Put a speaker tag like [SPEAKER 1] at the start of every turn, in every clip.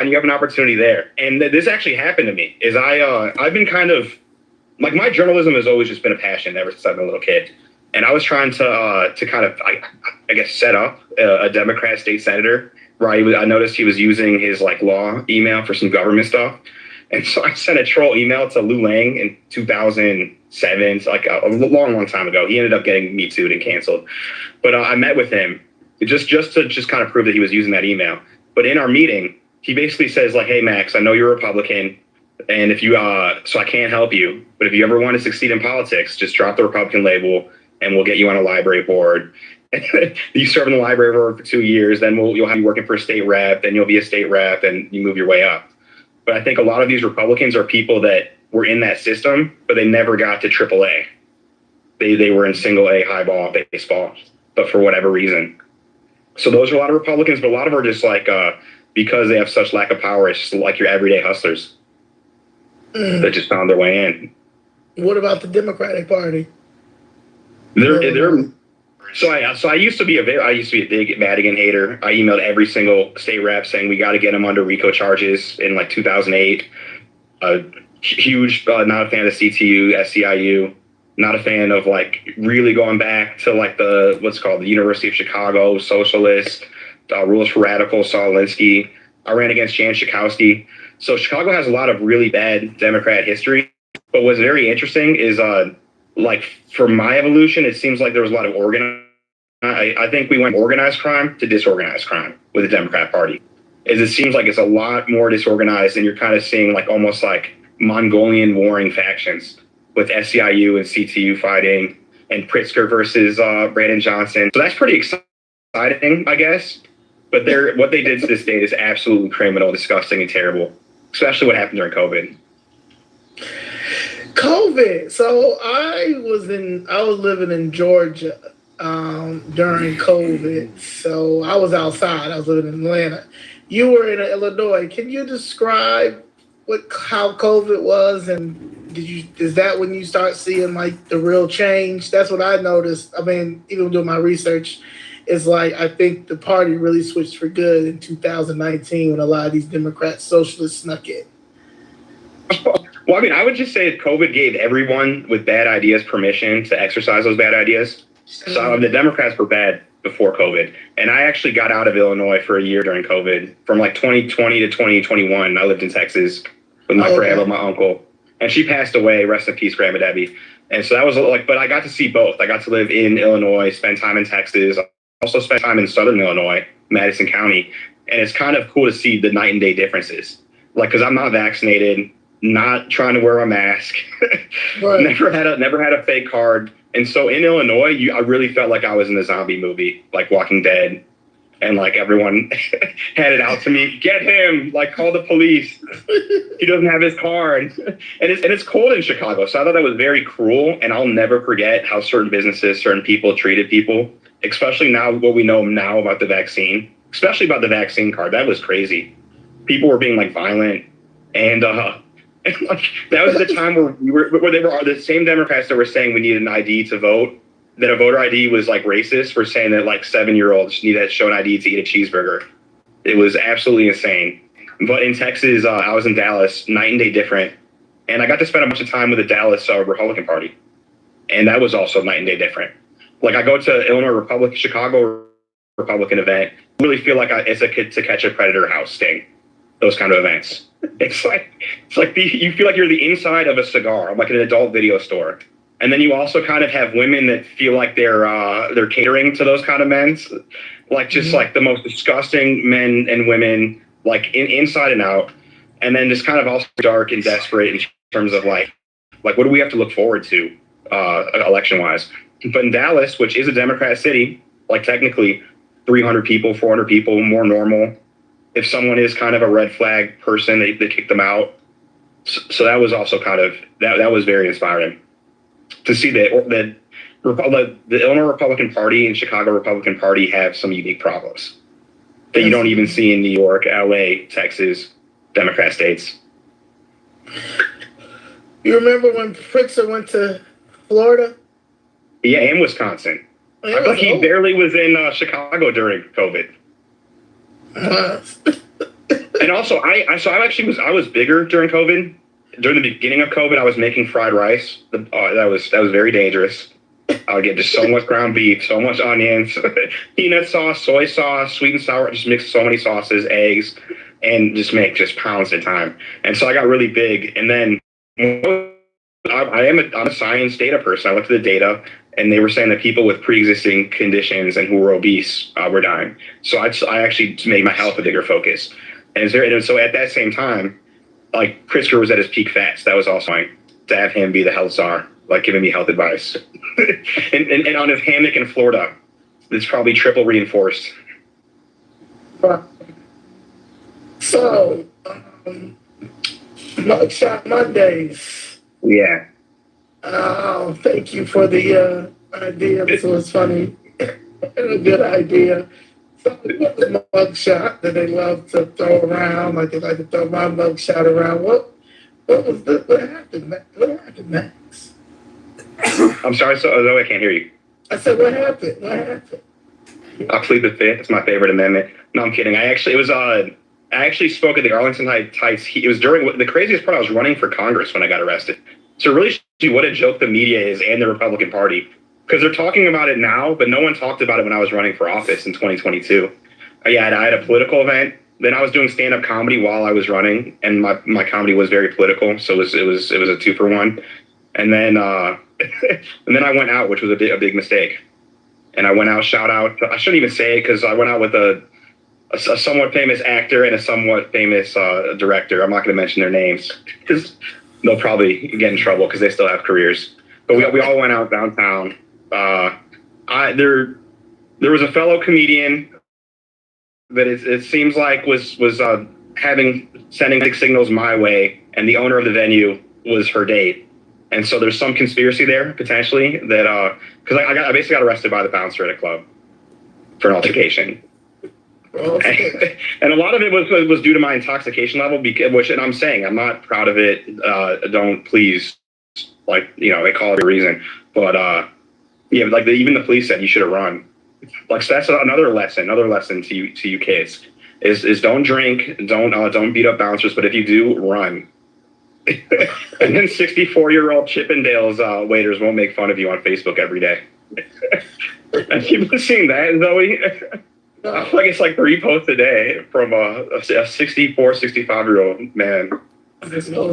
[SPEAKER 1] and you have an opportunity there. And this actually happened to me. Is I've been kind of like my journalism has always just been a passion ever since I've been a little kid. And I was trying to kind of I guess set up a Democrat state senator. Right, I noticed he was using his like law email for some government stuff. And so I sent a troll email to Lou Lang in 2007, so like a long time ago. He ended up getting Me Too'd and canceled. But I met with him just to kind of prove that he was using that email. But in our meeting, he basically says like, "Hey Max, I know you're a Republican, and if you so I can't help you, but if you ever want to succeed in politics, just drop the Republican label, and we'll get you on a library board. You serve in the library board for 2 years, then you'll have you working for a state rep, then you'll be a state rep, and you move your way up." But I think a lot of these Republicans are people that were in that system, but they never got to AAA. They were in single A highball baseball, but for whatever reason. So those are a lot of Republicans, but a lot of them are just like, because they have such lack of power, it's just like your everyday hustlers that just found their way in.
[SPEAKER 2] What about the Democratic Party?
[SPEAKER 1] They're So I used to be a big Madigan hater. I emailed every single state rep saying we got to get him under RICO charges in like 2008. Huge, not a fan of CTU, SCIU. Not a fan of like really going back to like what's called the University of Chicago, socialists, Rules for Radicals, Saul Alinsky. I ran against Jan Schakowsky. So Chicago has a lot of really bad Democrat history. But what's very interesting is like for my evolution, it seems like there was a lot of organized. I think we went organized crime to disorganized crime with the Democrat Party. It seems like it's a lot more disorganized, and you're kind of seeing like almost like Mongolian warring factions with SEIU and CTU fighting, and Pritzker versus Brandon Johnson. So that's pretty exciting, I guess. But what they did to this state is absolutely criminal, disgusting, and terrible, especially what happened during COVID.
[SPEAKER 2] So I was living in Georgia during COVID. So I was outside. I was living in Atlanta. You were in Illinois. Can you describe how COVID was, and is that when you start seeing like the real change? That's what I noticed. I mean, even doing my research, it's like I think the party really switched for good in 2019 when a lot of these Democrat socialists snuck in.
[SPEAKER 1] Well, I mean, I would just say that COVID gave everyone with bad ideas permission to exercise those bad ideas. So the Democrats were bad before COVID. And I actually got out of Illinois for a year during COVID. From like 2020 to 2021, I lived in Texas with my grandma, my uncle. And she passed away, rest in peace, Grandma Debbie. And so that was like, but I got to see both. I got to live in Illinois, spend time in Texas, also spent time in Southern Illinois, Madison County. And it's kind of cool to see the night and day differences. Like, because I'm not vaccinated, not trying to wear a mask, right. never had a fake card. And so in Illinois, I really felt like I was in a zombie movie, like Walking Dead. And like everyone had it out to me, get him, like call the police. He doesn't have his card. And it's cold in Chicago. So I thought that was very cruel. And I'll never forget how certain businesses, certain people treated people, especially now what we know now about the vaccine, especially about the vaccine card. That was crazy. People were being like violent. And like, that was the time where they were the same Democrats that were saying we needed an ID to vote, that a voter ID was like racist for saying that like 7-year-olds need to show an ID to eat a cheeseburger. It was absolutely insane. But in Texas, I was in Dallas, night and day different. And I got to spend a bunch of time with the Dallas Republican Party. And that was also night and day different. Like I go to Illinois Chicago Republican event, really feel like it's a To Catch a Predator house thing. Those kind of events. It's like you feel like you're the inside of a cigar, like an adult video store. And then you also kind of have women that feel like they're catering to those kind of men, like just like the most disgusting men and women, like inside and out. And then just kind of also dark and desperate in terms of like what do we have to look forward to election wise. But in Dallas, which is a Democrat city, like technically 300 people, 400 people, more normal. If someone is kind of a red flag person, they kick them out. So that was also kind of, that was very inspiring to see that the Illinois Republican Party and Chicago Republican Party have some unique problems that you don't even see in New York, LA, Texas, Democrat states.
[SPEAKER 2] You remember when Pritzker went to Florida?
[SPEAKER 1] Yeah, and Wisconsin. I thought he barely was in Chicago during COVID. And also, I was bigger during COVID. During the beginning of COVID, I was making fried rice. That was very dangerous. I would get just so much ground beef, so much onions, peanut sauce, soy sauce, sweet and sour. Just mix so many sauces, eggs, and just make just pounds at a time. And so I got really big. And then I'm a science data person. I looked at the data, and they were saying that people with pre-existing conditions and who were obese were dying. So I actually made my health a bigger focus. And so at that same time, like Pritzker was at his peak fats. That was also fine to have him be the health czar, like giving me health advice. and on his hammock in Florida, it's probably triple reinforced.
[SPEAKER 2] So, Mugshot Mondays.
[SPEAKER 1] Yeah.
[SPEAKER 2] Oh, thank you for the idea. This was funny. A good idea. So, what the mugshot that they love to throw around, like they like to throw my mugshot around. What was the, what happened? What happened next?
[SPEAKER 1] I'm sorry, so I can't hear you.
[SPEAKER 2] I said, what happened? What happened?
[SPEAKER 1] I'll plead the fifth. It's my favorite amendment. No, I'm kidding. I actually spoke at the Arlington Heights. It was during the craziest part. I was running for Congress when I got arrested. So really shows you what a joke the media is and the Republican Party, because they're talking about it now, but no one talked about it when I was running for office in 2022. I had a political event. Then I was doing stand-up comedy while I was running, and my comedy was very political, so it was a 2-for-1. And then and then I went out, which was a big mistake. And I went out, shout out. I shouldn't even say it because I went out with a somewhat famous actor and a somewhat famous director. I'm not going to mention their names because they'll probably get in trouble because they still have careers. But we all went out downtown. There was a fellow comedian that it seems like was sending big signals my way, and the owner of the venue was her date. And so there's some conspiracy there potentially that because I basically got arrested by the bouncer at a club for an altercation. And a lot of it was due to my intoxication level, and I'm saying I'm not proud of it. Don't please, they call it a reason, but even the police said you should have run. Like, so that's another lesson to you kids is don't drink, don't beat up bouncers, but if you do, run. And then 64-year-old Chippendales waiters won't make fun of you on Facebook every day. Have you been seeing that, Zoe? I feel like it's like 3 posts a day from a 64, 65-year-old man.
[SPEAKER 2] I know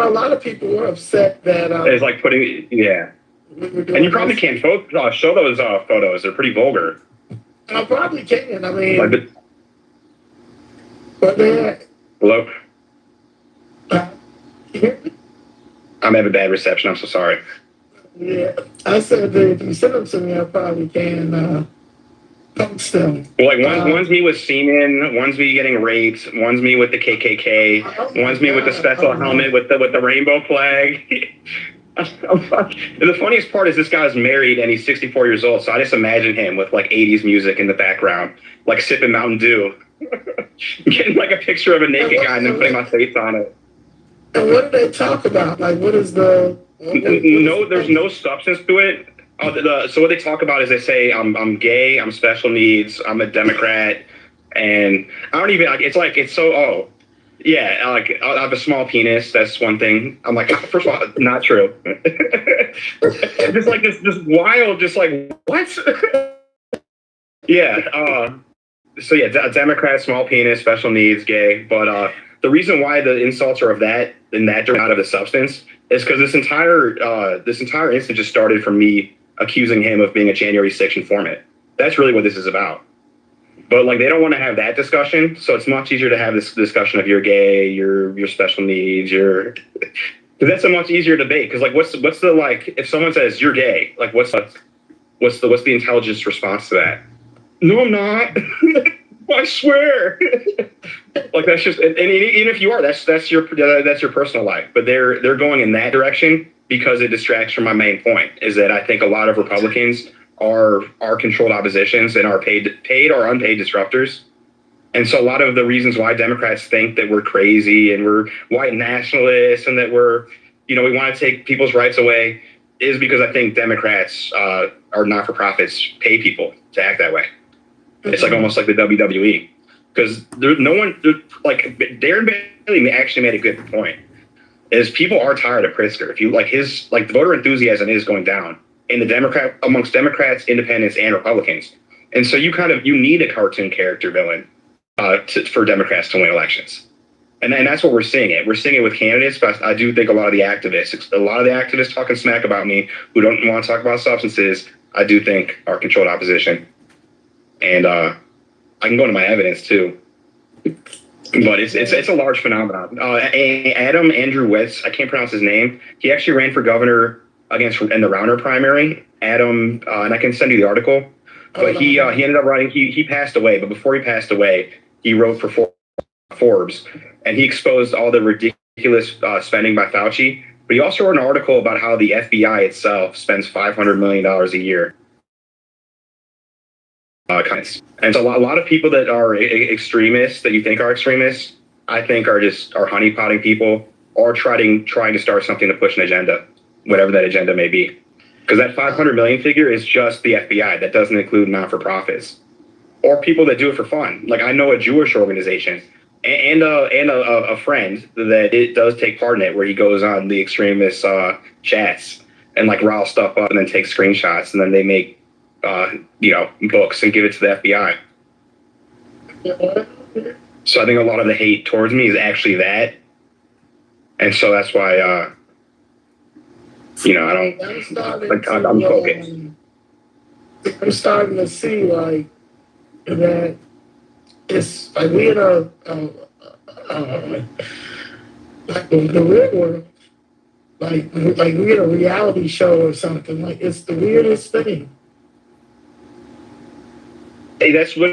[SPEAKER 2] a lot of people were upset that
[SPEAKER 1] it's like putting, yeah. And you probably can't show those photos. They're pretty vulgar.
[SPEAKER 2] I probably can. I mean, but they
[SPEAKER 1] hello? I'm having bad reception. I'm so sorry.
[SPEAKER 2] Yeah, I said that if you send them to me, I probably can post them.
[SPEAKER 1] Well, like one's me with semen, one's me getting raped, one's me with the KKK, one's me with the special helmet with the rainbow flag. The funniest part is this guy's married and he's 64 years old, so I just imagine him with like 80s music in the background, like sipping Mountain Dew, getting like a picture of a naked guy and then putting my face on it.
[SPEAKER 2] And what do they talk about? Like, what is the...
[SPEAKER 1] There's no substance to it. So what they talk about is they say, I'm gay, I'm special needs, I'm a Democrat, and I don't even, yeah, like, I have a small penis, that's one thing. I'm like, first of all, not true. Just like this wild, just like, what? Yeah, so yeah, Democrat, small penis, special needs, gay, but the reason why the insults are out of the substance is because this entire instance just started from me accusing him of being a January 6th informant. That's really what this is about. But like, they don't want to have that discussion, so it's much easier to have this discussion of you're gay, your special needs, because that's a much easier debate. Because like, what's the like, if someone says you're gay, like what's the intelligence response to that? No, I'm not. I swear. Like, that's just, and even if you are, that's your personal life. But they're going in that direction because it distracts from my main point, is that I think a lot of Republicans are controlled oppositions and are paid or unpaid disruptors. And so a lot of the reasons why Democrats think that we're crazy and we're white nationalists and that we want to take people's rights away is because I think Democrats or not-for-profits pay people to act that way. It's like almost like the WWE. because there's no one like Darren Bailey actually made a good point. Is people are tired of Pritzker. If you like his the voter enthusiasm is going down in the amongst Democrats, Independents, and Republicans, and so you need a cartoon character villain for Democrats to win elections. And that's what we're seeing it. We're seeing it with candidates, but I do think a lot of the activists talking smack about me who don't want to talk about substances, I do think are controlled opposition. And I can go into my evidence too. But it's a large phenomenon. Andrew Witz, I can't pronounce his name. He actually ran for governor in the Rauner primary. Adam, and I can send you the article. But he ended up writing. He passed away. But before he passed away, he wrote for Forbes, and he exposed all the ridiculous spending by Fauci. But he also wrote an article about how the FBI itself spends $500 million a year. And so a lot of people that are extremists, that you think are extremists, I think are honeypotting people or trying to start something to push an agenda, whatever that agenda may be. Because that 500 million figure is just the FBI. That doesn't include not-for-profits or people that do it for fun. Like I know a Jewish organization and a friend that it does take part in it, where he goes on the extremist chats and like rile stuff up and then take screenshots, and then they make books and give it to the FBI. So I think a lot of the hate towards me is actually that, and so that's why I'm focused.
[SPEAKER 2] I'm starting to see like that. It's like we in a like the real world, like we in a reality show or something. Like it's the weirdest thing.
[SPEAKER 1] Hey, that's what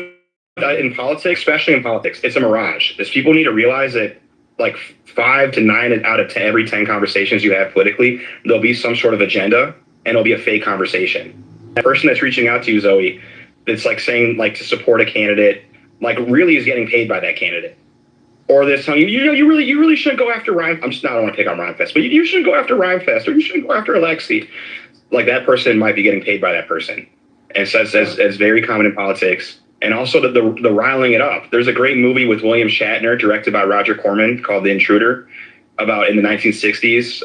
[SPEAKER 1] in politics, especially in politics, it's a mirage. Is people need to realize that like 5 to 9 out of 10, every 10 conversations you have politically, there'll be some sort of agenda and it'll be a fake conversation. That person that's reaching out to you, Zoe, that's like saying like to support a candidate, like really is getting paid by that candidate. Or they're telling you, you really shouldn't go after Rhyme. I don't want to pick on Rhymefest, but you shouldn't go after Rhymefest, or you shouldn't go after Alexi. Like that person might be getting paid by that person. And so it's very common in politics. And also the riling it up. There's a great movie with William Shatner, directed by Roger Corman, called The Intruder, about in the 1960s,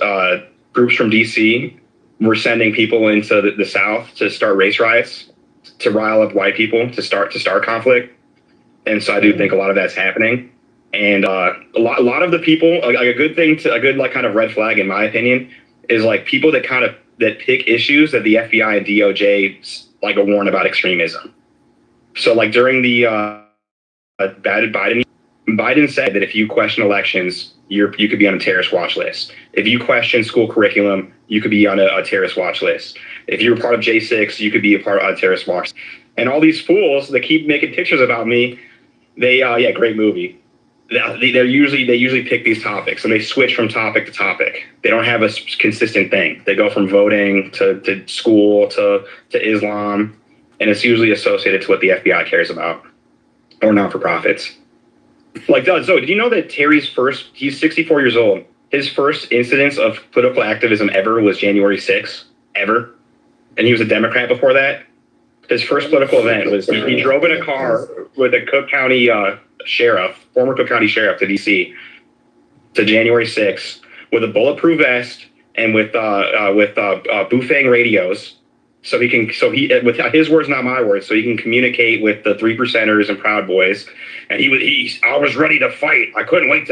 [SPEAKER 1] groups from DC were sending people into the South to start race riots, to rile up white people, to start conflict. And so I do think a lot of that's happening. And a lot of the people, like a good kind of red flag in my opinion, is like people that pick issues that the FBI and DOJ like a warn about extremism. So like during the Biden said that if you question elections, you could be on a terrorist watch list. If you question school curriculum, you could be on a terrorist watch list. If you're part of J6, you could be a part of a terrorist watch. And all these fools that keep making pictures about me, they great movie. They usually pick these topics and they switch from topic to topic. They don't have a consistent thing. They go from voting to school to Islam, and it's usually associated to what the FBI cares about or not-for-profits. Like, Zoe, did you know that he's 64 years old. His first incidence of political activism ever was January 6th, ever. And he was a Democrat before that. His first political event was he drove in a car with a Cook County former Cook County sheriff to D.C. to January 6th with a bulletproof vest and with Bufang radios. So with his words, not my words, so he can communicate with the 3%ers and Proud Boys. And I was ready to fight. I couldn't wait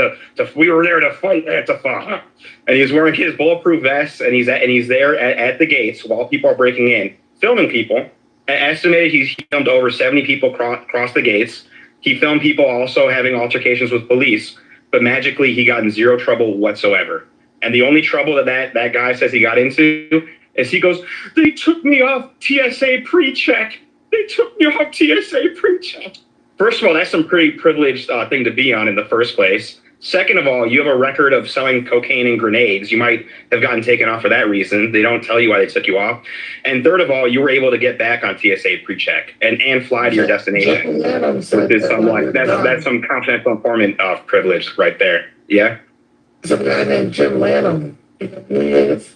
[SPEAKER 1] we were there to fight Antifa. And he's wearing his bulletproof vest, and he's there at the gates while people are breaking in, filming people. Estimated he filmed over 70 people cross the gates. He filmed people also having altercations with police, but magically he got in zero trouble whatsoever. And the only trouble that guy says he got into is he goes, they took me off TSA pre-check. First of all, that's some pretty privileged thing to be on in the first place. Second of all, you have a record of selling cocaine and grenades. You might have gotten taken off for that reason. They don't tell you why they took you off. And third of all, you were able to get back on TSA pre-check and fly to your destination. That's some confidential informant privilege right there. Yeah?
[SPEAKER 2] There's a guy named Jim Lanham. You know who he is?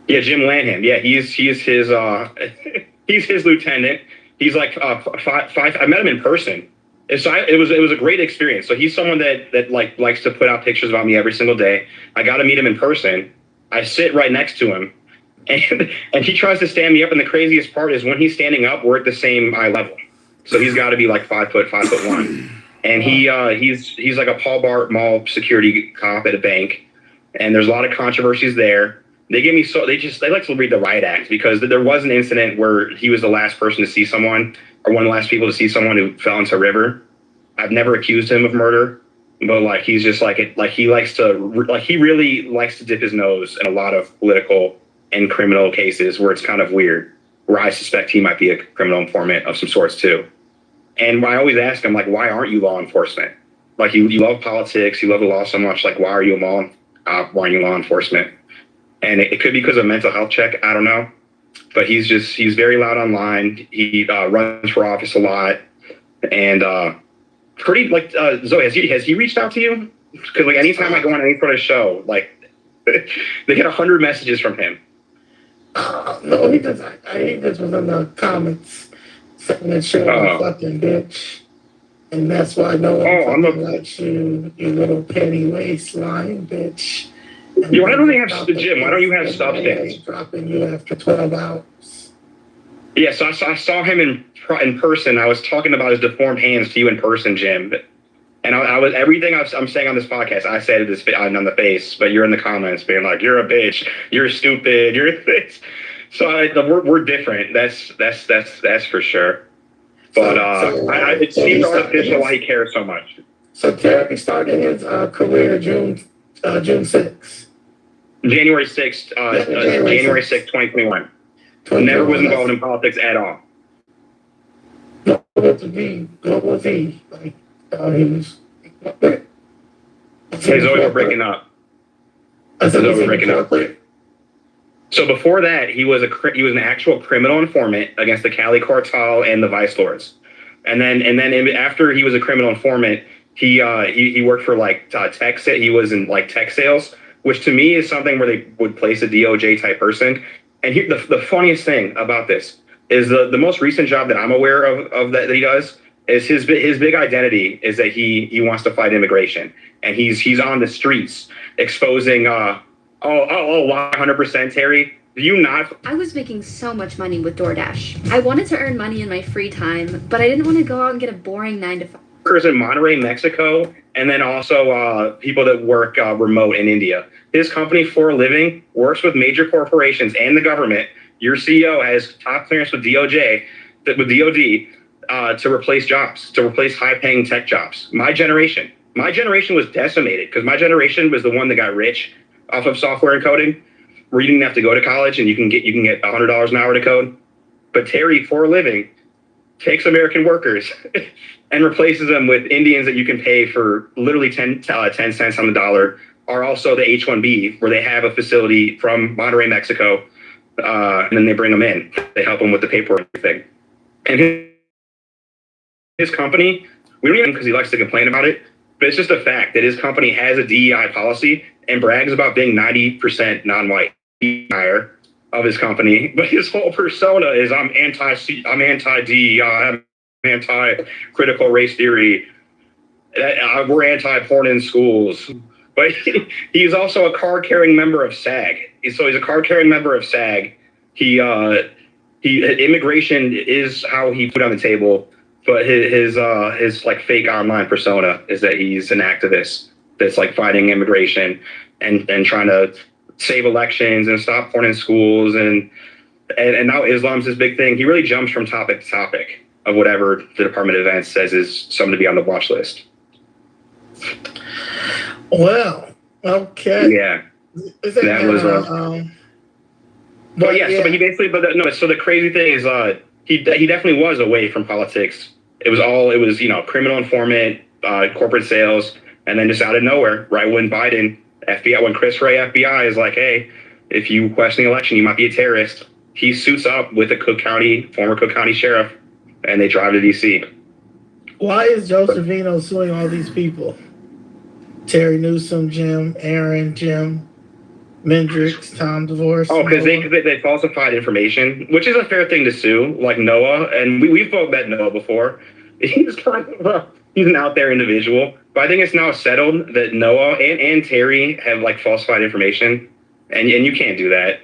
[SPEAKER 1] Yeah, Jim Lanham. Yeah, he's his he's his lieutenant. He's like 5. I met him in person it was a great experience. So he's someone that like likes to put out pictures about me every single day. I got to meet him in person. I sit right next to him, and he tries to stand me up. And the craziest part is when he's standing up, we're at the same eye level. So he's got to be like 5'1", and he's like a Paul Bart Mall security cop at a bank. And there's a lot of controversies there. They like to read the riot act because there was an incident where he was the last person to see someone, or one of the last people to see someone who fell into a river. I've never accused him of murder, but like he's just like it. Like he really likes to dip his nose in a lot of political and criminal cases where it's kind of weird. Where I suspect he might be a criminal informant of some sorts too. And I always ask him, like, why aren't you law enforcement? Like you love politics, you love the law so much. Like, why are you law enforcement? And it could be because of mental health check. I don't know. But he's very loud online. He runs for office a lot. And pretty like Zoe, has he reached out to you? Because like anytime I go on any sort of show, like they get 100 messages from him.
[SPEAKER 2] No, he doesn't. He just was in the comments saying that you're a fucking bitch. And that's why no one likes you, you little penny waistline bitch.
[SPEAKER 1] Why don't they have Jim? Why don't you have substance?
[SPEAKER 2] Dropping you after 12 hours.
[SPEAKER 1] Yeah, so I saw him in person. I was talking about his deformed hands to you in person, Jim. And I was everything I'm saying on this podcast. I said this on the face, but you're in the comments being like, "You're a bitch. You're stupid. You're this." So we're different. That's for sure. But it seems artificial why he cares so much.
[SPEAKER 2] So Terry started his career June 6th.
[SPEAKER 1] January 6th, January 6th, 2021. Never was involved in politics at all.
[SPEAKER 2] Global V. Like, he was.
[SPEAKER 1] Hey, Zoe, we're breaking up. Zoe, breaking up. So before that, he was an actual criminal informant against the Cali cartel and the Vice Lords. And then after he was a criminal informant, he worked for like tech. He was in like tech sales, which to me is something where they would place a DOJ type person. And the funniest thing about this is the most recent job that I'm aware of that he does is his big identity is that he wants to fight immigration, and he's on the streets exposing 100% Terry. Do you not?
[SPEAKER 3] I was making so much money with DoorDash. I wanted to earn money in my free time, but I didn't want to go out and get a boring 9 to 5.
[SPEAKER 1] Workers in Monterrey, Mexico, and then also people that work remote in India. His company, For a Living, works with major corporations and the government. Your CEO has top clearance with DOD, to replace jobs, to replace high-paying tech jobs. My generation was decimated because my generation was the one that got rich off of software and coding, where you didn't have to go to college and you can get $100 an hour to code. But Terry, For a Living, takes American workers and replaces them with Indians that you can pay for literally 10 cents on the dollar, are also the H-1B, where they have a facility from Monterrey, Mexico, and then they bring them in. They help them with the paperwork thing. And his company, we don't even because he likes to complain about it, but it's just a fact that his company has a DEI policy and brags about being 90% non-white hire of his company. But his whole persona is I'm anti-DEI, I'm anti-critical race theory, we're anti-porn in schools. But he's also a card-carrying member of SAG. So he's a card-carrying member of SAG. Immigration is how he put on the table. But his like fake online persona is that he's an activist that's like fighting immigration and trying to save elections and stop porn in schools and now Islam's his big thing. He really jumps from topic to topic of whatever the Department of Defense says is something to be on the watch list.
[SPEAKER 2] Well, okay.
[SPEAKER 1] Yeah, that was. But yeah, so he basically, so the crazy thing is, he definitely was away from politics. It was criminal informant, corporate sales, and then just out of nowhere, right when Chris Wray FBI is like, hey, if you question the election, you might be a terrorist. He suits up with a former Cook County sheriff, and they drive to DC.
[SPEAKER 2] Why is Joe Trevino suing all these people? Terry Newsom, Jim Mendrix, Tom DeVore.
[SPEAKER 1] Oh, because they falsified information, which is a fair thing to sue, like Noah. And we've both met Noah before. He's kind of he's an out there individual. But I think it's now settled that Noah and Terry have like falsified information, and you can't do that.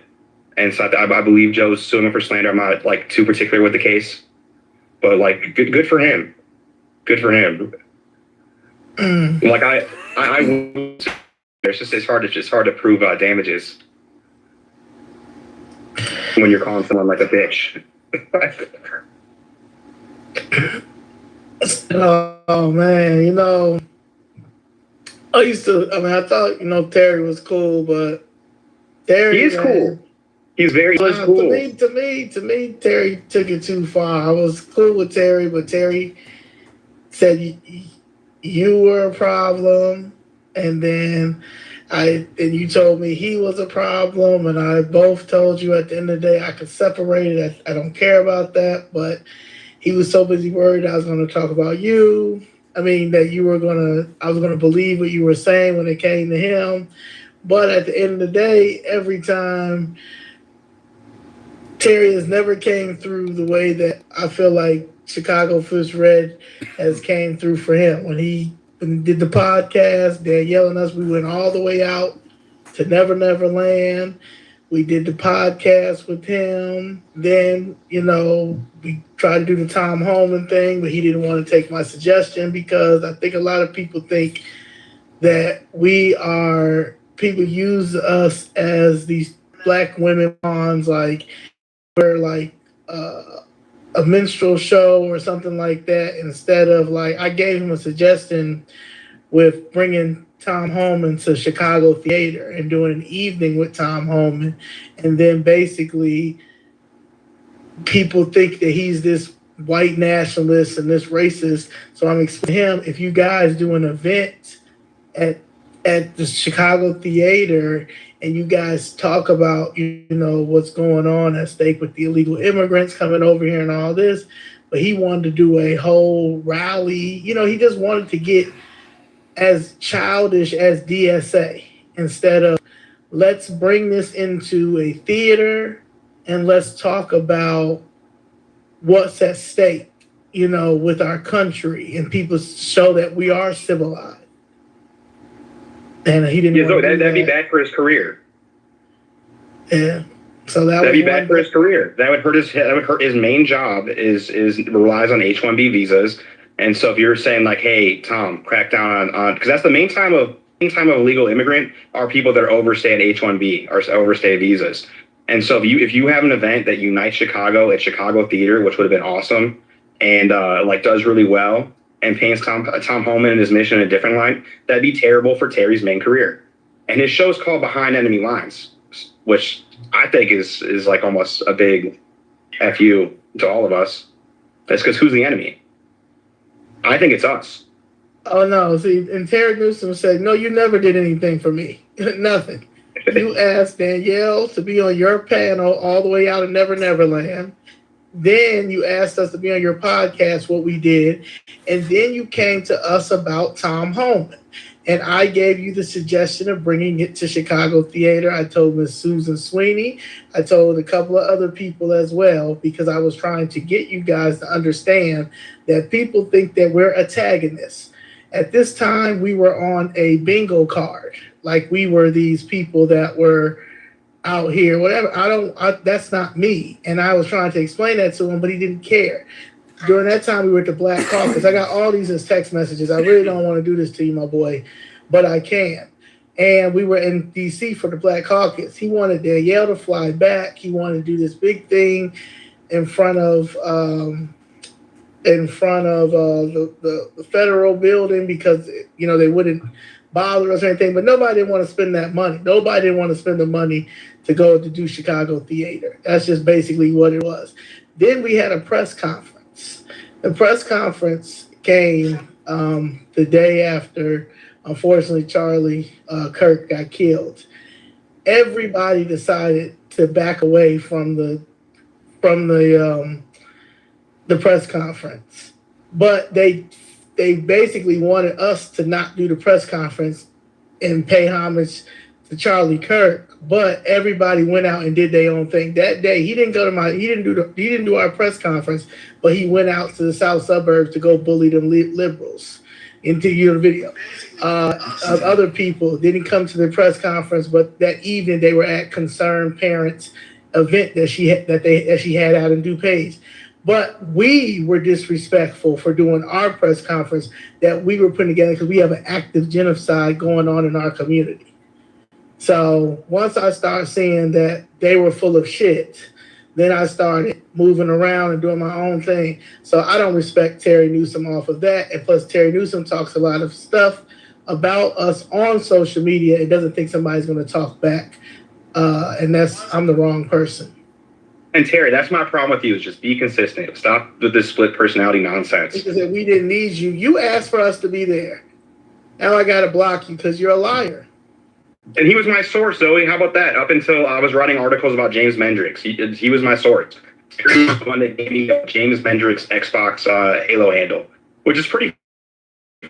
[SPEAKER 1] And so I believe Joe's suing him for slander. I'm not like too particular with the case, but like good for him. Good for him. Like it's hard to prove damages when you're calling someone like a bitch.
[SPEAKER 2] Oh man, I thought Terry was cool, but Terry,
[SPEAKER 1] he is cool. He's very cool.
[SPEAKER 2] To me, Terry took it too far. I was cool with Terry, but Terry said you were a problem, and then you told me he was a problem, and I both told you at the end of the day I could separate it. I don't care about that, but he was so busy worried I was going to talk about you. I mean, that I was going to believe what you were saying when it came to him. But at the end of the day, every time, Terry has never came through the way that I feel like Chicago Fist Red has came through for him. When he did the podcast, Danielle and us, we went all the way out to Never Never Land. We did the podcast with him. Then, we tried to do the Tom Holman thing, but he didn't want to take my suggestion because I think a lot of people think that people use us as these black women pawns, like we're like a minstrel show or something like that, instead of like, I gave him a suggestion with bringing Tom Holman to Chicago Theater and doing an evening with Tom Holman. And then basically people think that he's this white nationalist and this racist. So I'm explaining to him, if you guys do an event at the Chicago Theater and you guys talk about, what's going on at stake with the illegal immigrants coming over here and all this, but he wanted to do a whole rally. He just wanted to get as childish as DSA, instead of let's bring this into a theater and let's talk about what's at stake, with our country, and people show that we are civilized. And he didn't.
[SPEAKER 1] Yeah, so that'd be bad for his career.
[SPEAKER 2] Yeah. So that'd
[SPEAKER 1] be bad for his career. That would hurt his main job is relies on H-1B visas. And so if you're saying like, hey, Tom, crack down on because that's the main time of illegal immigrant are people that are overstaying H-1B or overstay visas. And so if you have an event that unites Chicago at Chicago Theater, which would have been awesome, and does really well, and paints Tom Holman and his mission in a different light, that'd be terrible for Terry's main career. And his show's called Behind Enemy Lines, which I think is like almost a big FU to all of us. That's because who's the enemy? I think it's us.
[SPEAKER 2] Oh, no. See, and Terry Newsom said, no, you never did anything for me. Nothing. You asked Danielle to be on your panel all the way out of Never Never Land. Then you asked us to be on your podcast, what we did. And then you came to us about Tom Holman. And I gave you the suggestion of bringing it to Chicago Theater. I told Miss Susan Sweeney. I told a couple of other people as well, because I was trying to get you guys to understand that people think that we're antagonists. At this time, we were on a bingo card. Like we were these people that were out here, whatever. That's not me. And I was trying to explain that to him, but he didn't care. During that time, we were at the Black Caucus. I got all these as text messages. I really don't want to do this to you, my boy, but I can. And we were in D.C. for the Black Caucus. He wanted Danielle to fly back. He wanted to do this big thing in front of the federal building because they wouldn't bother us or anything. But nobody didn't want to spend that money. Nobody didn't want to spend the money to go to do Chicago Theater. That's just basically what it was. Then we had a press conference. The press conference came the day after, unfortunately, Charlie Kirk got killed. Everybody decided to back away from the press conference, but they basically wanted us to not do the press conference and pay homage to Charlie Kirk, but everybody went out and did their own thing. That day, he didn't do our press conference, but he went out to the south suburbs to go bully them liberals. Into your video, other people didn't come to the press conference, but that evening they were at Concerned Parents event that she had out in DuPage. But we were disrespectful for doing our press conference that we were putting together because we have an active genocide going on in our community. So once I started seeing that they were full of shit, then I started moving around and doing my own thing. So I don't respect Terry Newsom off of that. And plus, Terry Newsom talks a lot of stuff about us on social media. It doesn't think somebody's going to talk back. And I'm the wrong person.
[SPEAKER 1] And Terry, that's my problem with you, is just be consistent. Stop with this split personality nonsense.
[SPEAKER 2] Because we didn't need you. You asked for us to be there. Now I got to block you because you're a liar.
[SPEAKER 1] And he was my source, Zoe. How about that? Up until I was writing articles about James Mendrix, he was my source. He was the one that gave me James Mendrix Xbox Halo handle, which is pretty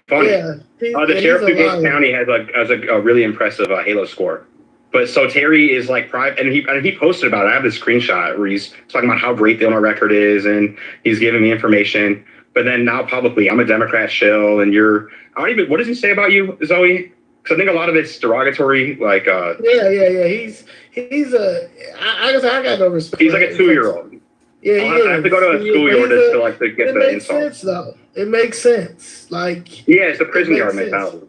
[SPEAKER 1] funny. Yeah, the sheriff of Gates County has a really impressive Halo score. But so Terry is like private, and he posted about it. I have this screenshot where he's talking about how great the Illinois record is, and he's giving me information. But then now publicly, I'm a Democrat shill, and what does he say about you, Zoe? I think a lot of it's derogatory, like
[SPEAKER 2] yeah. I got no respect.
[SPEAKER 1] He's like a 2-year-old.
[SPEAKER 2] Yeah,
[SPEAKER 1] I have to go to a schoolyard to get the insult.
[SPEAKER 2] It makes sense, though. It makes sense. Like,
[SPEAKER 1] yeah, it's the prison yard mentality.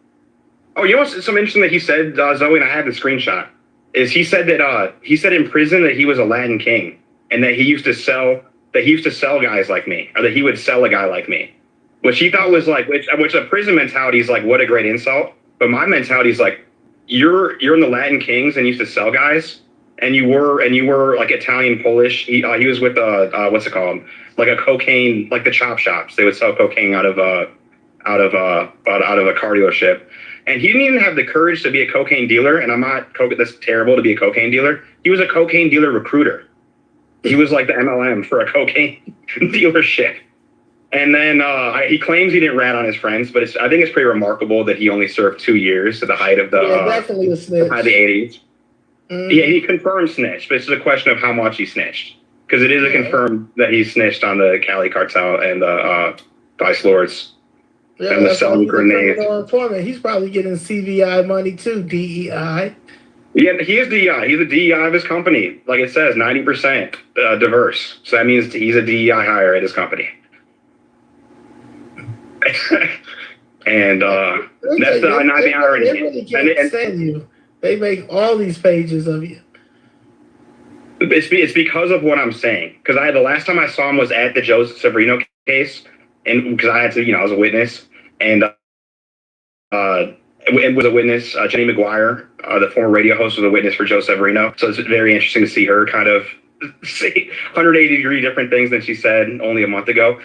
[SPEAKER 1] Oh, you know what's some interesting that he said, Zoe, and I have the screenshot. Is he said in prison that he was a Latin king, and that he used to sell guys like me, or that he would sell a guy like me, which he thought was like, which a prison mentality is like, what a great insult. But my mentality is like, you're in the Latin Kings and used to sell guys, and you were like Italian, Polish. He was with what's it called? Like a cocaine, like the chop shops. They would sell cocaine out of a car dealership, and he didn't even have the courage to be a cocaine dealer. And I'm not that's terrible to be a cocaine dealer. He was a cocaine dealer recruiter. He was like the MLM for a cocaine dealership. And then he claims he didn't rat on his friends, but I think it's pretty remarkable that he only served 2 years at the height of the
[SPEAKER 2] definitely a snitch.
[SPEAKER 1] High of the 80s. Mm. Yeah, he confirmed snitched, but it's a question of how much he snitched, because it is a confirmed that he snitched on the Cali cartel and the Vice Lords and the selling grenades.
[SPEAKER 2] He's probably getting CVI money too, DEI.
[SPEAKER 1] Yeah, he is DEI. He's a DEI of his company. Like it says, 90% diverse. So that means he's a DEI hire at his company. And that's not the irony.
[SPEAKER 2] They really can't stand you. They make all these pages of you.
[SPEAKER 1] It's because of what I'm saying. Because the last time I saw him was at the Joe Severino case, and because I had to, I was a witness, and it was a witness. Jenny McGuire, the former radio host, was a witness for Joe Severino. So it's very interesting to see her kind of say 180-degree different things than she said only a month ago.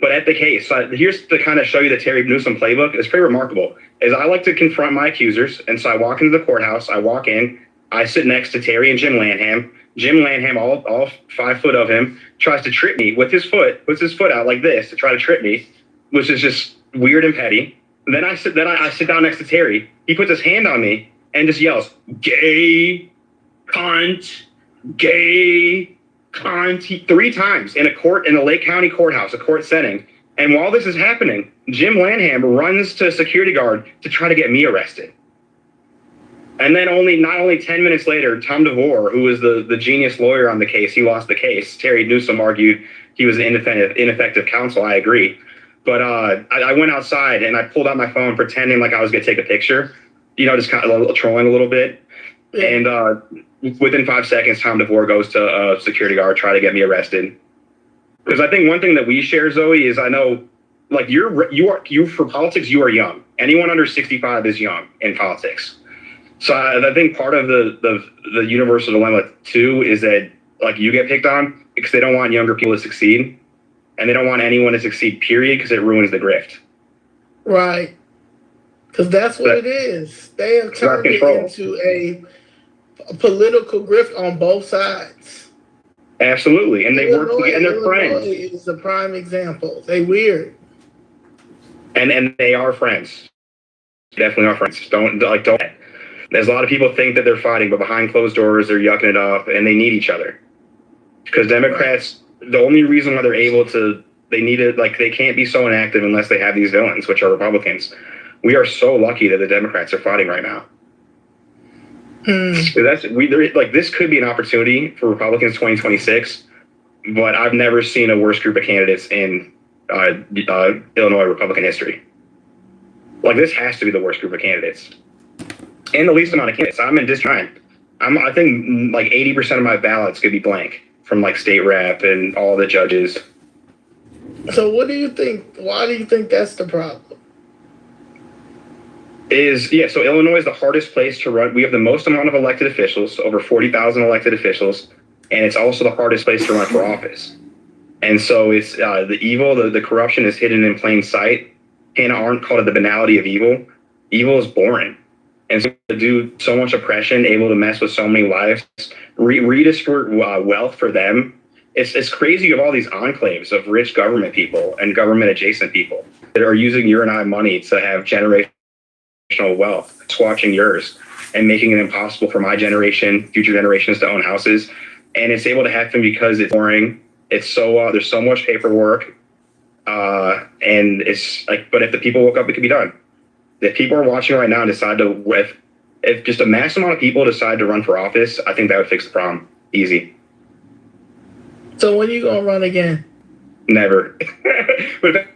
[SPEAKER 1] But at the case, here's to kind of show you the Terry Newsom playbook. It's pretty remarkable. Is I like to confront my accusers. And so I walk into the courthouse. I walk in. I sit next to Terry and Jim Lanham. Jim Lanham, all 5 foot of him, tries to trip me with his foot, puts his foot out like this to try to trip me, which is just weird and petty. And then I sit down next to Terry. He puts his hand on me and just yells, "Gay, cunt, gay." 3 times in a Lake County courthouse, a court setting. And while this is happening, Jim Lanham runs to a security guard to try to get me arrested. And then not only 10 minutes later, Tom DeVore, who was the genius lawyer on the case, he lost the case. Terry Newsom argued he was ineffective counsel. I agree. But I went outside and I pulled out my phone pretending like I was going to take a picture, just kind of trolling a little bit. Yeah. And within 5 seconds, Tom DeVore goes to a security guard, try to get me arrested. Because I think one thing that we share, Zoe, is I know, like you for politics, you are young. Anyone under 65 is young in politics. So I think part of the universal dilemma too is that like you get picked on because they don't want younger people to succeed, and they don't want anyone to succeed. Period, because it ruins the grift.
[SPEAKER 2] Right. Because that's what it is. They have turned it into a political grift on both sides.
[SPEAKER 1] Absolutely, and they work together, and they're friends.
[SPEAKER 2] Is a prime example. They weird,
[SPEAKER 1] and they are friends. Definitely are friends. Don't. There's a lot of people think that they're fighting, but behind closed doors, they're yucking it up, and they need each other. Because Democrats, the only reason why they're able to, they need it, like, they can't be so inactive unless they have these villains, which are Republicans. We are so lucky that the Democrats are fighting right now. So this could be an opportunity for Republicans 2026, but I've never seen a worse group of candidates in Illinois Republican history. Like, this has to be the worst group of candidates, and the least amount of candidates. I'm in District 9. I think like 80% of my ballots could be blank from like state rep and all the judges.
[SPEAKER 2] So what do you think? Why do you think that's the problem?
[SPEAKER 1] So Illinois is the hardest place to run. We have the most amount of elected officials, over 40,000 elected officials, and it's also the hardest place to run for office. And so it's the evil, the corruption is hidden in plain sight. Hannah Arendt called it the banality of evil. Evil is boring. And so to do so much oppression, able to mess with so many lives, redistribute wealth for them. It's crazy. You have all these enclaves of rich government people and government adjacent people that are using your and I money to have generational wealth, squashing yours and making it impossible for my generation, future generations to own houses. And it's able to happen because it's boring. It's so there's so much paperwork, and it's like. But if the people woke up, it could be done. If people are watching right now and decide to, if just a mass amount of people decide to run for office, I think that would fix the problem. Easy.
[SPEAKER 2] So when are you gonna run again?
[SPEAKER 1] Never. But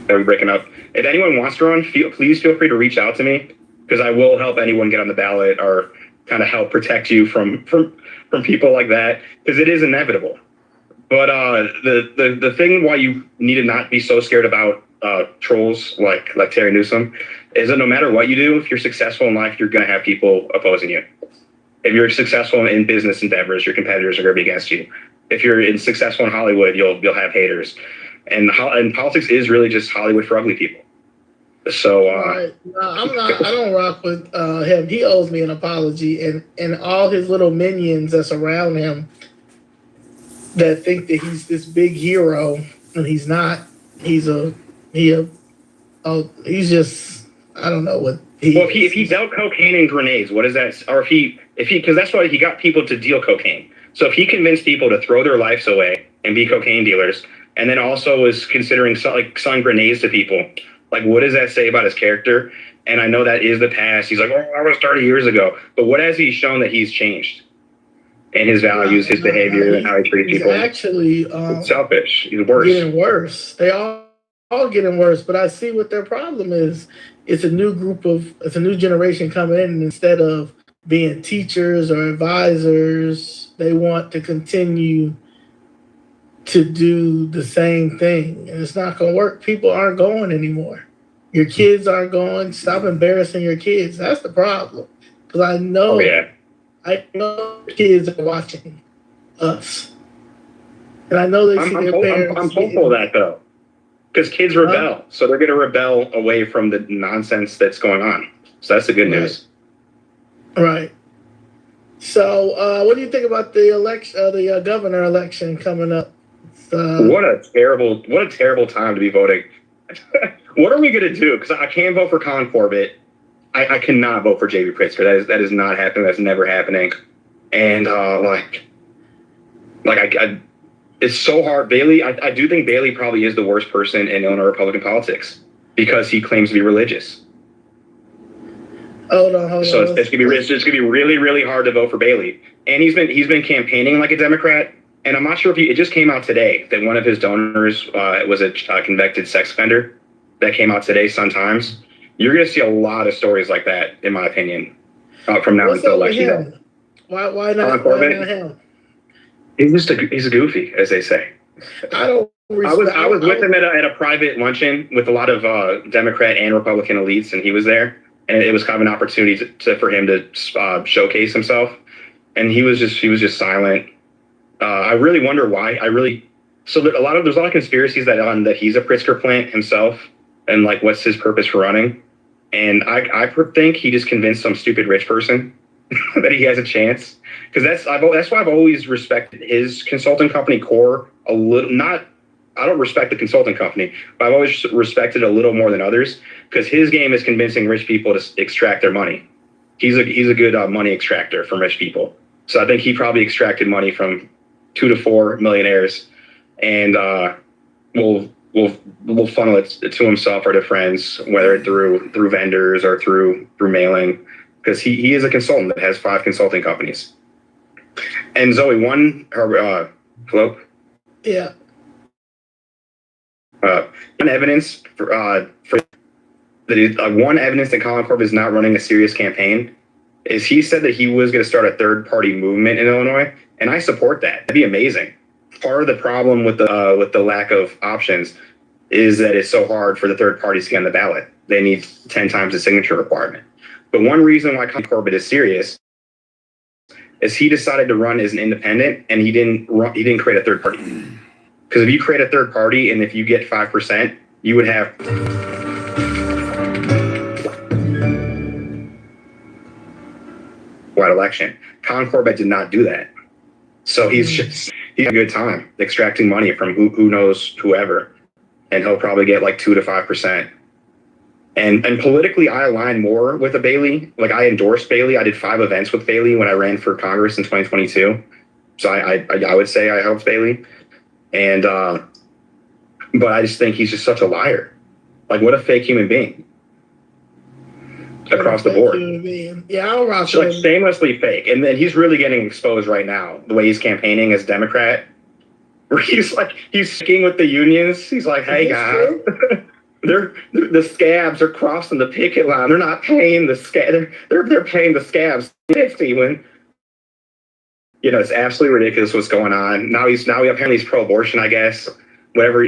[SPEAKER 1] are we breaking up? If anyone wants to run, please feel free to reach out to me, because I will help anyone get on the ballot or kind of help protect you from people like that, because it is inevitable. But the thing why you need to not be so scared about trolls like Terry Newsom is that no matter what you do, if you're successful in life, you're going to have people opposing you. If you're successful in business endeavors, your competitors are going to be against you. If you're successful in Hollywood, you'll have haters. And politics is really just Hollywood for ugly people. So
[SPEAKER 2] right. No, I don't rock with him. He owes me an apology, and all his little minions that's around him that think that he's this big hero, and he's not. He's just, I don't know what he.
[SPEAKER 1] Well, if he dealt cocaine and grenades, what is that? Or if he because that's why he got people to deal cocaine. So if he convinced people to throw their lives away and be cocaine dealers, and then also was considering selling grenades to people, like, what does that say about his character? And I know that is the past. He's like, oh, I was 30 years ago. But what has he shown that he's changed? And his values, his behavior, and how he treats people.
[SPEAKER 2] Actually,
[SPEAKER 1] it's selfish. He's worse.
[SPEAKER 2] Getting worse. They all getting worse. But I see what their problem is. It's a new generation coming in, and instead of being teachers or advisors, they want to continue to do the same thing, and it's not going to work. People aren't going anymore. Your kids aren't going. Stop embarrassing your kids. That's the problem. Because I know.
[SPEAKER 1] Oh, yeah.
[SPEAKER 2] I know kids are watching us, and I know they see their parents.
[SPEAKER 1] I'm hopeful of that, though, because kids rebel, so they're going to rebel away from the nonsense that's going on. So that's the good news.
[SPEAKER 2] Right. So, what do you think about the election, the governor election coming up?
[SPEAKER 1] What a terrible time to be voting. What are we going to do? Because I can't vote for Colin Corbett. I cannot vote for J.B. Pritzker. That is not happening. That's never happening. And it's so hard. Bailey, I do think Bailey probably is the worst person in Illinois Republican politics because he claims to be religious.
[SPEAKER 2] Hold on.
[SPEAKER 1] So it's gonna be really, really hard to vote for Bailey. And he's been campaigning like a Democrat. And I'm not sure if it just came out today that one of his donors was a convicted sex offender. That came out today, Sun-Times. You're going to see a lot of stories like that, in my opinion, from now until election day.
[SPEAKER 2] Why not him?
[SPEAKER 1] He's a goofy, as they say. I was with him at a private luncheon with a lot of Democrat and Republican elites, and he was there. And it was kind of an opportunity for him to showcase himself. And he was just silent. I really wonder why. There's a lot of conspiracies that he's a Pritzker plant himself, and like what's his purpose for running. And I think he just convinced some stupid rich person that he has a chance. Because that's why I've always respected his consulting company Core a little. Not don't respect the consulting company, but I've always respected it a little more than others because his game is convincing rich people to extract their money. He's a good money extractor from rich people. So I think he probably extracted money from 2 to 4 millionaires, and will funnel it to himself or to friends, whether through vendors or through mailing, because he is a consultant that has 5 consulting companies. And Zoe, one hello.
[SPEAKER 2] Yeah.
[SPEAKER 1] One evidence for that one evidence that Colin Corbett is not running a serious campaign is he said that he was going to start a third-party movement in Illinois, and I support that. That'd be amazing. Part of the problem with the lack of options is that it's so hard for the third parties to get on the ballot. They need 10 times the signature requirement. But one reason why Colin Corbett is serious is he decided to run as an independent, and he didn't create a third party. Because if you create a third party and if you get 5%, you would have wide election. Colin Corbett did not do that. So he's a good time extracting money from who knows whoever. And he'll probably get like 2 to 5%. And politically, I align more with a Bailey. Like I endorsed Bailey. I did 5 events with Bailey when I ran for Congress in 2022. So I would say I helped Bailey. And but I just think he's just such a liar. Like what a fake human being. Across the board.
[SPEAKER 2] Yeah, I'll rock
[SPEAKER 1] like shamelessly fake. And then he's really getting exposed right now, the way he's campaigning as Democrat. Where he's sticking with the unions. He's like, hey guys, the scabs are crossing the picket line. They're not paying the scab. They're paying the scabs 50 when it's absolutely ridiculous what's going on. Now apparently he's pro-abortion, I guess. Whatever.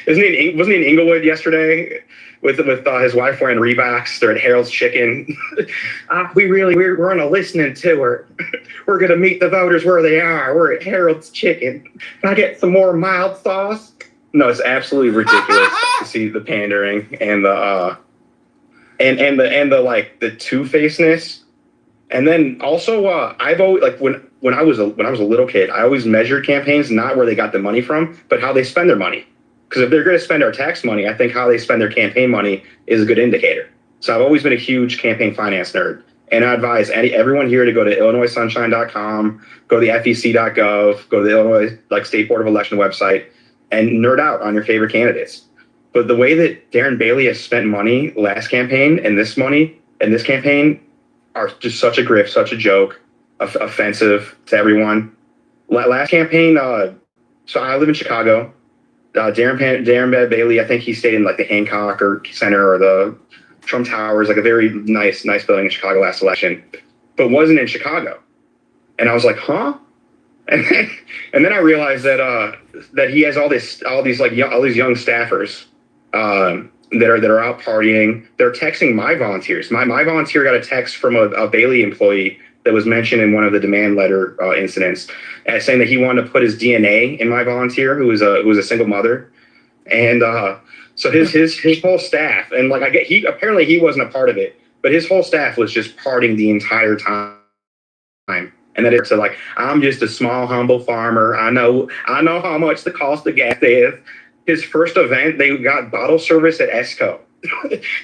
[SPEAKER 1] Wasn't he in Inglewood yesterday with his wife wearing Reeboks? They're at Harold's Chicken. We're on a listening tour. We're gonna meet the voters where they are. We're at Harold's Chicken. Can I get some more mild sauce? No, it's absolutely ridiculous to see the pandering and the the two-facedness. And then also, I've always when I was a little kid, I always measured campaigns not where they got the money from, but how they spend their money. Because if they're going to spend our tax money, I think how they spend their campaign money is a good indicator. So I've always been a huge campaign finance nerd, and I advise everyone here to go to IllinoisSunshine.com, go to the FEC.gov, go to the Illinois State Board of Election website, and nerd out on your favorite candidates. But the way that Darren Bailey has spent money last campaign and this campaign are just such a grift, such a joke, offensive to everyone. Last campaign, so I live in Chicago. Darren Bailey, I think he stayed in the Hancock or Center or the Trump Towers, a very nice building in Chicago last election, but wasn't in Chicago. And I was like, huh? And then I realized that he has all these young staffers that are out partying. They're texting my volunteers. My volunteer got a text from a Bailey employee that was mentioned in one of the demand letter incidents, saying that he wanted to put his DNA in my volunteer, who was a single mother, and so his whole staff, and he apparently he wasn't a part of it, but his whole staff was just partying the entire time. And then it's I'm just a small humble farmer. I know how much the cost of gas is. His first event, they got bottle service at Esco.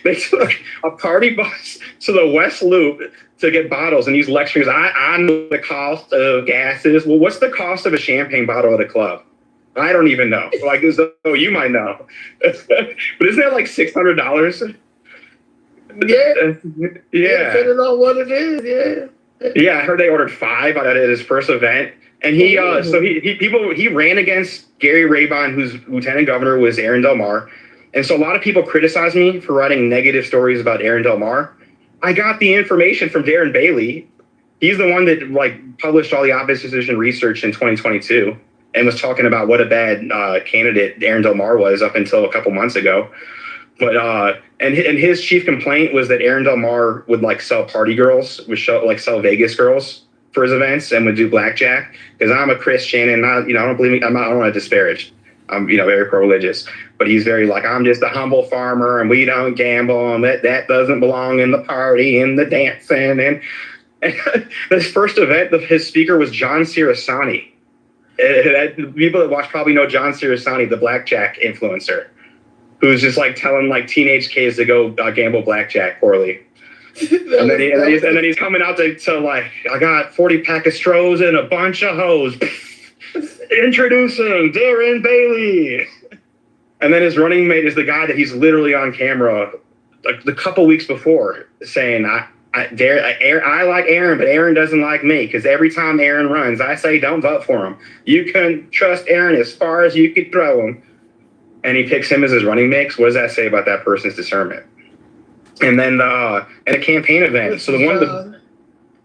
[SPEAKER 1] They took a party bus to the West Loop to get bottles, and he's lecturing. I know the cost of gas is. Well, what's the cost of a champagne bottle at a club? I don't even know. You might know. But isn't that $600? Yeah.
[SPEAKER 2] Depending on what it is, yeah.
[SPEAKER 1] Yeah, I heard they ordered 5 at his first event. And he ran against Gary Rabine, whose lieutenant governor was Aaron Del Mar. And so a lot of people criticize me for writing negative stories about Aaron Del Mar. I got the information from Darren Bailey. He's the one that published all the opposition research in 2022 and was talking about what a bad candidate Aaron Del Mar was up until a couple months ago. But and his chief complaint was that Aaron Del Mar would sell party girls, sell Vegas girls for his events, and would do blackjack. Because I'm a Christian, and I don't believe me. I don't want to disparage. I'm very pro-religious, but he's very I'm just a humble farmer, and we don't gamble, and that doesn't belong in the party and the dancing. And this first event, his speaker was John Cirasani. People that watch probably know John Sirisanni, the blackjack influencer, who's just like telling like teenage kids to go gamble blackjack poorly. And then he's coming out to like, I got 40 pack of Strohs and a bunch of hoes. Introducing Darren Bailey. And then his running mate is the guy that he's literally on camera like the couple weeks before saying, I like Aaron, but Aaron doesn't like me because every time Aaron runs, I say don't vote for him. You can trust Aaron as far as you could throw him. And he picks him as his running mate. What does that say about that person's discernment? And then at a campaign event. So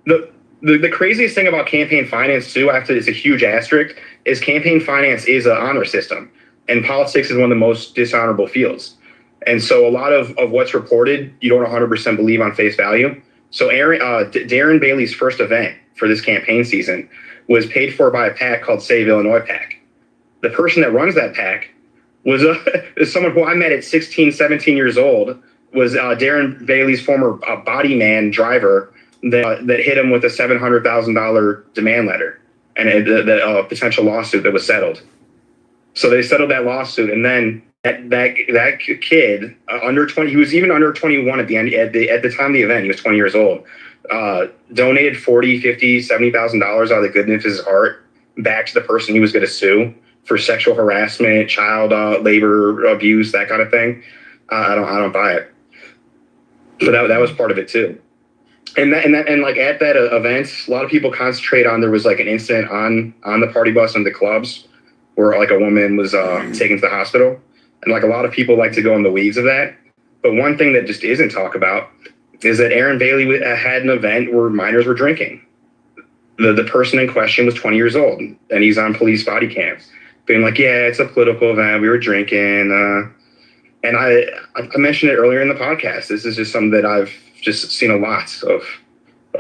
[SPEAKER 1] the craziest thing about campaign finance too, after it's a huge asterisk, is campaign finance is an honor system, and politics is one of the most dishonorable fields. And so a lot of what's reported, you don't 100% believe on face value. So Darren Bailey's first event for this campaign season was paid for by a PAC called Save Illinois PAC. The person that runs that PAC was someone who I met at 16, 17 years old, was Darren Bailey's former body man driver that hit him with a $700,000 demand letter and a potential lawsuit that was settled. So they settled that lawsuit, and then that kid under 20, he was even under 21 at the end at the time of the event. He was 20 years old. Donated $40,000, $50,000, $70,000 out of the goodness of his heart back to the person he was going to sue for sexual harassment, child labor abuse, that kind of thing. I don't buy it. But that was part of it too. And like at that event, a lot of people concentrate on, there was like an incident on the party bus and the clubs where like a woman was taken to the hospital. And like a lot of people like to go in the weeds of that. But one thing that just isn't talked about is that Aaron Bailey had an event where minors were drinking. The person in question was 20 years old, and he's on police body cams being like, yeah, it's a political event. We were drinking. And I mentioned it earlier in the podcast. This is just something that I've just seen a lot of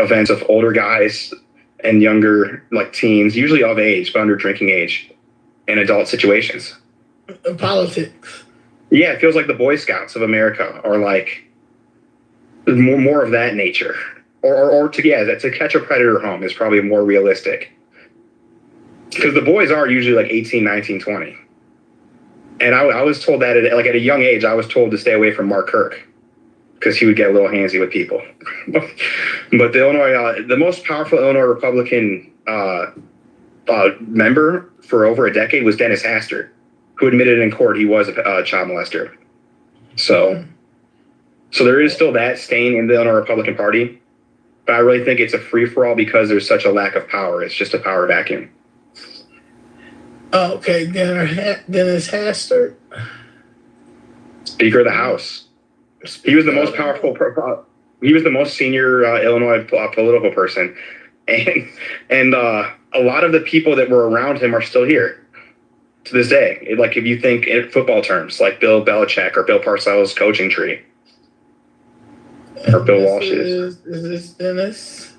[SPEAKER 1] events of older guys and younger, like teens, usually of age, but under drinking age, in adult situations.
[SPEAKER 2] Politics.
[SPEAKER 1] Yeah, it feels like the Boy Scouts of America are like more of that nature. Or to catch a predator home is probably more realistic. Because the boys are usually like 18, 19, 20. And I was told that at a young age, I was told to stay away from Mark Kirk because he would get a little handsy with people. But the Illinois, the most powerful Illinois Republican member for over a decade was Dennis Hastert, who admitted in court he was a child molester. So there is still that stain in the Illinois Republican Party, but I really think it's a free-for-all because there's such a lack of power. It's just a power vacuum.
[SPEAKER 2] Okay, Dennis Hastert,
[SPEAKER 1] Speaker of the House. He was the most powerful. He was the most senior Illinois political person, and a lot of the people that were around him are still here to this day. Like if you think in football terms, like Bill Belichick or Bill Parcells' coaching tree, or Bill Walsh's.
[SPEAKER 2] Is this Dennis?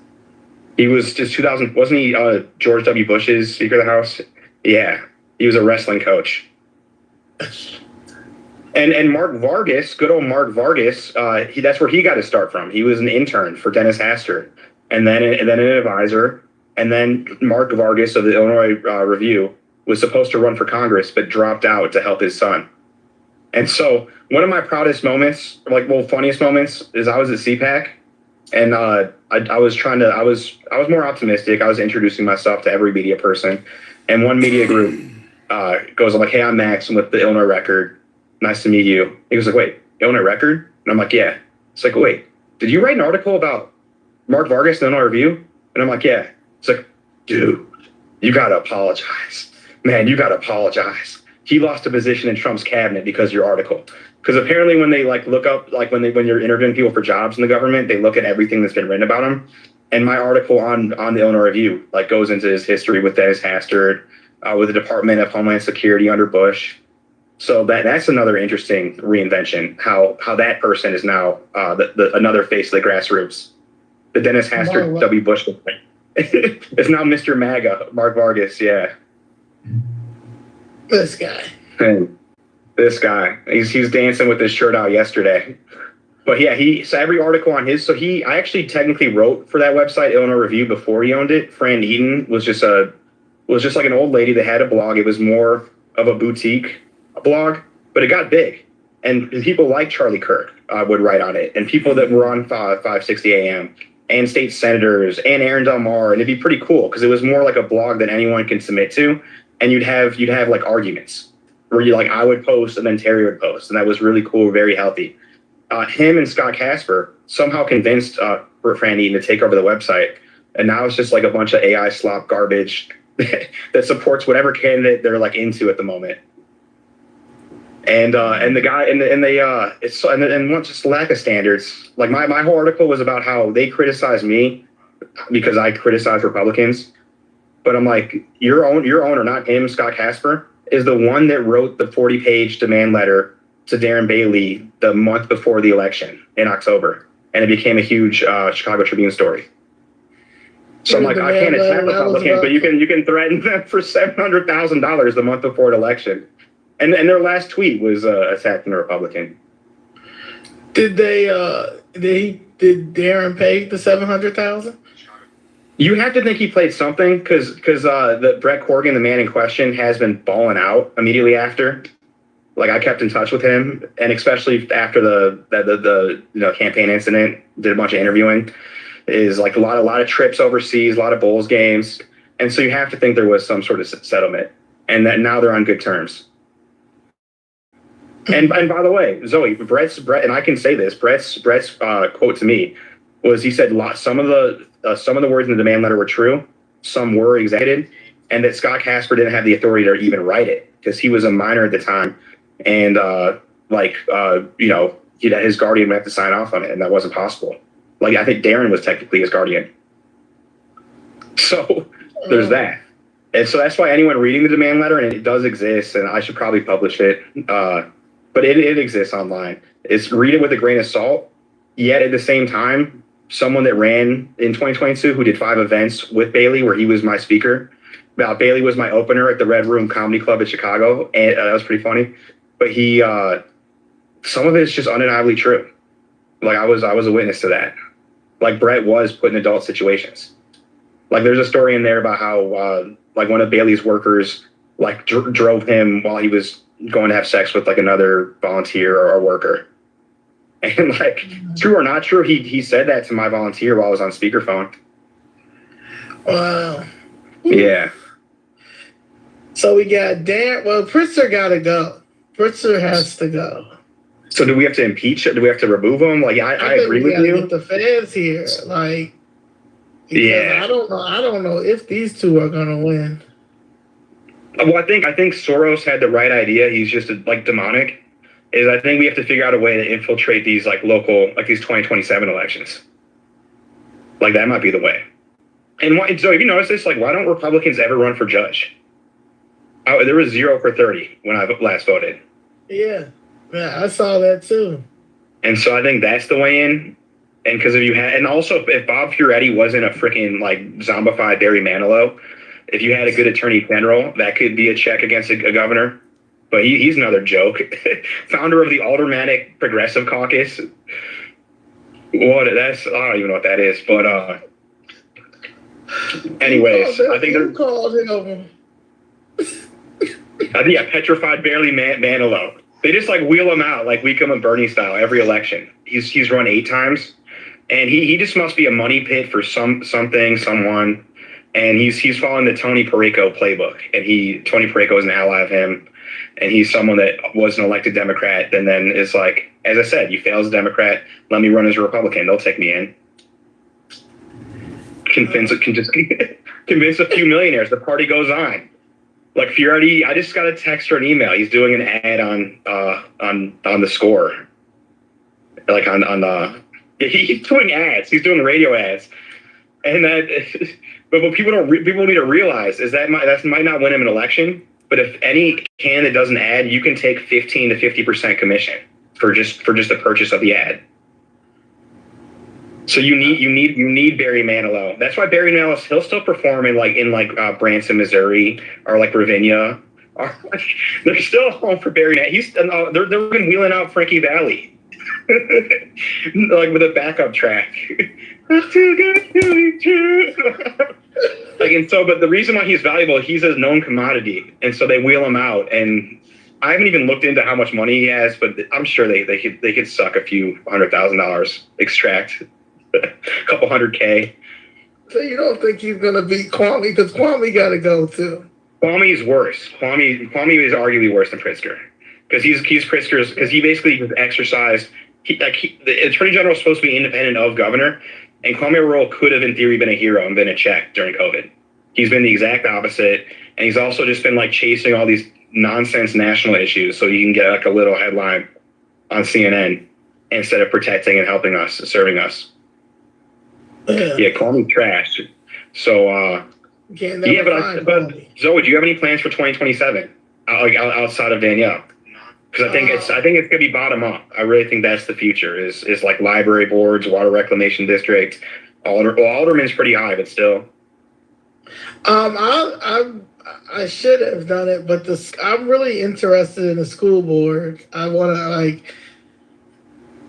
[SPEAKER 1] He was just 2000. Wasn't he George W. Bush's Speaker of the House? Yeah, he was a wrestling coach. And Mark Vargas, good old Mark Vargas, that's where he got his start from. He was an intern for Dennis Hastert, and then an advisor. And then Mark Vargas of the Illinois Review was supposed to run for Congress, but dropped out to help his son. And so one of my proudest moments, funniest moments, is I was at CPAC, and I was more optimistic. I was introducing myself to every media person. And one media group goes, I'm like, hey, I'm Max. I'm with the Illinois Record. Nice to meet you. He goes like, wait, Illinois Record? And I'm like, yeah. It's like, wait, did you write an article about Mark Vargas in the Illinois Review? And I'm like, yeah. It's like, dude, you got to apologize. Man, you got to apologize. He lost a position in Trump's cabinet because of your article. Because apparently when they look up, when you're interviewing people for jobs in the government, they look at everything that's been written about him. And my article on the Illinois Review goes into his history with Dennis Hastert, with the Department of Homeland Security under Bush. So that's another interesting reinvention. How that person is now another face of the grassroots. The Dennis Hastert W. Bush is now Mr. MAGA, Mark Vargas. Yeah.
[SPEAKER 2] This guy.
[SPEAKER 1] And this guy. He's dancing with his shirt out yesterday. But yeah, so every article on his, I actually technically wrote for that website, Illinois Review, before he owned it. Fran Eden was just was just like an old lady that had a blog. It was more of a boutique blog, but it got big. And people like Charlie Kirk would write on it, and people that were on 560 AM, and state senators, and Aaron Del Mar, and it'd be pretty cool because it was more like a blog that anyone can submit to, and you'd have like arguments where you like I would post and then Terry would post, and that was really cool, very healthy. Him and Scott Casper somehow convinced Fran Eaton to take over the website, and now it's just like a bunch of AI slop garbage that supports whatever candidate they're like into at the moment. And the guy and once just lack of standards. Like my whole article was about how they criticize me because I criticize Republicans, but I'm like your owner, not him, Scott Casper, is the one that wrote the 40-page demand letter to Darren Bailey the month before the election in October, and it became a huge Chicago Tribune story. So I'm like, I can't attack Republicans, but you can threaten them for $700,000 the month before an election, and their last tweet was attacking a Republican.
[SPEAKER 2] Did did Darren pay the $700,000?
[SPEAKER 1] You have to think he played something because the Brett Corrigan, the man in question, has been balling out immediately after. Like I kept in touch with him, and especially after the campaign incident, did a bunch of interviewing. Is like a lot of trips overseas, a lot of Bulls games, and so you have to think there was some sort of settlement, and that now they're on good terms. And by the way, Zoe, Brett, and I can say this, Brett's quote to me was he said some of the words in the demand letter were true, some were exaggerated, and that Scott Casper didn't have the authority to even write it because he was a minor at the time. And his guardian would have to sign off on it, and that wasn't possible. Like I think Darren was technically his guardian. So there's that. And so that's why anyone reading the demand letter, and it does exist, and I should probably publish it, but it exists online. It's read it with a grain of salt. Yet at the same time, someone that ran in 2022 who did 5 events with Bailey, where he was my speaker. Bailey was my opener at the Red Room Comedy Club in Chicago, and that was pretty funny. But he, some of it is just undeniably true. Like I was a witness to that. Like Brett was put in adult situations. Like there's a story in there about how like one of Bailey's workers like drove him while he was going to have sex with like another volunteer or worker. And like true or not true, he said that to my volunteer while I was on speakerphone.
[SPEAKER 2] Wow.
[SPEAKER 1] Yeah.
[SPEAKER 2] So we got Darren. Well, Pritzker got to go. Pritzker has to go.
[SPEAKER 1] So do we have to impeach it? Do we have to remove him? Like I agree with you.
[SPEAKER 2] Get the feds here, like,
[SPEAKER 1] yeah.
[SPEAKER 2] I don't know if these two are gonna win.
[SPEAKER 1] Well, I think Soros had the right idea. He's just like demonic. I think we have to figure out a way to infiltrate these like local, like these 2027 elections. Like that might be the way. And why? So if you notice this, like, why don't Republicans ever run for judge? There was 0 for 30 when I last voted.
[SPEAKER 2] Yeah, I saw that too.
[SPEAKER 1] And so I think that's the way in. And because and also if Bob Fioretti wasn't a freaking like zombified Barry Manilow, if you had a good attorney general, that could be a check against a governor. But he's another joke. Founder of the Aldermanic Progressive Caucus. I don't even know what that is. But anyways, I think they're
[SPEAKER 2] called him.
[SPEAKER 1] petrified Barry Manilow. They just like wheel him out like Wickham and Bernie style every election. He's run 8 times, and he just must be a money pit for someone. And he's following the Tony Perico playbook, and Tony Perico is an ally of him, and he's someone that was an elected Democrat, and then is like, as I said, you fail as a Democrat, let me run as a Republican, they'll take me in. Convince a few millionaires, the party goes on. Like Fioretti, I just got a text or an email. He's doing an ad on the Score, like he's doing ads. He's doing radio ads, and but what people need to realize is that might not win him an election. But if any candidate does an ad, you can take 15 to 50% commission for just the purchase of the ad. So you need Barry Manilow. That's why Barry Manilow, he'll still perform in Branson, Missouri, or like Ravinia. They're still home for Barry. They're wheeling out Frankie Valli, like with a backup track. That's too good to be true. And so, but the reason why he's valuable, he's a known commodity, and so they wheel him out. And I haven't even looked into how much money he has, but I'm sure they could suck a few $100,000, extract a couple $100K.
[SPEAKER 2] So you don't think he's gonna beat Kwame, because Kwame got to go too.
[SPEAKER 1] Kwame's worse. Kwame is arguably worse than Pritzker, because he's Pritzker's, because he basically just exercised. The attorney general is supposed to be independent of governor, and Kwame Royal could have, in theory, been a hero and been a check during COVID. He's been the exact opposite, and he's also just been like chasing all these nonsense national issues so you can get like a little headline on CNN instead of protecting and helping us, serving us. Yeah, Kwame trash. So, but Zoe, do you have any plans for 2027? Like outside of Danielle? Because I think it's gonna be bottom up. I really think that's the future. Is like library boards, water reclamation district. Alderman's pretty high, but still.
[SPEAKER 2] I should have done it, but I'm really interested in the school board. I want to like.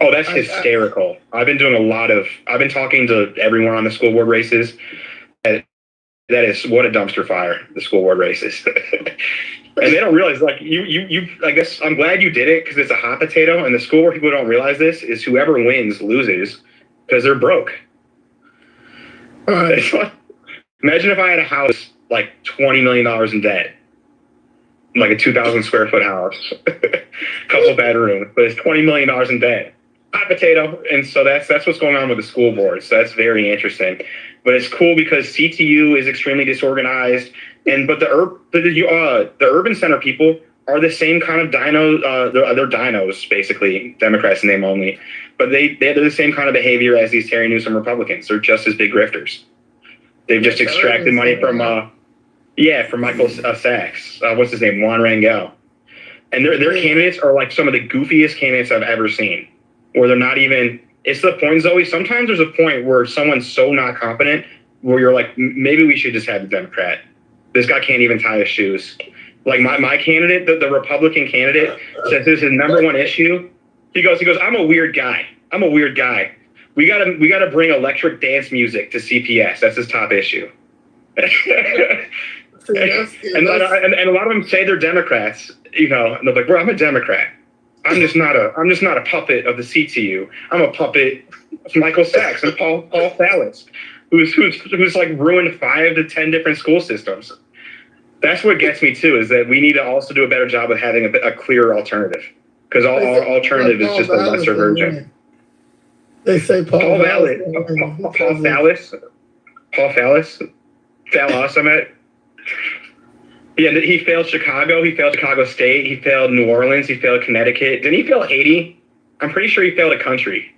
[SPEAKER 1] Oh, that's hysterical. I've been talking to everyone on the school board races. That is what a dumpster fire, the school board races. And they don't realize, like, you. I guess I'm glad you did it because it's a hot potato. And the school board people don't realize this is whoever wins loses because they're broke. Imagine if I had a house like $20 million in debt, like a 2,000 square foot house, couple bedrooms, but it's $20 million in debt. Hot potato. And so that's what's going on with the school board. So that's very interesting. But it's cool because CTU is extremely disorganized, but the urban center people are the same kind of dinos. They're dinos, basically, Democrats in name only. But they're the same kind of behavior as these Terry Newsom Republicans. They're just as big grifters. They've just extracted money from Michael Sachs. What's his name? Juan Rangel. And their candidates are like some of the goofiest candidates I've ever seen. Where they're not even. It's the point, Zoe. Sometimes there's a point where someone's so not competent where you're like, maybe we should just have the Democrat. This guy can't even tie his shoes. Like my candidate, the Republican candidate, says this is his number one issue. He goes, I'm a weird guy. We gotta bring electric dance music to CPS. That's his top issue. And a lot of them say they're Democrats, and they're like, "Bro, I'm a Democrat. I'm just not a puppet of the CTU. I'm a puppet of Michael Sachs and Paul Fallis, who's like ruined 5 to 10 different school systems." That's what gets me too, is that we need to also do a better job of having a clearer alternative, because our alternative is just a lesser version.
[SPEAKER 2] They say Paul
[SPEAKER 1] Fallis, I meant. Yeah, he failed Chicago. He failed Chicago State. He failed New Orleans. He failed Connecticut. Didn't he fail Haiti? I'm pretty sure he failed a country.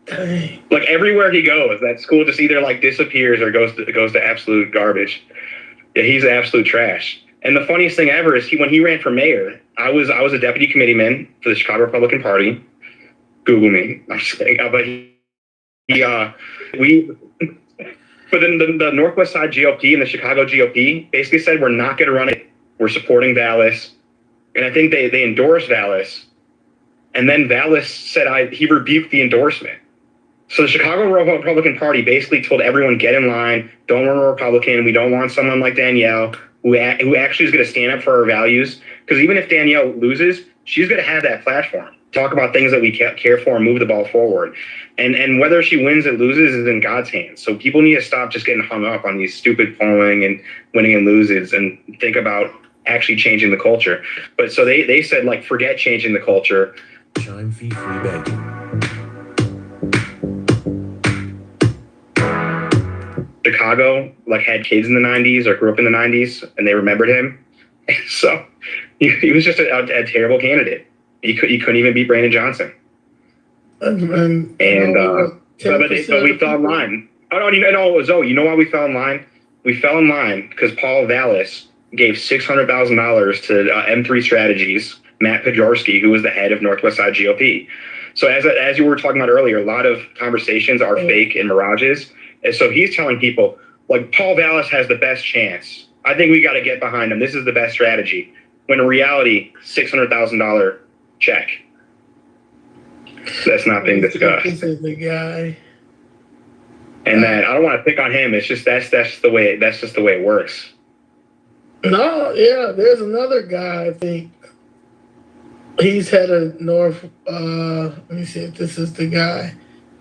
[SPEAKER 2] Dang.
[SPEAKER 1] Like everywhere he goes, that school just either like disappears or goes to absolute garbage. Yeah, he's absolute trash. And the funniest thing ever is when he ran for mayor, I was a deputy committeeman for the Chicago Republican Party. Google me. I'm just kidding. But then the Northwest Side GOP and the Chicago GOP basically said, we're not going to run it. We're supporting Vallis. And I think they endorsed Vallis. And then Vallis said he rebuked the endorsement. So the Chicago Republican Party basically told everyone, get in line. Don't run a Republican. We don't want someone like Danielle who actually is going to stand up for our values. Because even if Danielle loses, she's going to have that platform. Talk about things that we care for and move the ball forward. And whether she wins or loses is in God's hands. So people need to stop just getting hung up on these stupid polling and winning and loses and think about actually changing the culture. But so they said, like, forget changing the culture.
[SPEAKER 4] Chime fee free banking.
[SPEAKER 1] Chicago, like, had kids in the 90s or grew up in the 90s, and they remembered him. So he was just a terrible candidate. He couldn't even beat Brandon Johnson. But we fell in line. Zoe, you know why we fell in line? We fell in line because Paul Vallis gave $600,000 to M3 Strategies, Matt Pajorski, who was the head of Northwest Side GOP. So as you were talking about earlier, a lot of conversations are fake and mirages. And so he's telling people, like, Paul Vallis has the best chance. I think we got to get behind him. This is the best strategy. When in reality, $600,000 check. That's not being discussed.
[SPEAKER 2] This is the guy.
[SPEAKER 1] And then I don't want to pick on him. It's just that's just the way it works.
[SPEAKER 2] No, yeah, there's another guy, I think. He's headed north. Let me see if this is the guy.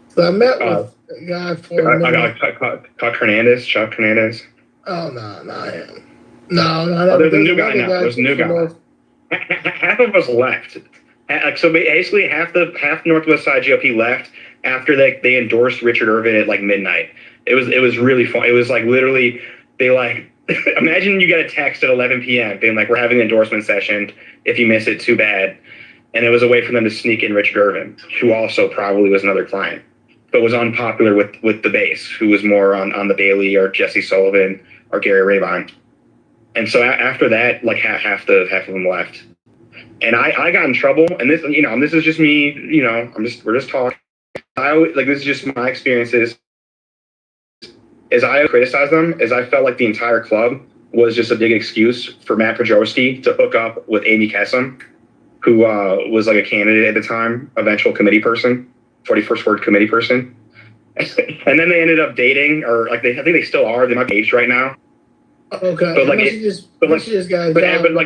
[SPEAKER 2] So I met with a guy for a minute.
[SPEAKER 1] Chuck Hernandez.
[SPEAKER 2] Oh, no, not him. No,
[SPEAKER 1] there's a new guy now. There's a new guy. Half of us left. So basically, half Northwest Side GOP left after they endorsed Richard Irvin at like midnight. It was really fun. It was like literally they like imagine you get a text at 11 p.m. being like, we're having an endorsement session. If you miss it, too bad. And it was a way for them to sneak in Richard Irvin, who also probably was another client, but was unpopular with the base, who was more on the Bailey or Jesse Sullivan or Gary Rabine. And so after that, like half of them left. And I got in trouble. And this, this is just me, we're just talking. This is just my experiences. As I criticized them, as I felt like the entire club was just a big excuse for Matt Pedrowski to hook up with Amy Kessam, who was like a candidate at the time, eventual committee person, 41st Ward committee person. And then they ended up dating, or I think they still are. They might be engaged right now.
[SPEAKER 2] Okay.
[SPEAKER 1] But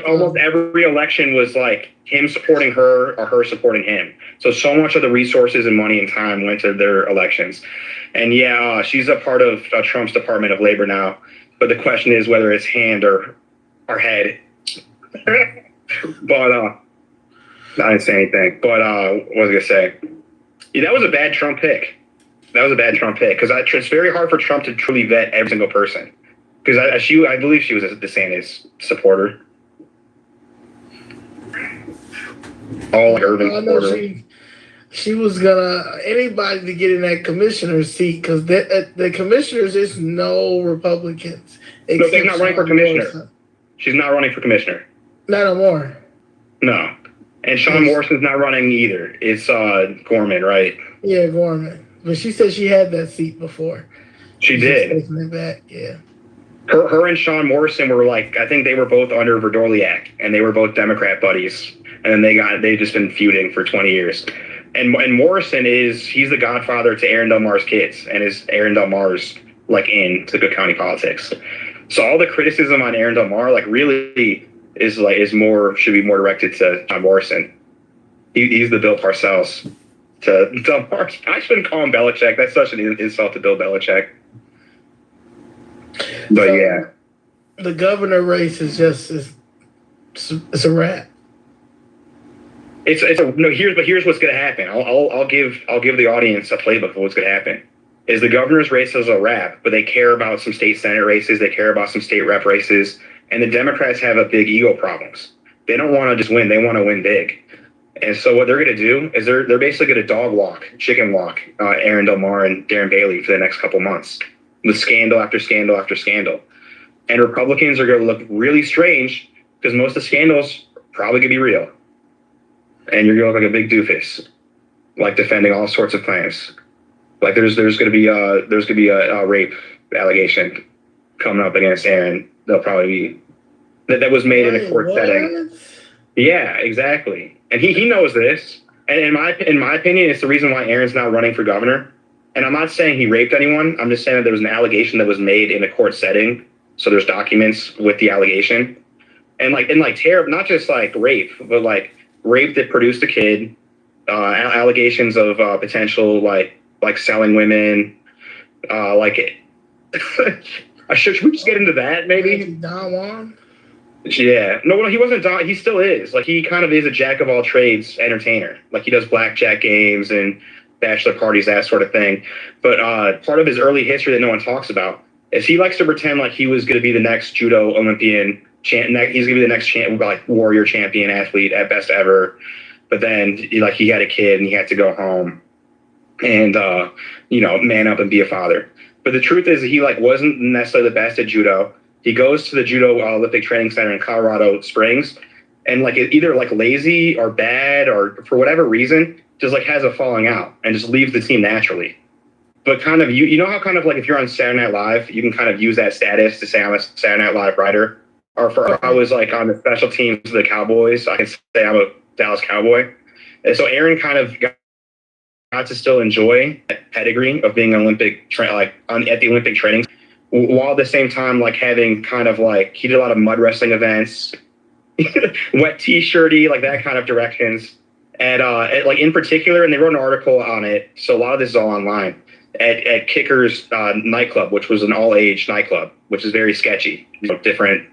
[SPEAKER 1] almost every election was like him supporting her or her supporting him. So much of the resources and money and time went to their elections. And she's a part of Trump's Department of Labor now. But the question is whether it's hand or head. But I didn't say anything. But what was I gonna say? Yeah, that was a bad Trump pick. Because it's very hard for Trump to truly vet every single person. Because I believe she was a DeSantis supporter. All like Irvin supporter.
[SPEAKER 2] She was gonna anybody to get in that commissioner's seat because the commissioners is no Republicans.
[SPEAKER 1] No, she's not running for commissioner. Morrison. She's not running for commissioner.
[SPEAKER 2] Not no more.
[SPEAKER 1] No, and Sean Morrison's not running either. It's Gorman, right?
[SPEAKER 2] Yeah, Gorman. But she said she had that seat before.
[SPEAKER 1] She did.
[SPEAKER 2] Taking it back, yeah.
[SPEAKER 1] Her and Sean Morrison were like, I think they were both under Verdoliak, and they were both Democrat buddies. And then they've just been feuding for 20 years. And Morrison he's the godfather to Aaron Delmar's kids, and is Aaron Delmar's like into Cook County politics. So all the criticism on Aaron Delmar like really should be more directed to John Morrison. He's the Bill Parcells to Delmar. I shouldn't call him Belichick. That's such an insult to Bill Belichick. But so,
[SPEAKER 2] the governor race is it's a wrap.
[SPEAKER 1] Here's what's going to happen. I'll give the audience a playbook of what's going to happen. Is the governor's race is a wrap, but they care about some state senate races, they care about some state rep races, and the Democrats have a big ego problems. They don't want to just win; they want to win big. And so what they're going to do is they're basically going to chicken walk Aaron Delmar and Darren Bailey for the next couple months with scandal after scandal after scandal. And Republicans are going to look really strange because most of the scandals are probably going to be real. And you're going to look like a big doofus, like defending all sorts of claims. Like there's going to be a rape allegation coming up against Aaron. They'll probably be that was made in a court setting. Yeah, exactly. And he knows this. And in my opinion, it's the reason why Aaron's not running for governor. And I'm not saying he raped anyone. I'm just saying that there was an allegation that was made in a court setting. So there's documents with the allegation. And terrible, not just like rape, but like rape that produced a kid, allegations of potential like selling women, should we just get into that maybe?
[SPEAKER 2] Don Juan?
[SPEAKER 1] Yeah. No, he wasn't Don. He still is. Like he kind of is a jack of all trades entertainer. Like he does blackjack games and bachelor parties, that sort of thing. But part of his early history that no one talks about is he likes to pretend like he was going to be the next judo Olympian. He's going to be the next warrior champion athlete at best ever. But then he had a kid and he had to go home and man up and be a father. But the truth is that he wasn't necessarily the best at judo. He goes to the Judo Olympic Training Center in Colorado Springs and either lazy or bad or for whatever reason just has a falling out and just leaves the team naturally. But kind of you know how kind of if you're on Saturday Night Live, you can kind of use that status to say I'm a Saturday Night Live writer. Or if I was on the special teams of the Cowboys, I can say I'm a Dallas Cowboy. And so Aaron kind of got got to still enjoy that pedigree of being an Olympic at the Olympic training, while at the same time like having kind of like he did a lot of mud wrestling events, wet t-shirty, like that kind of directions. And like in particular, and they wrote an article on it, so a lot of this is all online, at Kicker's nightclub, which was an all-age nightclub, which is very sketchy, different,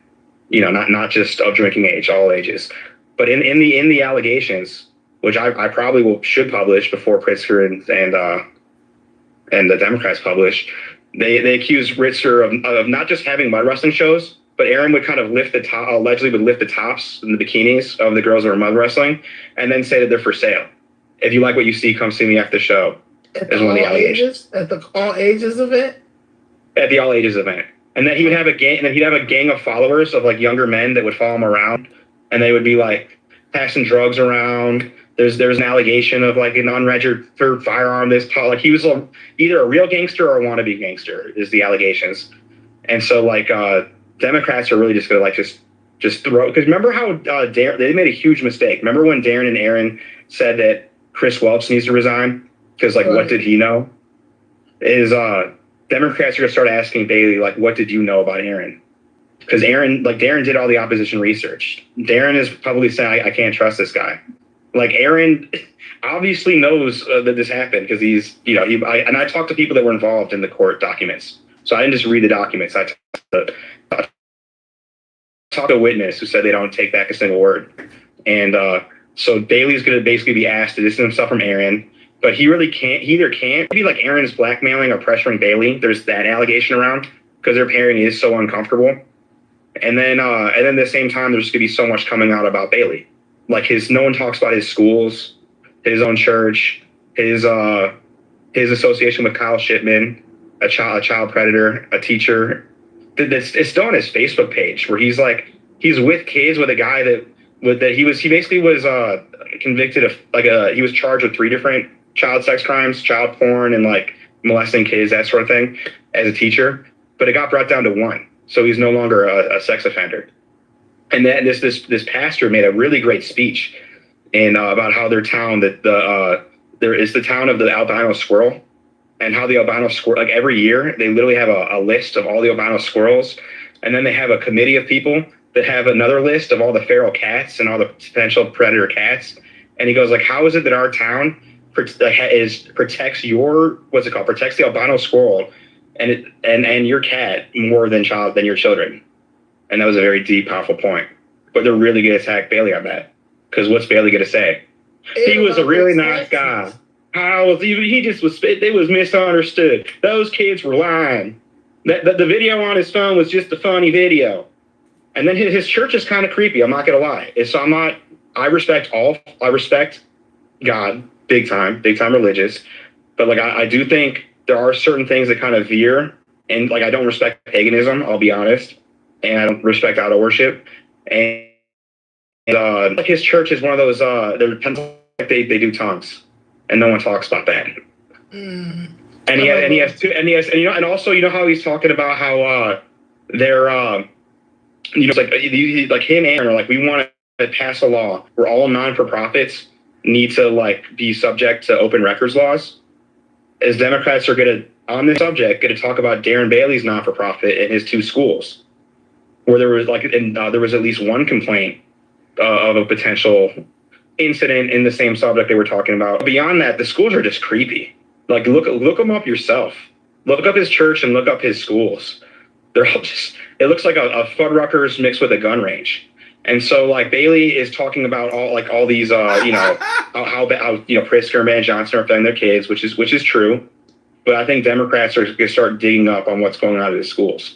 [SPEAKER 1] not just of drinking age, all ages. But in the allegations, which I probably should publish before Pritzker and the Democrats publish, they accused Ritzker of not just having mud wrestling shows, but Aaron would kind of allegedly would lift the tops and the bikinis of the girls that were mud wrestling, and then say that they're for sale. If you like what you see, come see me after the show.
[SPEAKER 2] At the all ages event.
[SPEAKER 1] At the all ages event, and then he would have a gang, and then he'd have a gang of followers of like younger men that would follow him around, and they would be like passing drugs around. There's an allegation of like an unregistered firearm. Like he was either a real gangster or a wannabe gangster is the allegations, and so like Democrats are really just gonna like just throw, because remember how they made a huge mistake. Remember when Darren and Aaron said that Chris Welch needs to resign because like what did he know? Is Democrats are gonna start asking Bailey like what did you know about Aaron? Because Darren did all the opposition research. Darren is probably saying I can't trust this guy. Like Aaron obviously knows that this happened because he's I talked to people that were involved in the court documents, so I didn't just read the documents. I talked to a witness who said they don't take back a single word. And so Bailey's going to basically be asked to distance himself from Aaron, but he really can't. He either can't be like Aaron is blackmailing or pressuring Bailey. There's that allegation around because their pairing is so uncomfortable. And then at the same time, there's going to be so much coming out about Bailey. Like no one talks about his schools, his own church, his association with Kyle Shipman, a child predator, a teacher. It's still on his Facebook page where he's with kids with a guy he basically was convicted of he was charged with 3 different child sex crimes, child porn, and like molesting kids, that sort of thing, as a teacher. But it got brought down to 1, so he's no longer a sex offender. And then this pastor made a really great speech about how their town there is the town of the albino squirrel. And how the albino squirrel, like every year, they literally have a list of all the albino squirrels. And then they have a committee of people that have another list of all the feral cats and all the potential predator cats. And he goes like, how is it that our town protects protects the albino squirrel and your cat more than your children? And that was a very deep, powerful point. But they're really going to attack Bailey on that. Because what's Bailey going to say? He was a really nice guy. It was misunderstood. Those kids were lying. The video on his phone was just a funny video. And then his church is kind of creepy. I'm not gonna lie. I respect God, big time religious. But like I do think there are certain things that kind of veer, and like I don't respect paganism. I'll be honest, and I don't respect idol worship. And like his church is one of those. They do tongues. And no one talks about that. And and also how he's talking about how they're it's like him and Aaron are like, we want to pass a law where all non-for-profits need to like be subject to open records laws. As Democrats are going to talk about Darren Bailey's non-for-profit and his 2 schools, where there was there was at least 1 complaint of a potential incident in the same subject they were talking about. Beyond that, the schools are just creepy. Like look them up yourself. Look up his church and look up his schools. They're all it looks like a Fuddruckers mixed with a gun range. And so like Bailey is talking about all these how Pritzker and Van Johnson are offending their kids, which is true. But I think Democrats are going to start digging up on what's going on in the schools.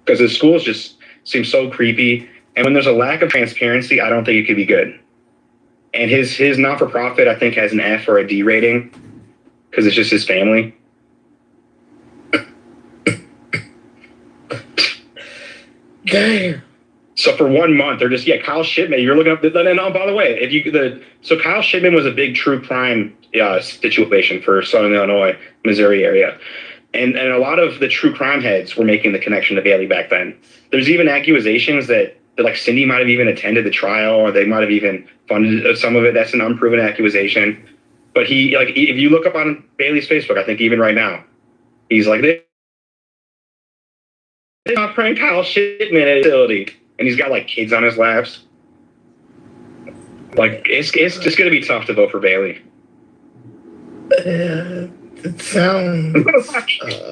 [SPEAKER 1] Because the schools just seem so creepy. And when there's a lack of transparency, I don't think it could be good. And his not-for-profit, I think, has an F or a D rating because it's just his family.
[SPEAKER 2] Damn.
[SPEAKER 1] So for 1 month, they're just Kyle Shipman. You're looking up. And by the way, so Kyle Shipman was a big true crime situation for Southern Illinois, Missouri area, and a lot of the true crime heads were making the connection to Bailey back then. There's even accusations that like Cindy might have even attended the trial, or they might have even funded some of it. That's an unproven accusation. But if you look up on Bailey's Facebook, I think even right now, he's like, "They're not prank Kyle Shipman at facility," and he's got like kids on his laps. Like it's just gonna be tough to vote for Bailey.
[SPEAKER 2] Yeah, it sounds.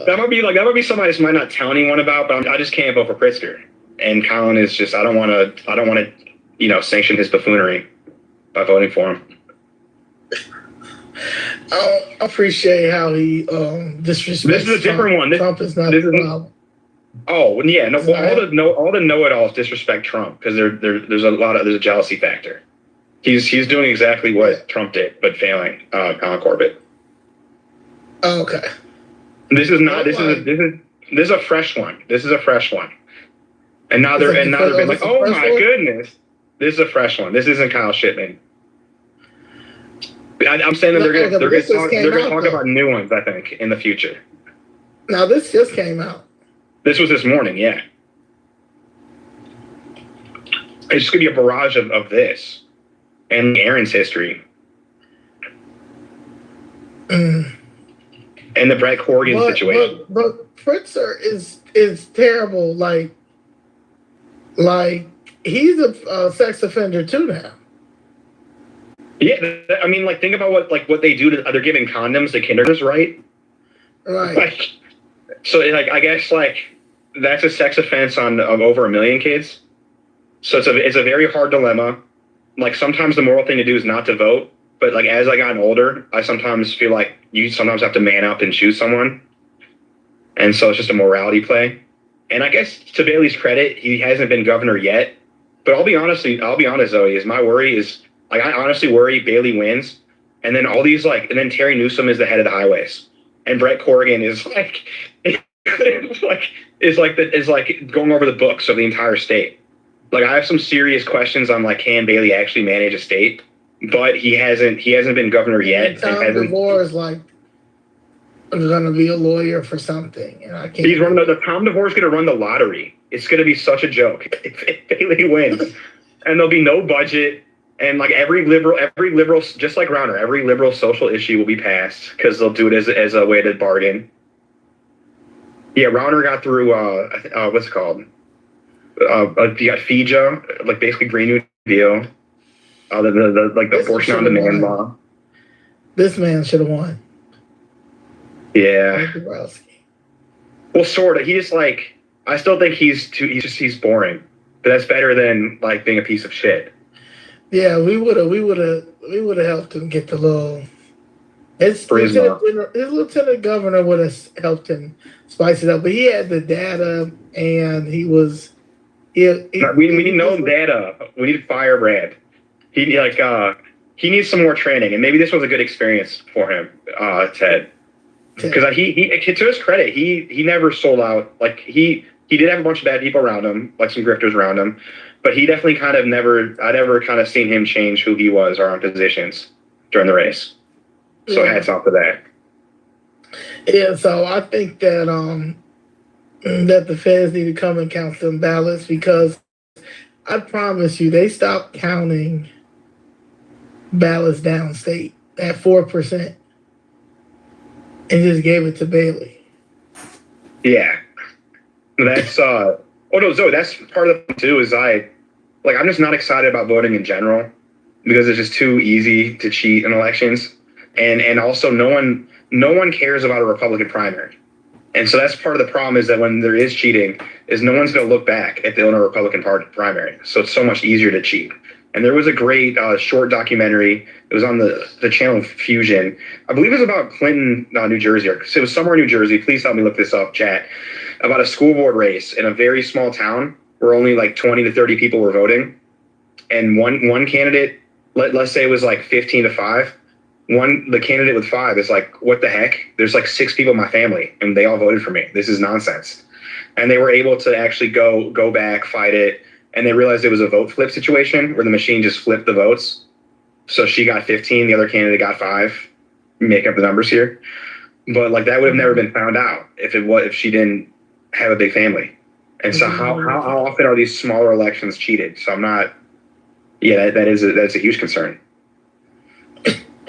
[SPEAKER 1] that might be somebody I just might not tell anyone about, but I just can't vote for Pritzker. And Colin is just I don't want to sanction his buffoonery by voting for him.
[SPEAKER 2] I appreciate how he disrespects.
[SPEAKER 1] This is a different one.
[SPEAKER 2] Trump is not the problem.
[SPEAKER 1] Oh yeah, no. Well, all the know-it-alls disrespect Trump because there's a jealousy factor. He's doing exactly what Trump did, but failing Colin Corbett.
[SPEAKER 2] Okay.
[SPEAKER 1] This is a fresh one. This is a fresh one. And now they're being like, oh my goodness, this is a fresh one. This isn't Kyle Shipman. I'm saying that they're gonna talk about new ones. I think in the future.
[SPEAKER 2] Now this just came out.
[SPEAKER 1] This was this morning, yeah. It's just gonna be a barrage of this and Aaron's history. And the Brett Corrigan situation.
[SPEAKER 2] But Pritzker is terrible. Like he's a sex offender too now.
[SPEAKER 1] Yeah, I mean, like think about what they do to. They're giving condoms to kindergartners, right?
[SPEAKER 2] Right.
[SPEAKER 1] So I guess that's a sex offense on over 1 million kids. So it's a very hard dilemma. Like sometimes the moral thing to do is not to vote. But as I gotten older, I sometimes feel like you sometimes have to man up and choose someone. And so it's just a morality play. And I guess to Bailey's credit, he hasn't been governor yet. But I'll be honest, Zoe, my worry is I honestly worry Bailey wins. And then all these and then Terry Newsom is the head of the highways. And Brett Corrigan is going over the books of the entire state. I have some serious questions on can Bailey actually manage a state? But he hasn't been governor yet.
[SPEAKER 2] Tom DeVore is going to be a lawyer for something, and I can't.
[SPEAKER 1] He's running the Tom DeVore is going to run the lottery. It's going to be such a joke if Bailey wins, and there'll be no budget, and every liberal, just like Rauner, every liberal social issue will be passed because they'll do it as a way to bargain. Yeah, Rauner got through what's it called? You got FIJA, basically Green New Deal. The abortion on demand law.
[SPEAKER 2] This man should have won.
[SPEAKER 1] Yeah. Well, sort of. He just I still think he's boring, but that's better than being a piece of shit.
[SPEAKER 2] Yeah, we would have helped him get the little. His lieutenant governor would have helped him spice it up, but he had the data, and he was. We need no data. We need Firebrand. He needs some more training, and maybe this was a good experience for him, Ted. Because he to his credit, he never sold out. He did have a bunch of bad people around him, some grifters around him, but he definitely I never kind of seen him change who he was or on positions during the race. So hats off to that. Yeah, so I think that that the feds need to come and count some ballots because I promise you they stopped counting ballots downstate at 4% and just gave it to Bailey.
[SPEAKER 1] Yeah, that's oh no, Zoe, that's part of the too. Is I'm just not excited about voting in general because it's just too easy to cheat in elections, and also no one cares about a Republican primary, and so that's part of the problem is that when there is cheating, is no one's going to look back at the Illinois Republican Party primary, so it's so much easier to cheat. And there was a great short documentary. It was on the channel Fusion. I believe it was about Clinton, New Jersey. Or it was somewhere in New Jersey. Please help me look this up, chat. About a school board race in a very small town where only 20 to 30 people were voting. And one candidate, let's say it was 15 to 5. The candidate with 5 is what the heck? There's 6 people in my family, and they all voted for me. This is nonsense. And they were able to actually go back, fight it. And they realized it was a vote flip situation where the machine just flipped the votes. So she got 15, the other candidate got 5. Make up the numbers here. But that would have never been found out if she didn't have a big family. And so how often are these smaller elections cheated? So I'm not. Yeah, that's a huge concern.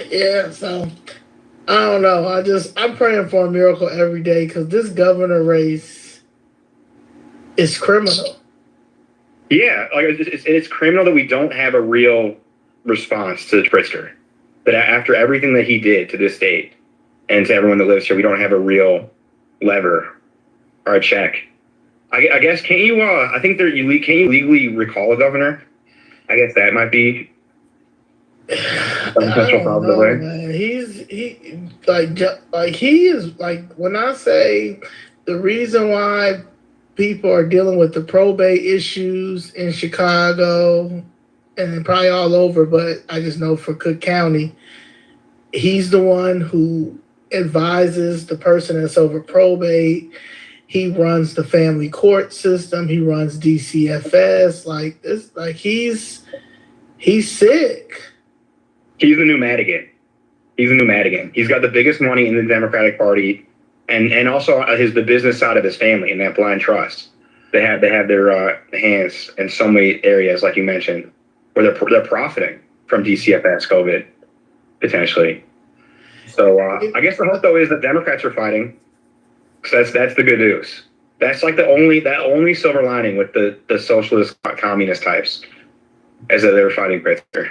[SPEAKER 2] Yeah, so I don't know. I'm praying for a miracle every day because this governor race is criminal.
[SPEAKER 1] Yeah, like it's criminal that we don't have a real response to Pritzker. That after everything that he did to this state and to everyone that lives here, we don't have a real lever or a check. I guess can't you? I think can you legally recall a governor? I guess that might be a
[SPEAKER 2] I
[SPEAKER 1] potential
[SPEAKER 2] don't
[SPEAKER 1] problem to
[SPEAKER 2] know,
[SPEAKER 1] win.
[SPEAKER 2] man. He is like when I say the reason why people are dealing with the probate issues in Chicago and then probably all over, but I just know for Cook County, he's the one who advises the person that's over probate. He runs the family court system. He runs DCFS. Like this, like he's sick.
[SPEAKER 1] He's the new Madigan. He's the new Madigan. He's got the biggest money in the Democratic Party, and also the business side of his family in that blind trust. They have their hands in so many areas, like you mentioned, where they're profiting from DCFS COVID potentially. So I guess the hope though is that Democrats are fighting. So that's the good news. That's like the only silver lining with the socialist communist types, is that they're fighting Pritzker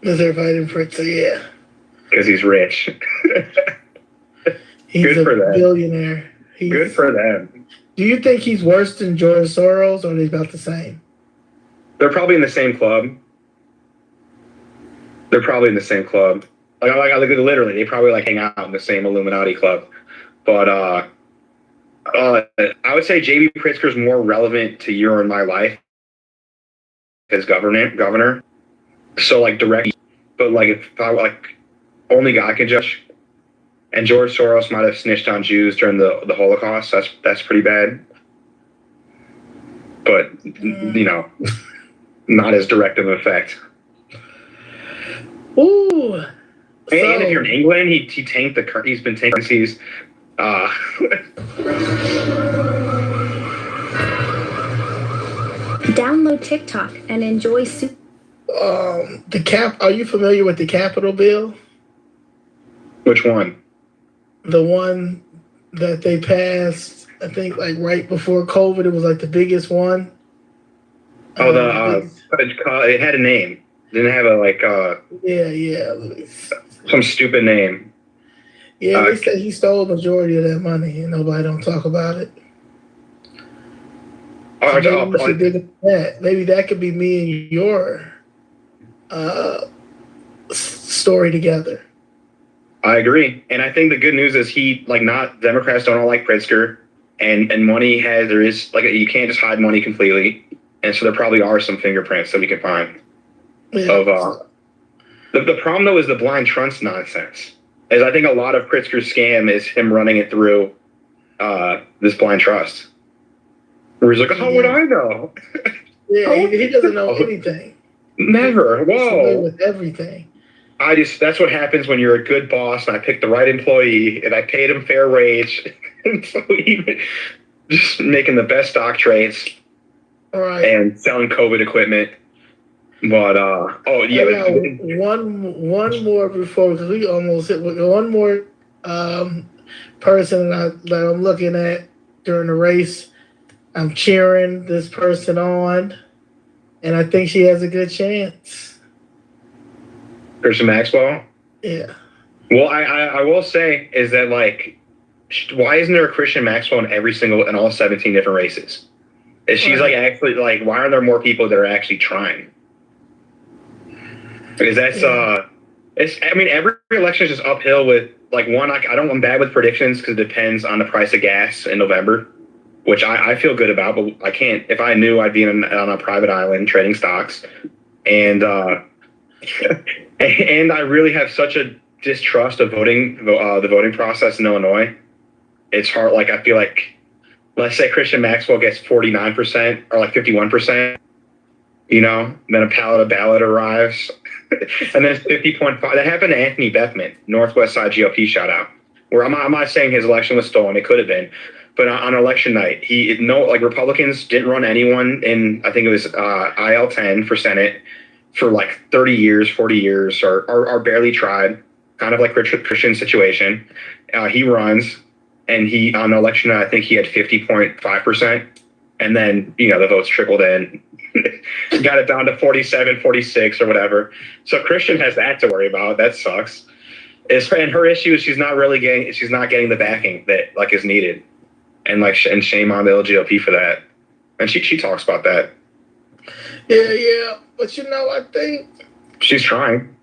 [SPEAKER 2] Is they're fighting for it, so yeah.
[SPEAKER 1] because he's rich.
[SPEAKER 2] He's
[SPEAKER 1] Good
[SPEAKER 2] a
[SPEAKER 1] for them.
[SPEAKER 2] billionaire.
[SPEAKER 1] Good for them.
[SPEAKER 2] Do you think he's worse than George Soros, or are they about the same?
[SPEAKER 1] They're probably in the same club. They're probably in the same club. Like literally, they probably like hang out in the same Illuminati club. But I would say JB Pritzker is more relevant to your and my life as governor. So like direct, but like if I like only God can judge. And George Soros might have snitched on Jews during the Holocaust. That's pretty bad. But you know, not as direct of an effect.
[SPEAKER 2] Ooh.
[SPEAKER 1] And if you're in England, he tanked he's been tanking currencies.
[SPEAKER 3] Download TikTok and enjoy
[SPEAKER 2] Are you familiar with the Capitol bill?
[SPEAKER 1] Which one?
[SPEAKER 2] The one that they passed, I think, like right before COVID. It was like the biggest one.
[SPEAKER 1] Oh, it had a name. Didn't have
[SPEAKER 2] yeah.
[SPEAKER 1] Some stupid name.
[SPEAKER 2] Yeah, they said he stole the majority of that money, and nobody don't talk about it. Maybe that could be me and your story together.
[SPEAKER 1] I agree, and I think the good news is Democrats don't all like Pritzker, and money you can't just hide money completely, and so there probably are some fingerprints that we can find.
[SPEAKER 2] Yeah.
[SPEAKER 1] The problem though is the blind trust nonsense. As I think a lot of Pritzker's scam is him running it through this blind trust. Where he's like, how would I know?
[SPEAKER 2] Yeah, he doesn't know anything.
[SPEAKER 1] Never. Whoa.
[SPEAKER 2] With everything.
[SPEAKER 1] That's what happens when you're a good boss and I picked the right employee and I paid him fair wage. And so just making the best stock trades.
[SPEAKER 2] Right.
[SPEAKER 1] And selling COVID equipment. But
[SPEAKER 2] one more before, because we almost hit one more person that I'm looking at during the race. I'm cheering this person on, and I think she has a good chance.
[SPEAKER 1] Christian Maxwell?
[SPEAKER 2] Yeah.
[SPEAKER 1] Well, I will say is that why isn't there a Christian Maxwell in all 17 different races? Is she's actually why aren't there more people that are actually trying? Because every election is just uphill with I'm bad with predictions because it depends on the price of gas in November, which I feel good about, but I can't. If I knew, I'd be on a private island trading stocks, and and I really have such a distrust of the voting process in Illinois. It's hard. I feel like, let's say Christian Maxwell gets 49% or 51%, then a ballot arrives, and then it's 50.5. That happened to Anthony Bethman, Northwest Side GOP shout out. Where I'm not saying his election was stolen; it could have been. But on election night, Republicans didn't run anyone in, I think it was IL-10 for Senate. for like 30 years, 40 years, are barely tried, kind of like Christian's situation. He runs, and he on the election night, I think he had 50.5%. And then, the votes trickled in, got it down to 47, 46 or whatever. So Christian has that to worry about. That sucks. And her issue is she's not getting the backing that like is needed. And shame on the LGOP for that. And she talks about that.
[SPEAKER 2] Yeah. But I think
[SPEAKER 1] she's trying.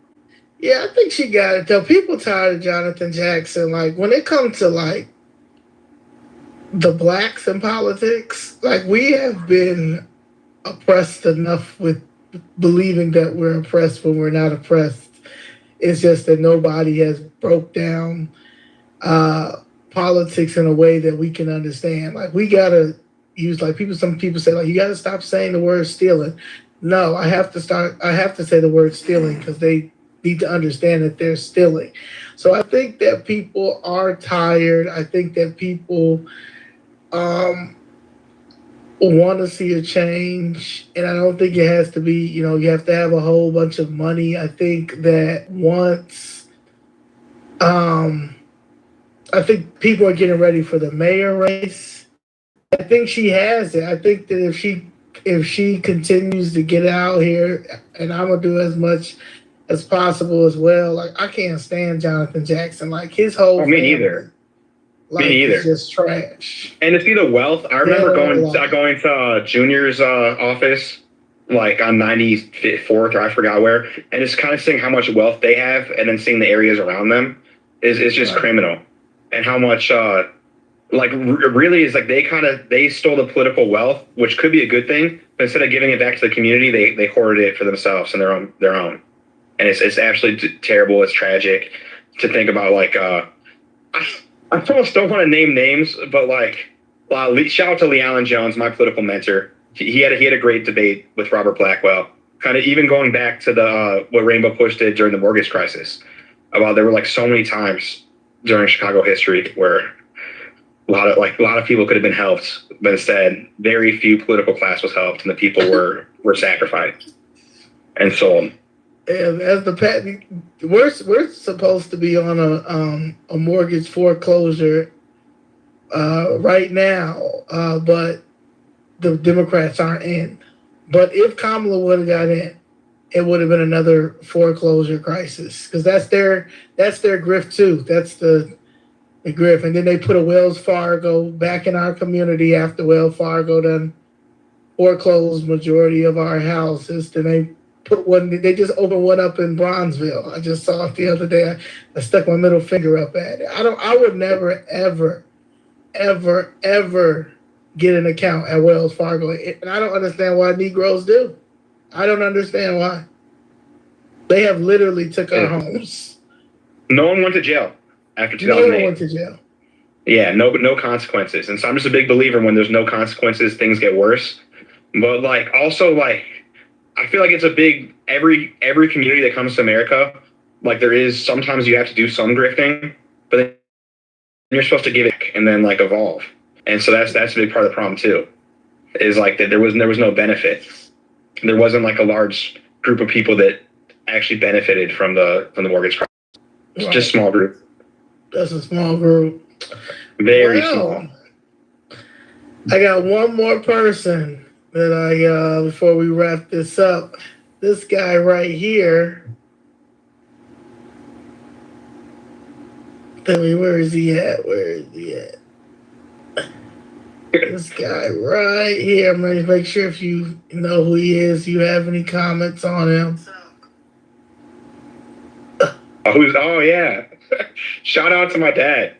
[SPEAKER 2] Yeah, I think she got it though. People tired of Jonathan Jackson. Like when it comes to like the blacks in politics, like we have been oppressed enough with believing that we're oppressed when we're not oppressed. It's just that nobody has broke down politics in a way that we can understand. Like we gotta use some people say like you gotta stop saying the word stealing. No, I have to say the word stealing because they need to understand that they're stealing. So I think that people are tired. I think that people want to see a change, and I don't think it has to be, you have to have a whole bunch of money. I think that I think people are getting ready for the mayor race. I think she has it. I think that if she continues to get out here, and I'm gonna do as much as possible as well. Like I can't stand Jonathan Jackson. Like his whole
[SPEAKER 1] me neither.
[SPEAKER 2] Like, me neither. It's just trash.
[SPEAKER 1] And to see the wealth, I remember going to Junior's office, like on 94th, or I forgot where, and just kind of seeing how much wealth they have, and then seeing the areas around them is just criminal. And how much, really is like they stole the political wealth, which could be a good thing, but instead of giving it back to the community, they hoarded it for themselves and their own. And it's absolutely terrible. It's tragic to think about. Like, I almost don't want to name names, but shout out to Lee Allen Jones, my political mentor. He had a great debate with Robert Blackwell, kind of even going back to what Rainbow Push did during the mortgage crisis. About there were so many times during Chicago history where a lot of people could have been helped, but instead very few political class was helped, and the people were sacrificed and sold.
[SPEAKER 2] And as we're supposed to be on a mortgage foreclosure right now, but the Democrats aren't in. But if Kamala would have got in, it would have been another foreclosure crisis because that's their grift too. That's the grift, and then they put a Wells Fargo back in our community after Wells Fargo done foreclosed majority of our houses. Then they put one. They just opened one up in Bronzeville. I just saw it the other day. I stuck my middle finger up at it. I would never, ever, ever, ever get an account at Wells Fargo, and I don't understand why Negroes do. I don't understand why. They have literally took our homes.
[SPEAKER 1] No one went to jail after 2008.
[SPEAKER 2] No one went to jail.
[SPEAKER 1] Yeah, no consequences. And so I'm just a big believer when there's no consequences, things get worse. But also I feel like it's a big every community that comes to America, there is sometimes you have to do some grifting, but then you're supposed to give it and then evolve. And so that's a big part of the problem too. Is that there was no benefit. There wasn't a large group of people that actually benefited from the mortgage crisis. It's just a small group.
[SPEAKER 2] That's a small group.
[SPEAKER 1] Very small.
[SPEAKER 2] I got one more person that before we wrap this up. This guy right here. Tell me, where is he at? This guy right here. I'm going to make sure if you know who he is, you have any comments on him.
[SPEAKER 1] Oh yeah. Shout out to my dad.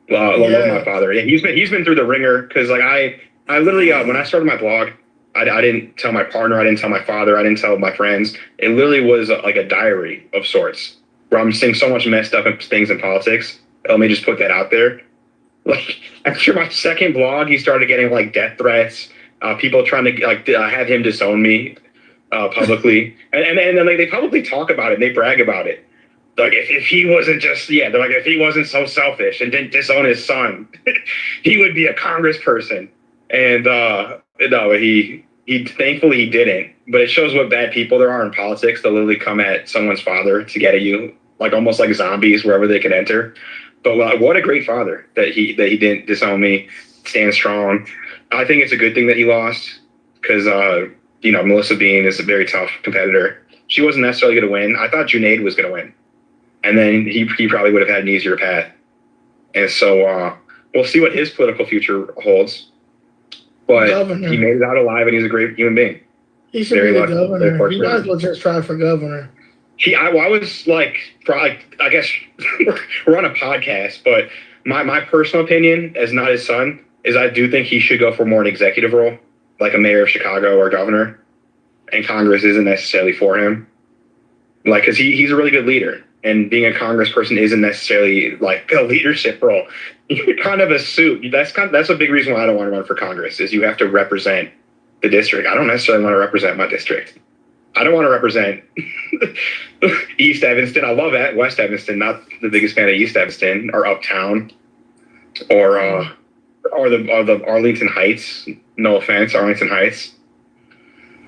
[SPEAKER 1] Love my father. Yeah, he's been through the ringer because I literally when I started my blog, I didn't tell my partner, I didn't tell my father, I didn't tell my friends. It literally was a diary of sorts where I'm seeing so much messed up things in politics. Let me just put that out there. After my second blog, he started getting death threats, people trying to have him disown me publicly, and then they publicly talk about it and they brag about it. If he wasn't if he wasn't so selfish and didn't disown his son, he would be a congressperson. And no, he Thankfully he didn't, but it shows what bad people there are in politics. They'll literally come at someone's father to get at you, like almost like zombies wherever they can enter. But what a great father that he didn't disown me, stand strong. I think it's a good thing that he lost because Melissa Bean is a very tough competitor. She wasn't necessarily going to win. I thought Junaid was going to win, and then he probably would have had an easier path. And so we'll see what his political future holds. But
[SPEAKER 2] governor.
[SPEAKER 1] He made it out alive, and he's a great human being.
[SPEAKER 2] He should be the governor. He might as well just try for governor.
[SPEAKER 1] I was like, I guess we're on a podcast, but my personal opinion, as not his son, is I do think he should go for more an executive role, like a mayor of Chicago or governor, and Congress isn't necessarily for him. Like, because he's a really good leader, and being a congressperson isn't necessarily like a leadership role. You're kind of a suit. That's a big reason why I don't want to run for Congress, is you have to represent the district. I don't necessarily want to represent my district. I don't want to represent East Evanston. I love that West Evanston. Not the biggest fan of East Evanston or Uptown or the Arlington Heights. No offense, Arlington Heights.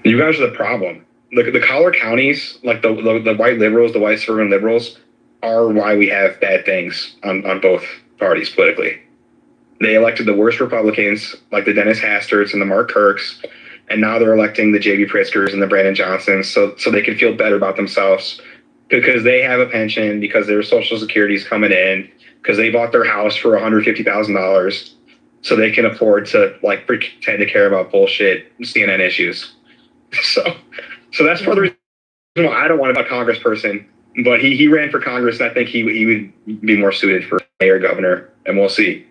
[SPEAKER 1] You guys are the problem. The collar counties, like the white liberals, the white suburban liberals, are why we have bad things on both parties politically. They elected the worst Republicans, like the Dennis Hasterts and the Mark Kirks, and now they're electing the J.B. Pritzkers and the Brandon Johnsons so they can feel better about themselves because they have a pension, because their Social Security is coming in, because they bought their house for $150,000, so they can afford to like pretend to care about bullshit CNN issues. So that's part of the reason why I don't want to be a congressperson. But he ran for Congress, and I think he would be more suited for mayor, governor, and we'll see.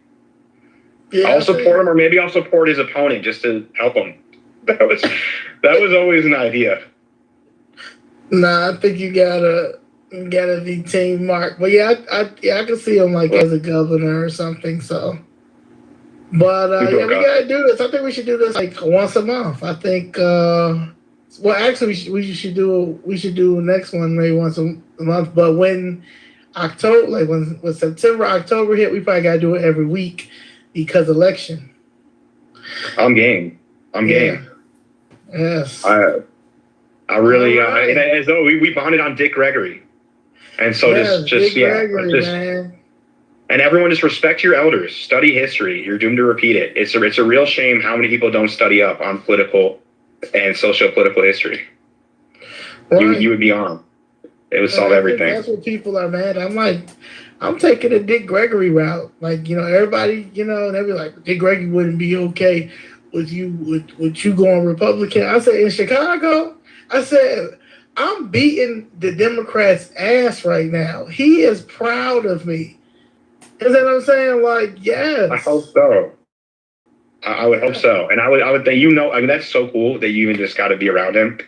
[SPEAKER 1] Yeah, I'll support him, or maybe I'll support his opponent just to help him. That was always an idea.
[SPEAKER 2] Nah, I think you gotta be team Mark. But yeah, I can see him like as a governor or something. So, but we gotta do this. I think we should do this like once a month. I think. Well, actually, we should do next one maybe once a month. But when October, like when September, October hit, we probably gotta do it every week because election. I'm game. Yes.
[SPEAKER 1] I really, as though we bonded on Dick Gregory, and so man. And everyone just respect your elders, study history. You're doomed to repeat it. It's a real shame how many people don't study up on political and socio-political history. Right. You would be on. It would solve everything.
[SPEAKER 2] That's what people are mad. I'm taking the Dick Gregory route. Like, everybody, they'll be like, Dick Gregory wouldn't be okay with you going Republican. I said, in Chicago, I'm beating the Democrats' ass right now. He is proud of me. Is that what I'm saying? Like, yes.
[SPEAKER 1] I hope so. I would hope so. And I would think, that's so cool that you even just got to be around him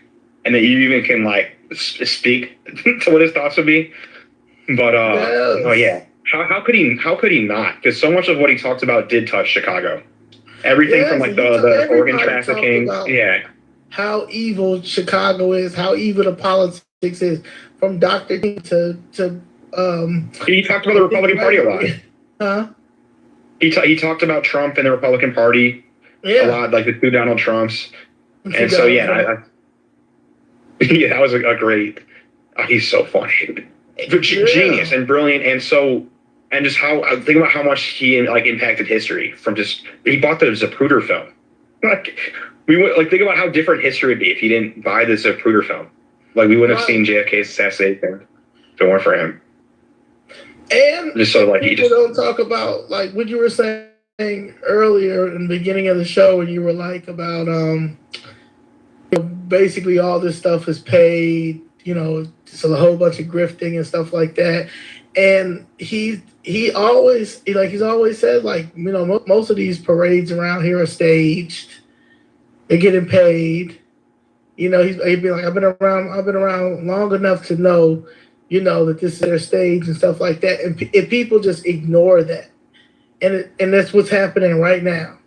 [SPEAKER 1] and that you even can like speak to what his thoughts would be. But, yes. Oh yeah. How could he not? Because so much of what he talked about did touch Chicago. Everything from like the organ trafficking. Yeah.
[SPEAKER 2] How evil Chicago is, how evil the politics is, from Dr. King to
[SPEAKER 1] he talked about the Republican Party a lot.
[SPEAKER 2] Huh?
[SPEAKER 1] He talked about Trump and the Republican Party a lot, like the two Donald Trumps. And so, that was a great. He's so funny, genius and brilliant, and just how think about how much he like impacted history from he bought the Zapruder film. Think about how different history would be if he didn't buy the Zapruder film. Like we wouldn't have seen JFK's assassination if it weren't for him.
[SPEAKER 2] And just so like people don't talk about like what you were saying earlier in the beginning of the show when you were like about basically all this stuff is paid, so a whole bunch of grifting and stuff like that. And he's always said like, most of these parades around here are staged. They're getting paid. He'd be like, I've been around long enough to know, that this is their stage and stuff like that. And if people just ignore that, and that's what's happening right now.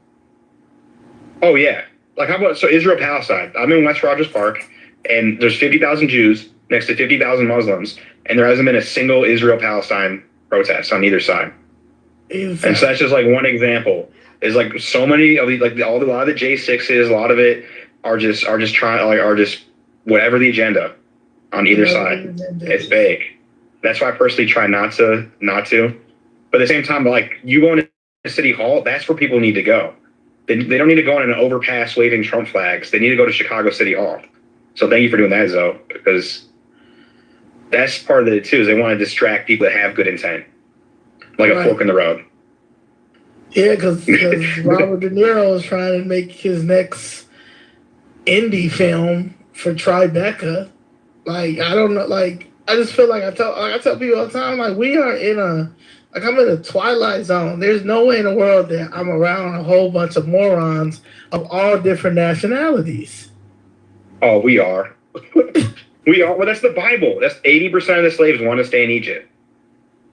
[SPEAKER 1] Oh yeah. Like how about Israel-Palestine? I'm in West Rogers Park, and there's 50,000 Jews next to 50,000 Muslims, and there hasn't been a single Israel-Palestine protest on either side. Exactly. And so that's just like one example. Is like so many of a lot of the J6s, a lot of it, are just trying are just whatever the agenda on either side. It's fake. That's why I personally try not to. But at the same time, like you going to City Hall, that's where people need to go. They don't need to go on an overpass waving Trump flags. They need to go to Chicago City Hall. So thank you for doing that, Zoe, because that's part of it too. Is they want to distract people that have good intent, like a fork in the road.
[SPEAKER 2] Yeah, because Robert De Niro is trying to make his next indie film for Tribeca. Like I don't know, like I just feel like I tell people all the time, like we are I'm in a twilight zone. There's no way in the world that I'm around a whole bunch of morons of all different nationalities.
[SPEAKER 1] Oh, we are. We are. Well, that's the Bible. That's 80% of the slaves want to stay in Egypt.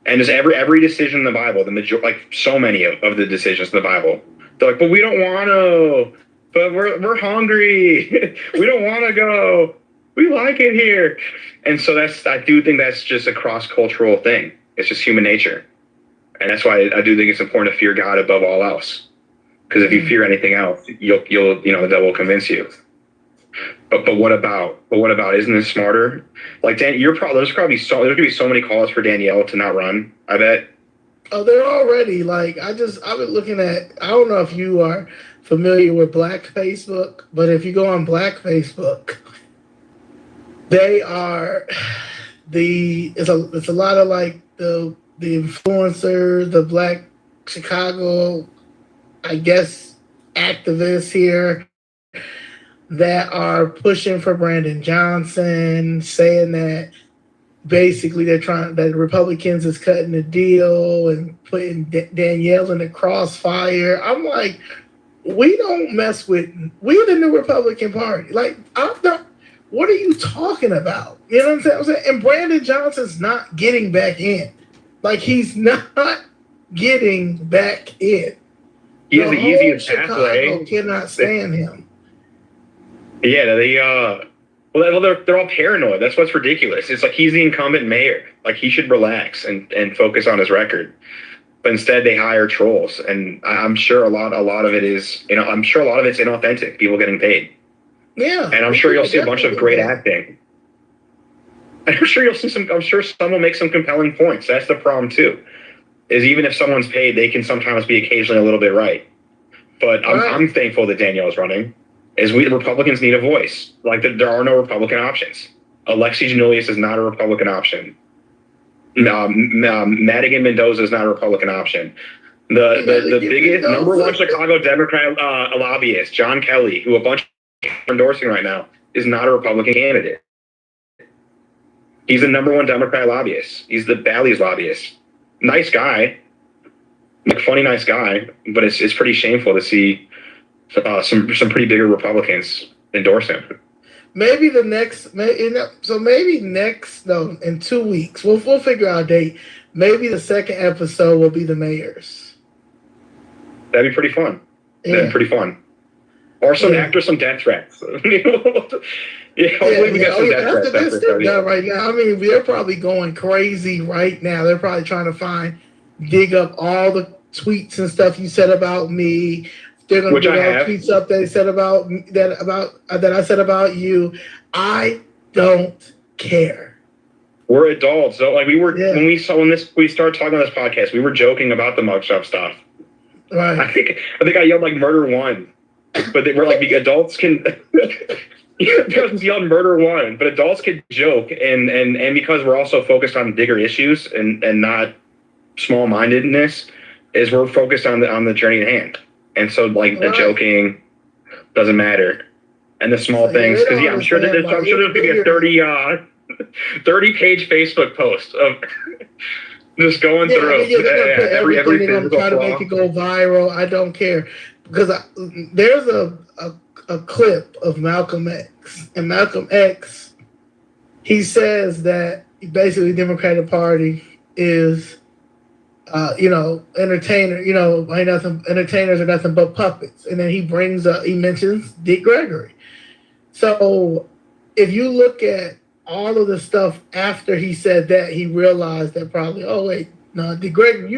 [SPEAKER 1] And just every decision in the Bible, like so many of the decisions in the Bible, they're like, but we don't want to. But we're hungry. We don't want to go. We like it here. And so I do think that's just a cross-cultural thing. It's just human nature. And that's why I do think it's important to fear God above all else. Because if you fear anything else, you'll the devil will convince you. But what about? Isn't it smarter? Like Dan, there's gonna be so many calls for Danielle to not run. I bet.
[SPEAKER 2] Oh, they're already like I've been looking at. I don't know if you are familiar with Black Facebook, but if you go on Black Facebook, they are it's a lot of like the influencers, the Black Chicago, I guess, activists here that are pushing for Brandon Johnson, saying that basically they're trying that the Republicans is cutting the deal and putting Danielle in the crossfire. I'm like, we don't mess with we're the new Republican Party. Like, what are you talking about? You know what I'm saying? And Brandon Johnson's not getting back in. Like, he's not getting back in.
[SPEAKER 1] He has the easiest
[SPEAKER 2] pathway.
[SPEAKER 1] Chicago
[SPEAKER 2] cannot stand him.
[SPEAKER 1] Yeah, they're all paranoid. That's what's ridiculous. It's like he's the incumbent mayor. Like he should relax and focus on his record. But instead they hire trolls. And I'm sure a lot of it is, I'm sure a lot of it's inauthentic, people getting paid.
[SPEAKER 2] Yeah.
[SPEAKER 1] And I'm sure you'll see a bunch of great acting. And I'm sure some will make some compelling points. That's the problem too. Is even if someone's paid, they can sometimes be occasionally a little bit right. But I'm thankful that Danielle's running. The Republicans need a voice. Like there are no Republican options. Alexi Giannoulias is not a Republican option. Madigan Mendoza is not a Republican option. The biggest number one Chicago Democrat lobbyist, John Kelly, who a bunch are endorsing right now, is not a Republican candidate. He's the number one Democrat lobbyist. He's the Bally's lobbyist. Nice guy, like funny, nice guy, but it's pretty shameful to see some pretty bigger Republicans endorse him.
[SPEAKER 2] Maybe in 2 weeks we'll figure out a date. Maybe the second episode will be the mayors.
[SPEAKER 1] That'd be pretty fun.
[SPEAKER 2] Yeah.
[SPEAKER 1] That'd be pretty fun. Or after some death threats. Hopefully we get some death threats.
[SPEAKER 2] Right now, I mean, they're probably going crazy right now. They're probably trying to dig up all the tweets and stuff you said about me. They're going to get all the tweets up that I said about you. I don't care.
[SPEAKER 1] We're adults. So like when we started talking on this podcast, we were joking about the mugshot stuff.
[SPEAKER 2] Right.
[SPEAKER 1] I think I yelled like murder one. But they were like, the adults can yell murder one, but adults can joke, and because we're also focused on bigger issues and not small-mindedness, is we're focused on the journey at hand. And so like the joking doesn't matter, and the small things, because I'm sure there's going to be a 30-page Facebook post of just going through every
[SPEAKER 2] they're going to try to make it go viral. I don't care. Because there's a clip of Malcolm X, and Malcolm X, he says that basically the Democratic Party is, entertainer. Entertainers are nothing but puppets, and then he mentions Dick Gregory. So if you look at all of the stuff after he said that, he realized that probably, Dick Gregory,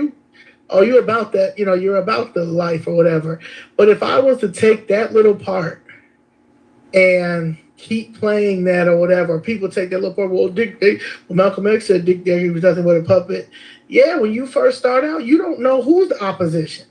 [SPEAKER 2] you're about that, you're about the life or whatever. But if I was to take that little part and keep playing that or whatever. People take that little part. Well, Malcolm X said Dick Gregory was nothing but a puppet. Yeah, when you first start out, you don't know who's the opposition.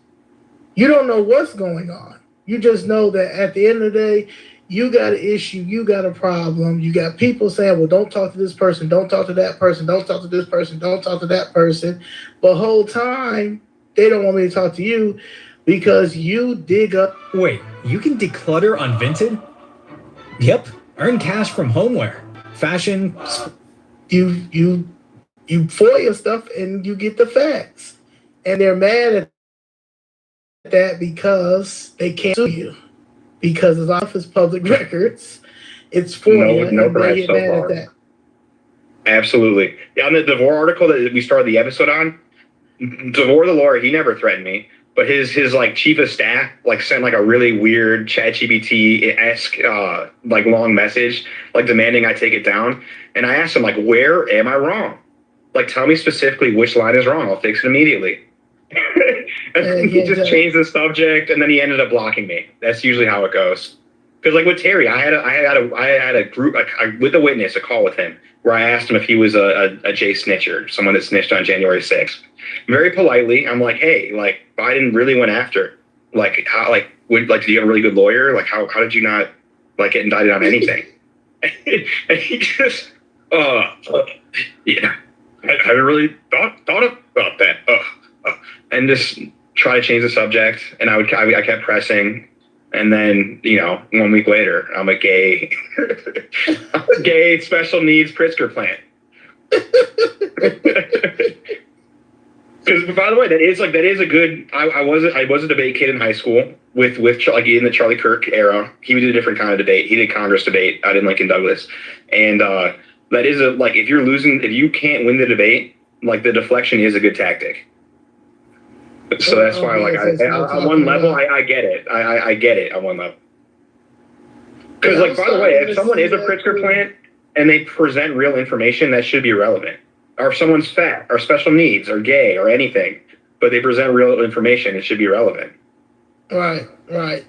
[SPEAKER 2] You don't know what's going on. You just know that at the end of the day, you got an issue, you got a problem. You got people saying, well, don't talk to this person, don't talk to that person, don't talk to this person, don't talk to that person. But whole time, they don't want me to talk to you because you dig up.
[SPEAKER 5] Wait, you can declutter on Vinted? Yep, earn cash from homeware, fashion.
[SPEAKER 2] You FOIA stuff and you get the facts. And they're mad at that because they can't sue you. Because it's off as public records. It's FOIA,
[SPEAKER 1] No
[SPEAKER 2] and they
[SPEAKER 1] threats
[SPEAKER 2] get
[SPEAKER 1] so
[SPEAKER 2] mad
[SPEAKER 1] far.
[SPEAKER 2] at that.
[SPEAKER 1] Absolutely. Yeah, on the DeVore article that we started the episode on, DeVore the lawyer, he never threatened me, but his like chief of staff like sent like a really weird ChatGPT-esque like long message like demanding I take it down. And I asked him like, where am I wrong? Like, tell me specifically which line is wrong. I'll fix it immediately. And he just changed the subject, and then he ended up blocking me. That's usually how it goes. Because like with Terry, I had a group with a witness, a call with him where I asked him if he was a Jay snitcher, someone that snitched on January 6th. Very politely, I'm like, hey, like Biden really went after, like how, like do you have a really good lawyer? Like how did you not like get indicted on anything? And he just, yeah, I haven't really thought about that. And just try to change the subject, and I kept pressing. And then, 1 week later, I'm a gay special needs Pritzker plant. Because, by the way, that is a good. I was a debate kid in high school with like in the Charlie Kirk era. He did a different kind of debate. He did Congress debate out in Lincoln Douglas, and that is if you can't win the debate, like the deflection is a good tactic. So that's why, like, on one level, I get it. I get it on one level. Because, like, by the way, if someone is a Pritzker plant and they present real information, that should be relevant. Or if someone's fat or special needs or gay or anything, but they present real information, it should be relevant.
[SPEAKER 2] Right.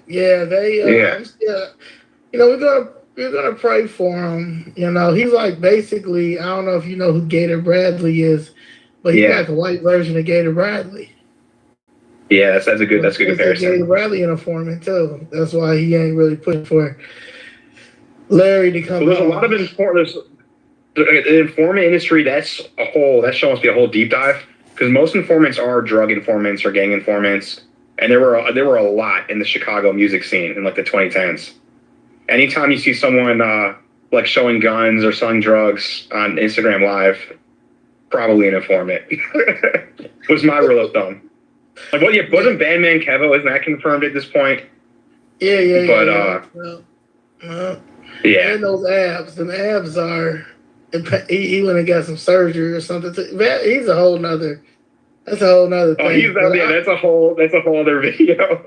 [SPEAKER 2] Yeah, we're gonna pray for him. He's like basically, I don't know if you know who Gator Bradley is, but he's like a white version of Gator Bradley. Yeah, that's a good comparison. Gator Bradley in a foreman too. That's why he ain't really pushing for Larry to come.
[SPEAKER 1] So there's a lot of the informant industry. That show must be a whole deep dive, because most informants are drug informants or gang informants, and there were a lot in the Chicago music scene in like the 2010s. Anytime you see someone like showing guns or selling drugs on Instagram Live, probably an informant. Was my rule of thumb. Like, well, yeah, wasn't Bandman Kevo, isn't that confirmed at this point?
[SPEAKER 2] Yeah.
[SPEAKER 1] But,
[SPEAKER 2] yeah. And those abs. Them abs are, he went and got some surgery or something. He's a whole nother, that's a whole nother thing.
[SPEAKER 1] That's a whole other video.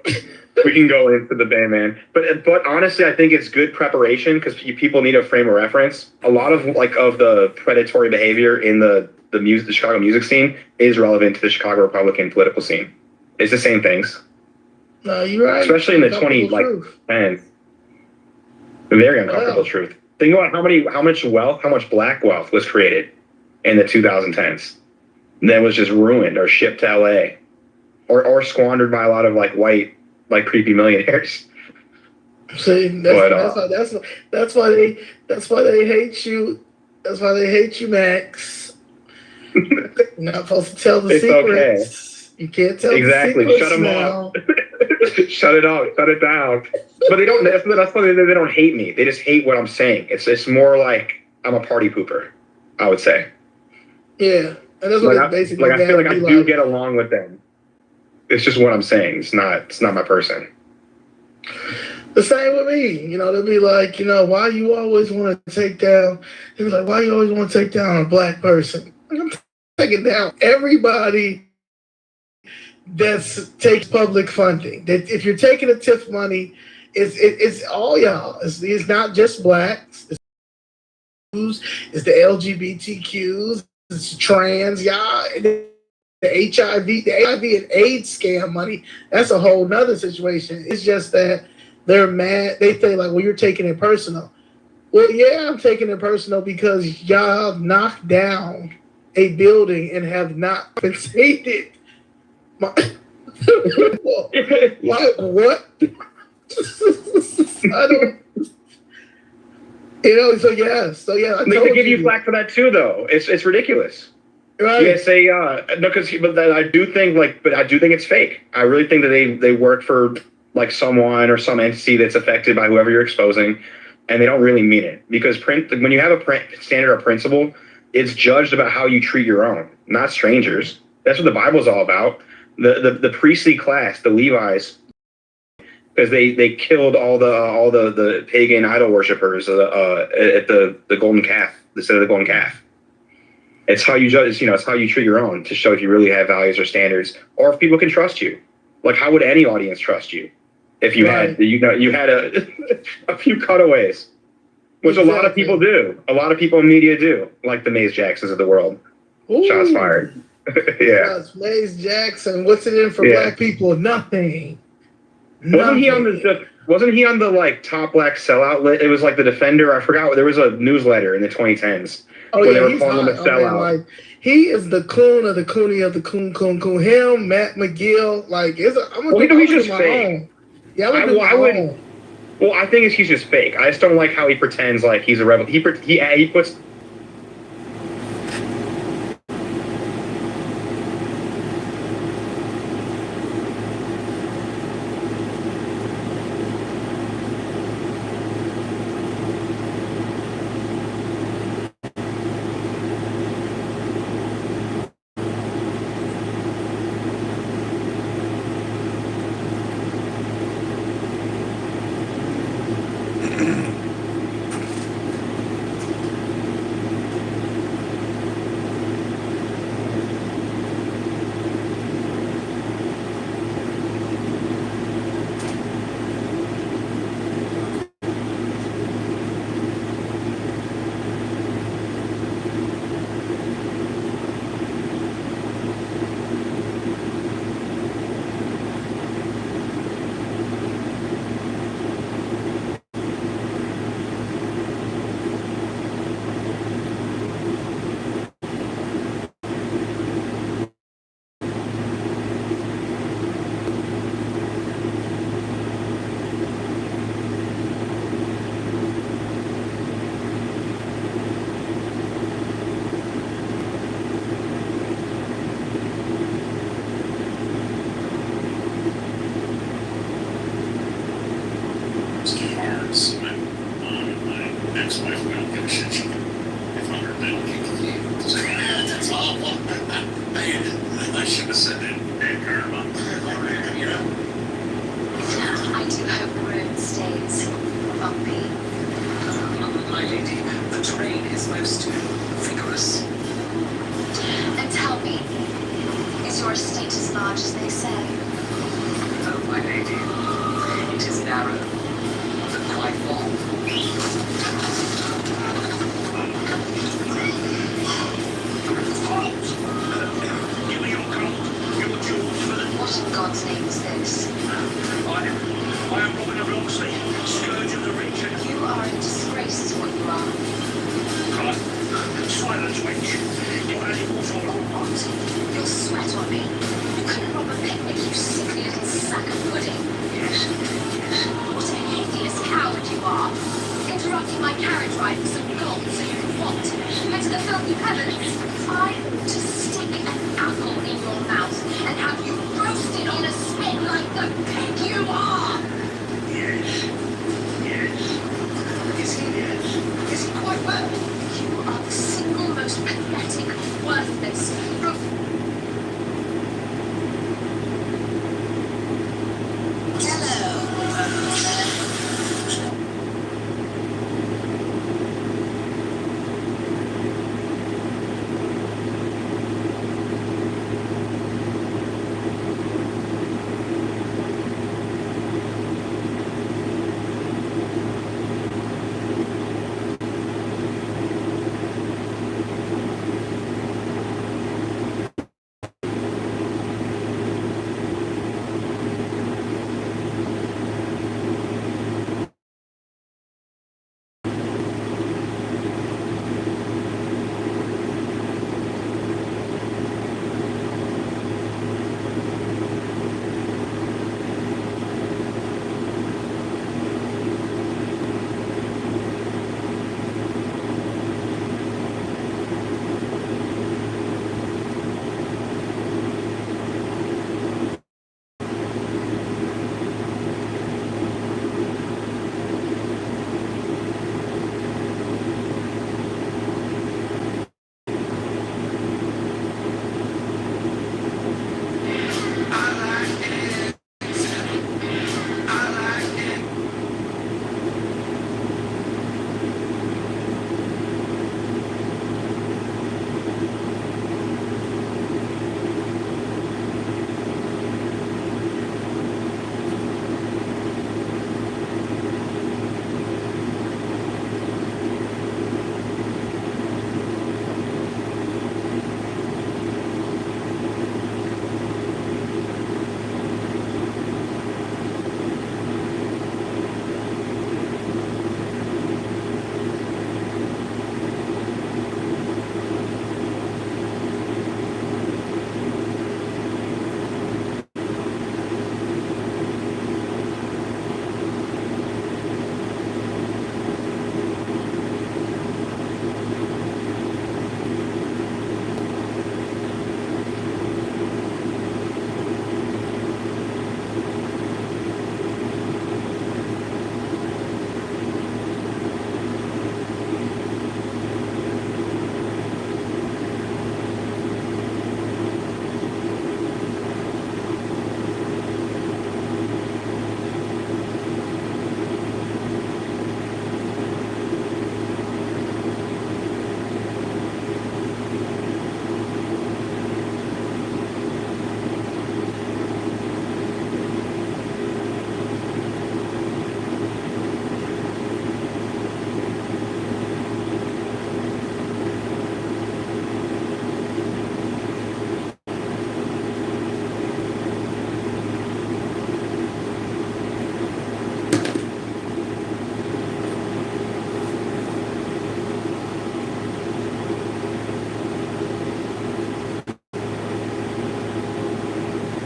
[SPEAKER 1] We can go into the Bandman. But honestly, I think it's good preparation because people need a frame of reference. A lot of the predatory behavior in the Chicago music scene is relevant to the Chicago Republican political scene. It's the same things.
[SPEAKER 2] No, you're right.
[SPEAKER 1] Especially in the 2010s. Very uncomfortable truth. Think about how much black wealth was created in the 2010s. Then was just ruined or shipped to LA, or squandered by a lot of like white, like creepy millionaires.
[SPEAKER 2] See, that's why they hate you. That's why they hate you, Max. You're not supposed to tell the secrets. Okay. You can't tell
[SPEAKER 1] exactly.
[SPEAKER 2] The secrets
[SPEAKER 1] Shut them
[SPEAKER 2] now.
[SPEAKER 1] up. Shut it up. Shut it down. But they don't. That's why they don't hate me. They just hate what I'm saying. It's more like I'm a party pooper, I would say.
[SPEAKER 2] Yeah, and that's what basically.
[SPEAKER 1] I feel like I do get along with them. It's just what I'm saying. It's not my person.
[SPEAKER 2] The same with me. They'll be like, why you always want to take down? They'll be like, why you always want to take down a black person? I'm taking down everybody that takes public funding. That if you're taking a TIF money, it's all y'all. It's not just blacks. It's the LGBTQs. It's trans, y'all. The HIV and AIDS scam money. That's a whole nother situation. It's just that they're mad. They think like, well, you're taking it personal. Well, yeah, I'm taking it personal because y'all knocked down a building and have not compensated my like what? I don't. So yeah. I
[SPEAKER 1] They
[SPEAKER 2] told
[SPEAKER 1] could give you
[SPEAKER 2] you.
[SPEAKER 1] flack for that too, though. It's ridiculous.
[SPEAKER 2] Right.
[SPEAKER 1] You guys say no, because but I do think it's fake. I really think that they work for like someone or some entity that's affected by whoever you're exposing, and they don't really mean it. Because when you have a standard or principle, it's judged about how you treat your own, not strangers. That's what the Bible's all about. The priestly class, the Levites, because they killed all the pagan idol worshippers at the golden calf, the set of the golden calf. It's how you judge, it's how you treat your own to show if you really have values or standards, or if people can trust you. Like, how would any audience trust you if you had a few cutaways, which a lot of people do. A lot of people in media do, like the Maze Jacksons of the world.
[SPEAKER 2] Ooh.
[SPEAKER 1] Shots fired. Yeah.
[SPEAKER 2] Yes, Maze Jackson. What's it in for black people? Nothing.
[SPEAKER 1] Wasn't he on the like top black sellout list? It was like the Defender. I forgot. There was a newsletter in the 2010s.
[SPEAKER 2] Oh yeah,
[SPEAKER 1] he's calling him a sellout.
[SPEAKER 2] Like, he is the coon of the cooney of the coon. Him, Matt McGill. Like, he's just fake. Yeah,
[SPEAKER 1] Well, I think he's just fake. I just don't like how he pretends like he's a rebel. He puts.
[SPEAKER 6] ex-wife, we don't give a shit. If I'm her middle kick to you. That's awful. I should have said that. Damn karma. You know?
[SPEAKER 7] I do hope the road stays bumpy.
[SPEAKER 6] My lady, the terrain is most vigorous.
[SPEAKER 7] And tell me, is your estate as large as they say?
[SPEAKER 6] Oh, my lady, it is narrow, but quite long. Give me your gold, your jewels for the...
[SPEAKER 7] What in God's name is this?
[SPEAKER 6] I am Robin of Locksley, scourge of the region.
[SPEAKER 7] You are a disgrace, is what you are.
[SPEAKER 6] Silence, wench.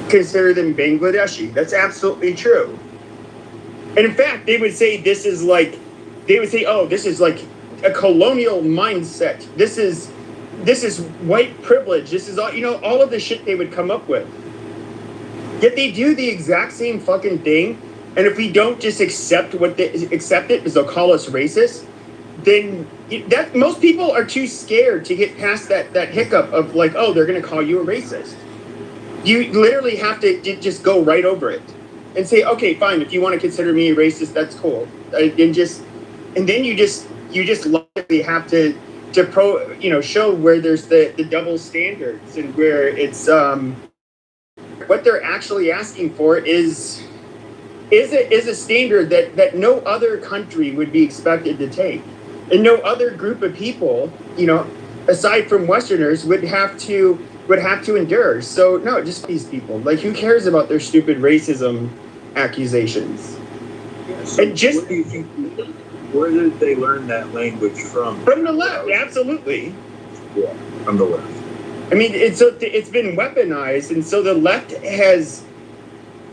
[SPEAKER 8] consider them Bangladeshi. That's absolutely true. And in fact, they would say this is like, oh, this is like a colonial mindset. This is white privilege. This is all, all of the shit they would come up with. Yet they do the exact same fucking thing. And if we don't just accept it because they'll call us racist, then most people are too scared to get past that hiccup of like, oh, they're going to call you a racist. You literally have to just go right over it and say, okay, fine. If you want to consider me a racist, that's cool. And then you just logically have to show where there's the double standards and where it's what they're actually asking for is a standard that no other country would be expected to take, and no other group of people, aside from Westerners, would have to endure. So no, just these people. Like, who cares about their stupid racism accusations?
[SPEAKER 9] Yeah, so
[SPEAKER 8] and just
[SPEAKER 9] what do you think? Where did they learn that language from?
[SPEAKER 8] From the left, absolutely.
[SPEAKER 9] Yeah, from the left.
[SPEAKER 8] I mean, it's been weaponized, and so the left has.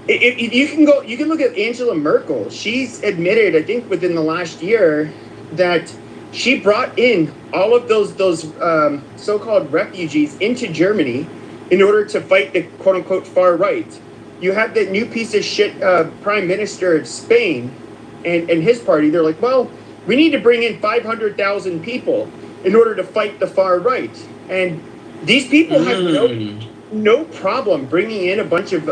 [SPEAKER 8] You can look at Angela Merkel. She's admitted, I think, within the last year, that she brought in all of those so-called refugees into Germany in order to fight the quote-unquote far right. You have that new piece of shit prime minister of Spain and his party. They're like, well, we need to bring in 500,000 people in order to fight the far right. And these people have no problem bringing in a bunch of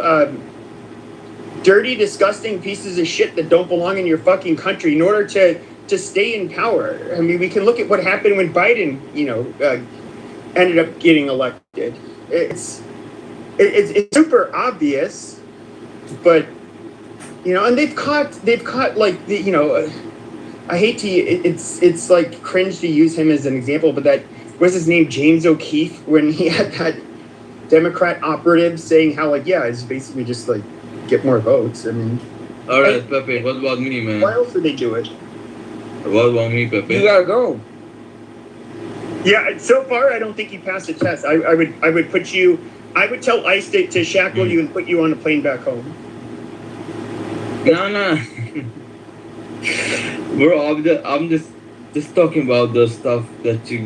[SPEAKER 8] dirty, disgusting pieces of shit that don't belong in your fucking country in order to stay in power. I mean, we can look at what happened when Biden, ended up getting elected. It's super obvious, but and they've caught like the I hate to it's like cringe to use him as an example, but that what's his name, James O'Keefe, when he had that Democrat operative saying how like it's basically just like get more votes. I mean,
[SPEAKER 10] all right, Pepe, what about me, man?
[SPEAKER 8] Why else would they do it?
[SPEAKER 10] What about me, Pepe?
[SPEAKER 11] You gotta go.
[SPEAKER 8] Yeah, so far I don't think you passed the test. I would put you. I would tell ICE to shackle you and put you on a plane back home.
[SPEAKER 10] No. Bro, I'm just talking about the stuff that you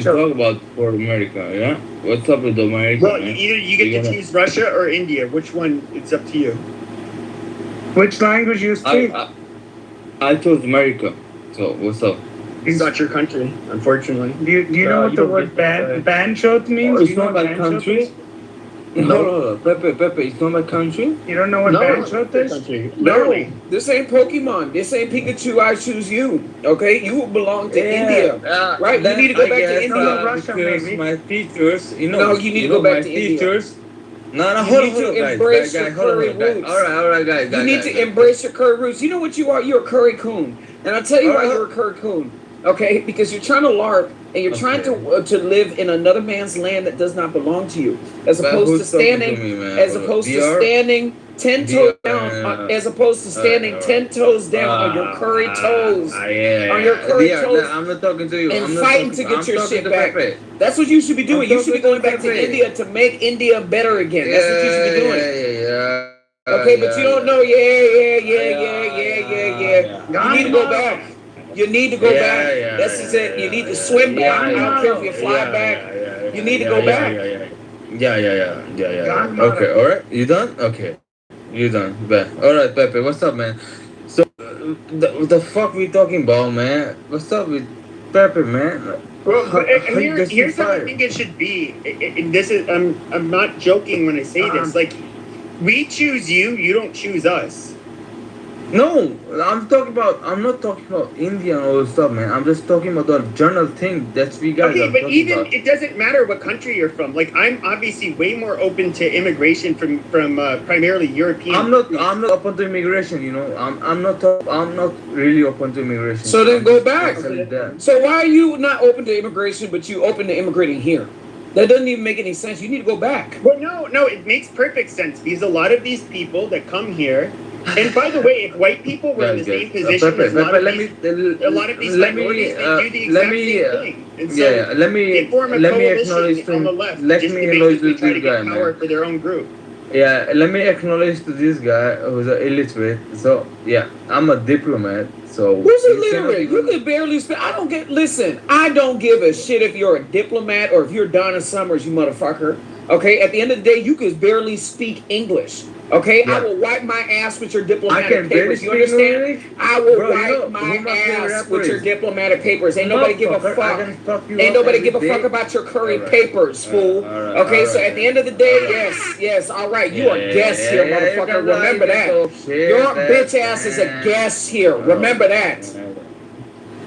[SPEAKER 10] talk about for America. Yeah, what's up with America?
[SPEAKER 8] Well, either you get to choose Russia or India. Which one? It's up to you.
[SPEAKER 11] Which language you speak?
[SPEAKER 10] I chose America. So what's up?
[SPEAKER 8] It's not your country, unfortunately.
[SPEAKER 11] Do you know what the word banshot means?
[SPEAKER 10] It's not my country. No, Pepe, it's not my country.
[SPEAKER 11] You don't know what banshot is?
[SPEAKER 8] Literally.
[SPEAKER 11] This ain't Pokemon. This ain't Pikachu. I choose you. Okay, you belong to India, right? You need to go back to India.
[SPEAKER 10] Russia, maybe. My teachers,
[SPEAKER 11] No, you need to go back to India.
[SPEAKER 10] No,
[SPEAKER 11] you need to embrace your curry roots.
[SPEAKER 10] All right, guys.
[SPEAKER 11] You need to embrace your curry roots. You know what you are? You're a curry coon. And I'll tell you why you're a curry coon. Okay? Because you're trying to LARP and you're trying to live in another man's land that does not belong to you. As opposed to standing 10 toes down, as opposed to standing 10 toes down on your curry toes. On your curry toes.
[SPEAKER 10] I'm not talking to you.
[SPEAKER 11] And fighting to get your shit back. That's what you should be doing. You should be going back to India to make India better again. That's what you should be doing.
[SPEAKER 10] Yeah.
[SPEAKER 11] Okay, but you don't know. Yeah. You need to go back. You need to go back. This is it. You need to swim back. I don't care if you fly back. You need to go back.
[SPEAKER 10] Yeah. Okay, all right. You done? Okay. You done. Bet. All right, Pepe. What's up, man? So, the fuck we talking about, man? What's up with Pepe, man?
[SPEAKER 8] Well, here's how I think it should be. This is I'm not joking when I say this. Like, we choose you. You don't choose us.
[SPEAKER 10] No, I'm not talking about India and all this stuff, man. I'm just talking about the general thing that we guys
[SPEAKER 8] are
[SPEAKER 10] talking
[SPEAKER 8] but even
[SPEAKER 10] about.
[SPEAKER 8] It doesn't matter what country you're from. Like, I'm obviously way more open to immigration from primarily European.
[SPEAKER 10] I'm not open to immigration. I'm not really open to immigration.
[SPEAKER 11] So then go back. So why are you not open to immigration, but you open to immigrating here? That doesn't even make any sense. You need to go back.
[SPEAKER 8] Well, no, it makes perfect sense because a lot of these people that come here. And by the way, if white people were in the same position as a lot of these minorities, they do the exact same thing. And so
[SPEAKER 10] let me
[SPEAKER 8] they form a
[SPEAKER 10] acknowledge
[SPEAKER 8] coalition on the left just to basically try to get power for their own group.
[SPEAKER 10] Yeah, let me acknowledge to this guy who's illiterate. So yeah, I'm a diplomat. So
[SPEAKER 11] Who's
[SPEAKER 10] you cannot
[SPEAKER 11] illiterate? You
[SPEAKER 10] even-
[SPEAKER 11] can barely speak. I don't get. Listen, I don't give a shit if you're a diplomat or if you're Donna Summers, you motherfucker. Okay, at the end of the day, you can barely speak English. Okay, I
[SPEAKER 10] Yeah.
[SPEAKER 11] will wipe my ass with your
[SPEAKER 10] I
[SPEAKER 11] diplomatic
[SPEAKER 10] can barely
[SPEAKER 11] papers. You
[SPEAKER 10] speak
[SPEAKER 11] understand?
[SPEAKER 10] English.
[SPEAKER 11] I will
[SPEAKER 10] Bro, you
[SPEAKER 11] wipe
[SPEAKER 10] know
[SPEAKER 11] my
[SPEAKER 10] who my favorite
[SPEAKER 11] ass
[SPEAKER 10] rapper
[SPEAKER 11] with your
[SPEAKER 10] is?
[SPEAKER 11] diplomatic papers. Ain't nobody give a
[SPEAKER 10] Motherfucker, I
[SPEAKER 11] fuck.
[SPEAKER 10] can fuck you
[SPEAKER 11] Ain't
[SPEAKER 10] up
[SPEAKER 11] nobody
[SPEAKER 10] every
[SPEAKER 11] give a fuck
[SPEAKER 10] day.
[SPEAKER 11] about your curry
[SPEAKER 10] Alright.
[SPEAKER 11] papers, fool.
[SPEAKER 10] Alright,
[SPEAKER 11] Okay, so
[SPEAKER 10] alright.
[SPEAKER 11] at the end of the day,
[SPEAKER 10] Alright.
[SPEAKER 11] yes, all right, you are guests here,
[SPEAKER 10] you
[SPEAKER 11] motherfucker.
[SPEAKER 10] can lie,
[SPEAKER 11] Remember
[SPEAKER 10] you can
[SPEAKER 11] that.
[SPEAKER 10] talk shit,
[SPEAKER 11] Your
[SPEAKER 10] man.
[SPEAKER 11] bitch ass is a guest here. Remember that.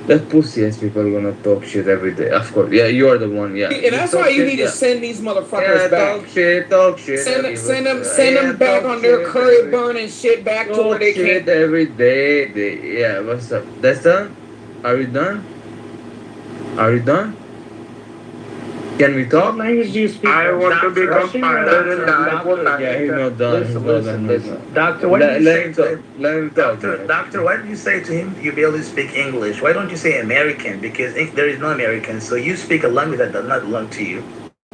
[SPEAKER 10] That pussy ass people are gonna talk shit every day. Of course. Yeah, you are the one. Yeah.
[SPEAKER 11] And that's
[SPEAKER 10] talk
[SPEAKER 11] why you
[SPEAKER 10] shit,
[SPEAKER 11] need
[SPEAKER 10] yeah.
[SPEAKER 11] to send these motherfuckers
[SPEAKER 10] Yeah,
[SPEAKER 11] back.
[SPEAKER 10] talk shit.
[SPEAKER 11] Send
[SPEAKER 10] Yeah,
[SPEAKER 11] them back
[SPEAKER 10] talk
[SPEAKER 11] on their
[SPEAKER 10] shit
[SPEAKER 11] curry
[SPEAKER 10] every-
[SPEAKER 11] burning shit back to
[SPEAKER 10] Talk
[SPEAKER 11] where they
[SPEAKER 10] shit
[SPEAKER 11] can.
[SPEAKER 10] every day. Yeah, what's up? That's done? Are we done? Are we done? Can we talk?
[SPEAKER 12] What language do you speak?
[SPEAKER 1] I want to become
[SPEAKER 12] Russian?
[SPEAKER 1] pilot and die for
[SPEAKER 10] Yeah, he's not done. He's not done.
[SPEAKER 12] Listen. Doctor, what
[SPEAKER 10] Let,
[SPEAKER 12] do you
[SPEAKER 10] let
[SPEAKER 12] say
[SPEAKER 10] him
[SPEAKER 12] to
[SPEAKER 10] talk.
[SPEAKER 12] him?
[SPEAKER 10] Let him talk.
[SPEAKER 12] Doctor,
[SPEAKER 10] man.
[SPEAKER 12] doctor, why do you say to him you barely speak English? Why don't you say American? Because there is no American, so you speak a language that does not belong to you.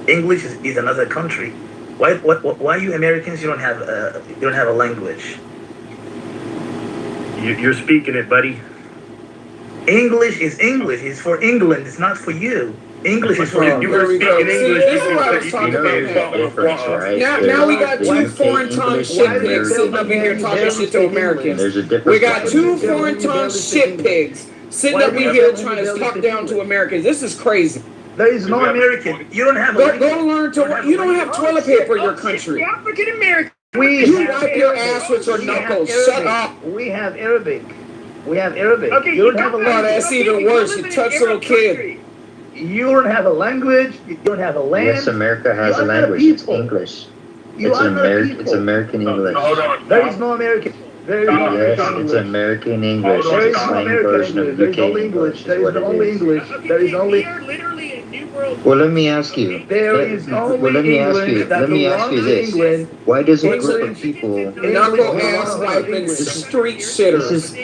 [SPEAKER 12] English is another country. Why you Americans? You don't have a language.
[SPEAKER 9] You're speaking it, buddy.
[SPEAKER 12] English is English. It's for England. It's not for you. English is for
[SPEAKER 11] You were speaking
[SPEAKER 12] English.
[SPEAKER 11] This is what I was talking about. Now we got two foreign tongue shit pigs sitting up in here talking shit to Americans.
[SPEAKER 13] There's a difference.
[SPEAKER 11] We got two foreign tongue shit pigs sitting up in here trying to talk down to Americans. This is crazy.
[SPEAKER 12] There is no American. You don't have a
[SPEAKER 11] Go learn to. You don't have toilet paper in your country.
[SPEAKER 8] African American.
[SPEAKER 11] You wipe your ass with your knuckles. Shut up.
[SPEAKER 12] We have Arabic. We have Arabic.
[SPEAKER 8] Okay,
[SPEAKER 12] you don't have a
[SPEAKER 11] Oh,
[SPEAKER 12] language.
[SPEAKER 11] that's even worse. You touch little kid.
[SPEAKER 12] You don't have a language. You don't have a land.
[SPEAKER 13] Yes, America has
[SPEAKER 12] You
[SPEAKER 13] a
[SPEAKER 12] are not
[SPEAKER 13] language. It's
[SPEAKER 12] people.
[SPEAKER 13] English.
[SPEAKER 12] You
[SPEAKER 13] It's
[SPEAKER 12] are not
[SPEAKER 13] American.
[SPEAKER 12] people.
[SPEAKER 13] It's American English.
[SPEAKER 9] Hold on.
[SPEAKER 12] There is no American. There is no
[SPEAKER 13] Yes,
[SPEAKER 12] American
[SPEAKER 13] it's
[SPEAKER 12] English.
[SPEAKER 13] American English.
[SPEAKER 12] There is
[SPEAKER 13] It's a
[SPEAKER 12] no
[SPEAKER 13] slang
[SPEAKER 12] American
[SPEAKER 13] version
[SPEAKER 12] English.
[SPEAKER 13] of
[SPEAKER 12] There is
[SPEAKER 13] UK
[SPEAKER 12] only English.
[SPEAKER 13] English.
[SPEAKER 12] There
[SPEAKER 13] Is
[SPEAKER 12] is
[SPEAKER 13] what it
[SPEAKER 12] only
[SPEAKER 13] is.
[SPEAKER 12] English. There is only.
[SPEAKER 8] We are literally a new world.
[SPEAKER 13] Well, let me ask you.
[SPEAKER 12] There is only
[SPEAKER 13] Well, let me ask
[SPEAKER 12] English
[SPEAKER 13] you.
[SPEAKER 12] that
[SPEAKER 13] Let me ask you
[SPEAKER 12] belongs to
[SPEAKER 13] this.
[SPEAKER 12] England.
[SPEAKER 13] Why does a group
[SPEAKER 12] English-
[SPEAKER 13] of people?
[SPEAKER 11] Knuckle ass wiping street
[SPEAKER 13] This
[SPEAKER 11] shitters.
[SPEAKER 13] is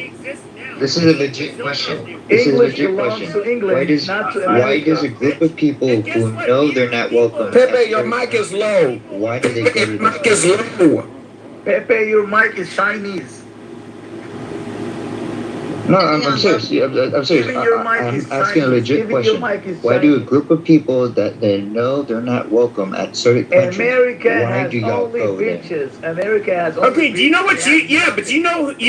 [SPEAKER 13] this is a legit question. This is a
[SPEAKER 12] English
[SPEAKER 13] legit
[SPEAKER 12] belongs
[SPEAKER 13] question.
[SPEAKER 12] to England,
[SPEAKER 13] Why does
[SPEAKER 12] not to
[SPEAKER 13] why does a
[SPEAKER 12] America.
[SPEAKER 13] group of people who know they're not welcome?
[SPEAKER 11] Pepe, your mic is low.
[SPEAKER 13] Why do they go to
[SPEAKER 11] Your mic
[SPEAKER 13] this?
[SPEAKER 11] is low.
[SPEAKER 12] Pepe, your mic is Chinese.
[SPEAKER 13] No, I'm serious. Yeah, I'm serious.
[SPEAKER 12] Even your mic
[SPEAKER 13] I'm
[SPEAKER 12] is
[SPEAKER 13] asking a
[SPEAKER 12] Chinese.
[SPEAKER 13] legit
[SPEAKER 12] Even your
[SPEAKER 13] question.
[SPEAKER 12] mic is
[SPEAKER 13] Why do a
[SPEAKER 12] Chinese.
[SPEAKER 13] group of people that they know they're not welcome at certain countries?
[SPEAKER 12] America
[SPEAKER 13] Why
[SPEAKER 12] has
[SPEAKER 13] do y'all
[SPEAKER 12] only
[SPEAKER 13] go there?
[SPEAKER 12] bitches. America has only
[SPEAKER 8] Okay, do you know what but you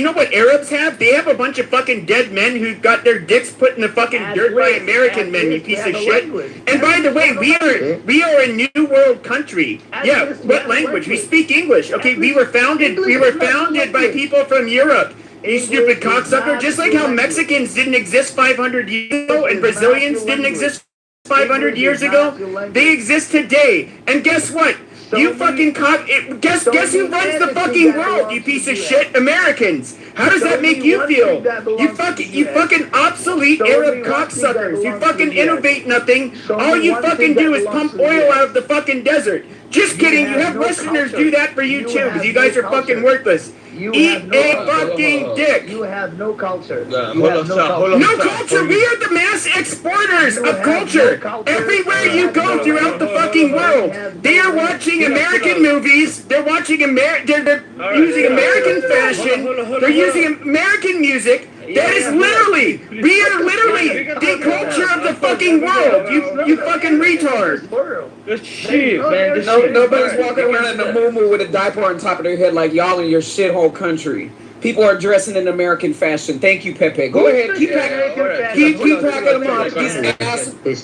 [SPEAKER 8] know what Arabs have? They have a bunch of fucking dead men who got their dicks put in the fucking dirt by American men, you piece of shit. And by the way, we are a new world country. Yeah, what language? We speak English. Okay, we were founded by people from Europe. You stupid cocksucker. Just like how Mexicans didn't exist 500 years ago and Brazilians didn't exist 500 years ago, they exist today. And guess what? You fucking guess who runs the fucking world, you piece of shit? Americans. How does that make you feel? You fucking obsolete Arab cocksuckers. You fucking innovate nothing. All you fucking do is pump oil out of the fucking desert. Just kidding. You have Westerners do that for you too, because you guys are fucking worthless. Eat a fucking dick.
[SPEAKER 12] You have no culture.
[SPEAKER 10] Yeah,
[SPEAKER 12] You
[SPEAKER 10] hold
[SPEAKER 12] have
[SPEAKER 10] on,
[SPEAKER 12] no
[SPEAKER 10] stop, hold
[SPEAKER 12] culture.
[SPEAKER 10] on.
[SPEAKER 8] No culture. We are the mass exporters of culture. Everywhere you go throughout the fucking world, they are watching American movies. They're watching they're using American fashion. They're using American music. That is literally, we are literally the culture of the fucking world. You fucking retard.
[SPEAKER 10] Good shit, man. This
[SPEAKER 11] No,
[SPEAKER 10] shit
[SPEAKER 11] nobody's
[SPEAKER 10] is
[SPEAKER 11] walking around in a moo with a diaper on top of their head like y'all in your shithole country. People are dressing in American fashion. Thank you, Pepe. Go ahead, keep packing them up.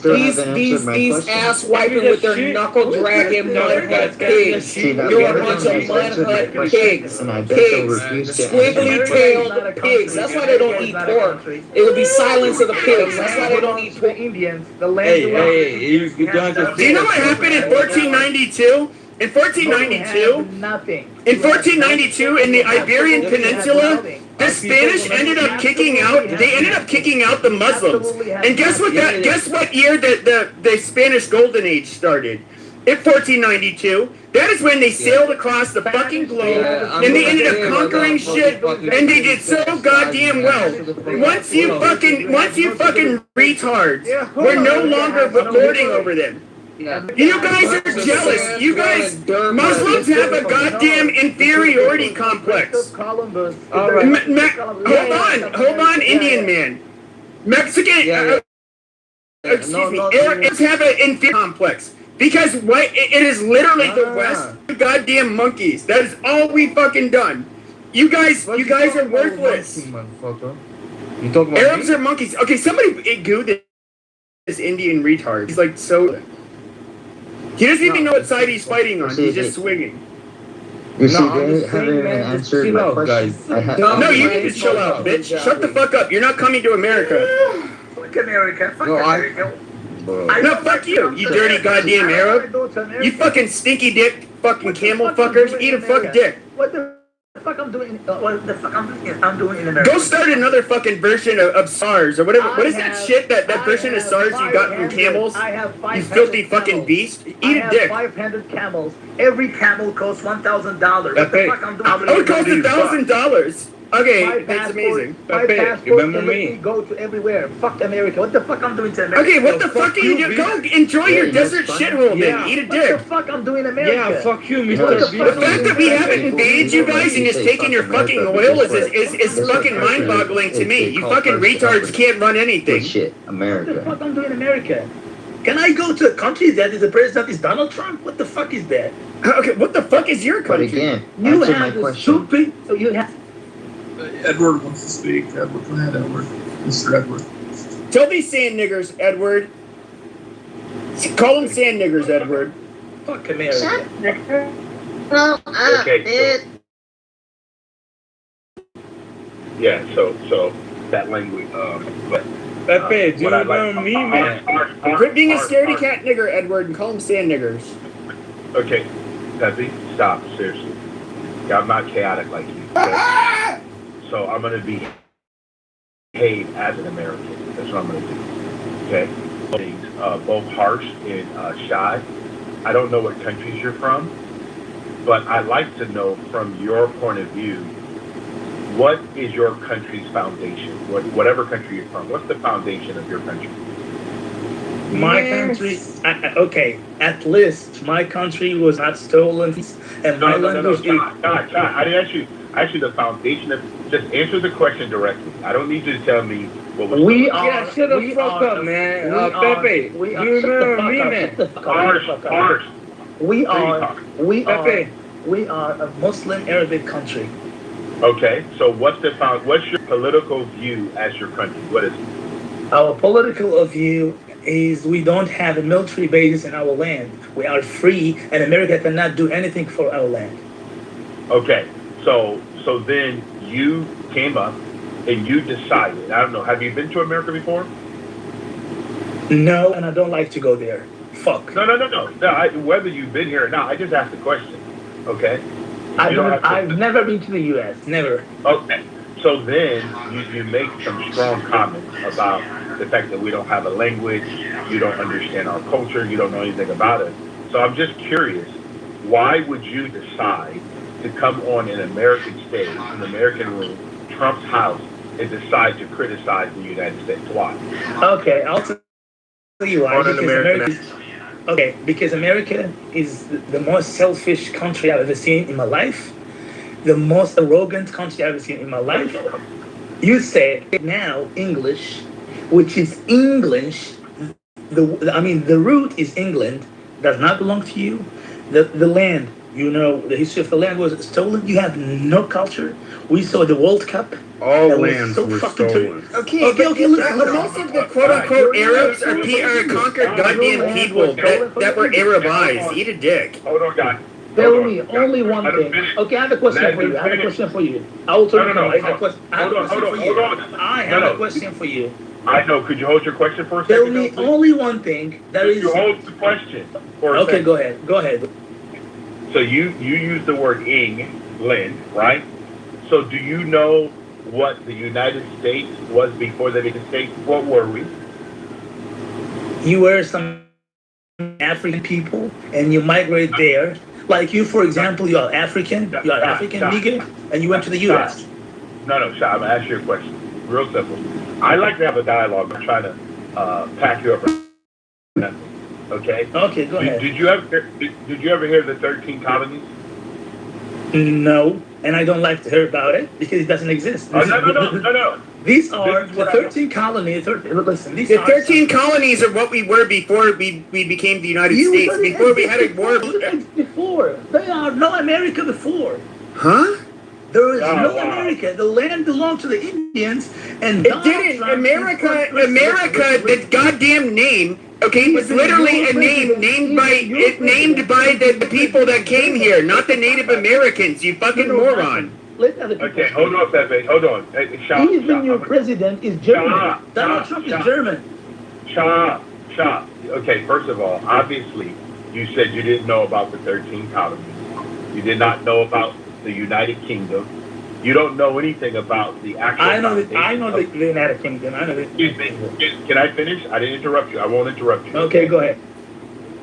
[SPEAKER 11] These ass wiping with their knuckle dragging mud hut pigs. You're a bunch of mud hut pigs. Squiggly tailed pigs. That's why they don't eat pork. It would be silence of the pigs. That's why they don't eat pork.
[SPEAKER 12] Indians, the land
[SPEAKER 10] you don't have to.
[SPEAKER 8] Do you know what happened in 1492? In 1492,
[SPEAKER 12] nothing.
[SPEAKER 8] In 1492, in the Iberian Peninsula, the Spanish ended up kicking out. They ended up kicking out the Muslims. And guess what? Guess what year the Spanish Golden Age started? In 1492. That is when they sailed across the fucking globe, and they ended up conquering shit, and they did so goddamn well. Once you fucking retards, we're no longer lording over them.
[SPEAKER 10] Yeah.
[SPEAKER 8] You guys are jealous. You guys, Muslims have a goddamn inferiority complex.
[SPEAKER 9] Columbus.
[SPEAKER 10] All right.
[SPEAKER 8] Hold on, Indian man. Mexican, excuse me, Arabs have an inferiority complex. Because it is literally the West, you goddamn monkeys. That is all we fucking done. You guys are worthless.
[SPEAKER 10] Motherfucker. You talking about
[SPEAKER 8] Arabs
[SPEAKER 10] me?
[SPEAKER 8] are monkeys. Okay, somebody goo this Indian retard. He's like so. He doesn't even know what side he's fighting on. He's just swinging.
[SPEAKER 13] You see,
[SPEAKER 10] I'm
[SPEAKER 13] they
[SPEAKER 10] just
[SPEAKER 13] haven't
[SPEAKER 10] saying,
[SPEAKER 13] even
[SPEAKER 10] man, just
[SPEAKER 13] answered
[SPEAKER 10] chill
[SPEAKER 13] my
[SPEAKER 10] out,
[SPEAKER 13] question.
[SPEAKER 10] guys.
[SPEAKER 8] No, you need to chill out, bitch. Shut the fuck up. You're not coming to America.
[SPEAKER 12] Fuck America. Fuck
[SPEAKER 10] No,
[SPEAKER 12] America.
[SPEAKER 8] No, fuck you, you dirty goddamn Arab. You fucking stinky dick, fucking camel fuckers. Eat a fuck dick.
[SPEAKER 12] What the fuck I'm doing? What the fuck I'm doing in America?
[SPEAKER 8] Go start another fucking version of SARS or whatever. What is that shit? That version of SARS you got from camels?
[SPEAKER 12] I have
[SPEAKER 8] You filthy fucking beast. Eat a dick.
[SPEAKER 12] 500 camels. Every camel costs $1,000. What the fuck I'm doing?
[SPEAKER 8] Oh, it costs $1,000. Okay, that's amazing.
[SPEAKER 12] My passport
[SPEAKER 10] remember
[SPEAKER 12] can let
[SPEAKER 10] me?
[SPEAKER 12] me go to everywhere. Fuck America. What the fuck I'm doing to America?
[SPEAKER 8] Okay, what the fuck are you doing? Go enjoy your desert shithole then. Eat a
[SPEAKER 12] What the
[SPEAKER 8] dick.
[SPEAKER 12] fuck I'm doing in America?
[SPEAKER 10] Yeah, fuck you,
[SPEAKER 12] What
[SPEAKER 10] Mr.
[SPEAKER 12] the
[SPEAKER 10] B.
[SPEAKER 8] The fact that we haven't invaded you guys and just taken your fucking oil is fucking mind-boggling to me. You fucking retards can't run anything.
[SPEAKER 13] Shit,
[SPEAKER 12] What the
[SPEAKER 13] America.
[SPEAKER 12] fuck I'm doing in America? Can I go to a country that is the president is Donald Trump? What the fuck is that?
[SPEAKER 8] Okay, what the fuck is your
[SPEAKER 13] But
[SPEAKER 8] country?
[SPEAKER 13] again,
[SPEAKER 12] You
[SPEAKER 13] answer my
[SPEAKER 12] have the
[SPEAKER 13] question.
[SPEAKER 12] stupid. So you have.
[SPEAKER 6] Edward wants to speak. Edward, go ahead, Edward. Mr. Edward.
[SPEAKER 8] Tell these sand niggers, Edward. Call them sand niggers, Edward.
[SPEAKER 12] Fuck America.
[SPEAKER 1] Okay. Yeah. So that language. But
[SPEAKER 10] Pepe, do you
[SPEAKER 1] what I like-
[SPEAKER 10] remember me, man?
[SPEAKER 8] Quit being a scaredy cat nigger, Edward, and call them sand niggers.
[SPEAKER 1] Okay, Pepe, stop. Seriously, I'm not chaotic like you. Okay? So I'm gonna behave as an American. That's what I'm gonna do. Okay. Both harsh and shy. I don't know what countries you're from, but I'd like to know from your point of view, what is your country's foundation? Whatever country you're from, what's the foundation of your country?
[SPEAKER 12] My country, okay, at least my country was not stolen, and my language is.
[SPEAKER 1] God, I didn't ask you. Actually, the foundation of just answer the question directly. I don't need you to tell me what was.
[SPEAKER 12] We
[SPEAKER 1] stolen.
[SPEAKER 12] are.
[SPEAKER 10] Yeah, shut the fuck up, man. Pepe, do you remember me, man?
[SPEAKER 1] Harsh.
[SPEAKER 12] We are
[SPEAKER 10] Pepe.
[SPEAKER 12] we are a Muslim Arabic country.
[SPEAKER 1] Okay, so what's your political view as your country? What is it?
[SPEAKER 12] Our political view is we don't have a military bases in our land. We are free, and America cannot do anything for our land.
[SPEAKER 1] Okay, so then you came up and you decided. I don't know. Have you been to America before?
[SPEAKER 12] No, and I don't like to go there. Fuck.
[SPEAKER 1] No. Whether you've been here or not, I just asked the question. Okay.
[SPEAKER 12] I've never been to the U.S. Never.
[SPEAKER 1] Okay. So then you make some strong comments about the fact that we don't have a language, you don't understand our culture, you don't know anything about it. So I'm just curious, why would you decide to come on an American stage, an American room, Trump's house, and decide to criticize the United States? Why?
[SPEAKER 12] Okay, I'll tell you why.
[SPEAKER 1] On an American
[SPEAKER 12] Because America is the most selfish country I've ever seen in my life. The most arrogant country I've ever seen in my life. You say now English, which is English. The root is England, does not belong to you. The land, the history of the land was stolen. You have no culture. We saw the World Cup.
[SPEAKER 1] All
[SPEAKER 12] That was
[SPEAKER 1] lands
[SPEAKER 12] so
[SPEAKER 1] were
[SPEAKER 12] fucking
[SPEAKER 1] stolen.
[SPEAKER 8] Okay, listen, most of the quote-unquote Arabs are conquered goddamn people that were Arabized. Eat a dick.
[SPEAKER 1] Hold on, guys.
[SPEAKER 12] Tell me only one thing. Okay, I have a question for you. I have a question for you. I will tell you. I have a question for you.
[SPEAKER 1] I know. Could you hold your question for a
[SPEAKER 12] Tell
[SPEAKER 1] second?
[SPEAKER 12] me
[SPEAKER 1] though, please?
[SPEAKER 12] only one thing that
[SPEAKER 1] Could
[SPEAKER 12] is.
[SPEAKER 1] you hold the question for a
[SPEAKER 12] Okay,
[SPEAKER 1] second?
[SPEAKER 12] go ahead. Go ahead.
[SPEAKER 1] So you use the word England, right? So do you know what the United States was before they became states? What were we?
[SPEAKER 12] You were some African people, and you migrate there. Like you, for example, you are African. You are African nigger, and you went to the U.S.
[SPEAKER 1] No, Shah, I'm going to ask you a question. Real simple. I like to have a dialogue. I'm trying to pack you up.
[SPEAKER 12] Okay.
[SPEAKER 11] Okay, go ahead.
[SPEAKER 12] Did you ever hear the 13 colonies?
[SPEAKER 11] No, and I don't like to hear about it because it doesn't exist.
[SPEAKER 12] No.
[SPEAKER 11] These are
[SPEAKER 12] This is
[SPEAKER 11] the
[SPEAKER 12] what
[SPEAKER 11] 13 colonies. Listen, these
[SPEAKER 8] The
[SPEAKER 11] are
[SPEAKER 8] 13 colonies are what we were before we became the United States. Before we had a war.
[SPEAKER 11] Before they are no America before.
[SPEAKER 8] Huh?
[SPEAKER 11] There is no America. The land belonged to the Indians, and
[SPEAKER 8] It didn't. America, the goddamn name, okay, was literally a name named by the people that came here, not the Native Americans. You fucking moron.
[SPEAKER 12] Okay, hold on, Pepe. Hold on.
[SPEAKER 11] Even your president is German. Donald Trump is German.
[SPEAKER 12] Shah. Okay, first of all, obviously, you said you didn't know about the 13 colonies. You did not know about the United Kingdom. You don't know anything about the actual.
[SPEAKER 11] I know the United Kingdom. I know it.
[SPEAKER 12] Excuse me. Can I finish? I didn't interrupt you. I won't interrupt you.
[SPEAKER 11] Okay, go ahead.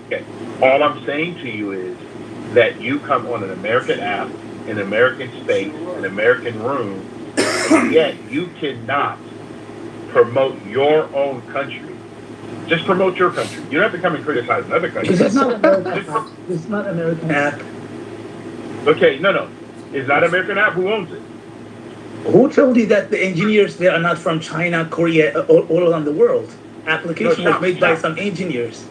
[SPEAKER 12] Okay. All I'm saying to you is that you come on an American app, an American space, an American room, and yet you cannot promote your own country. Just promote your country. You don't have to come and criticize another country.
[SPEAKER 11] It's not American. It's not American app.
[SPEAKER 12] Okay, no. It's not American app. Who owns it?
[SPEAKER 11] Who told you that the engineers there are not from China, Korea, all around the world? Application was made by some engineers.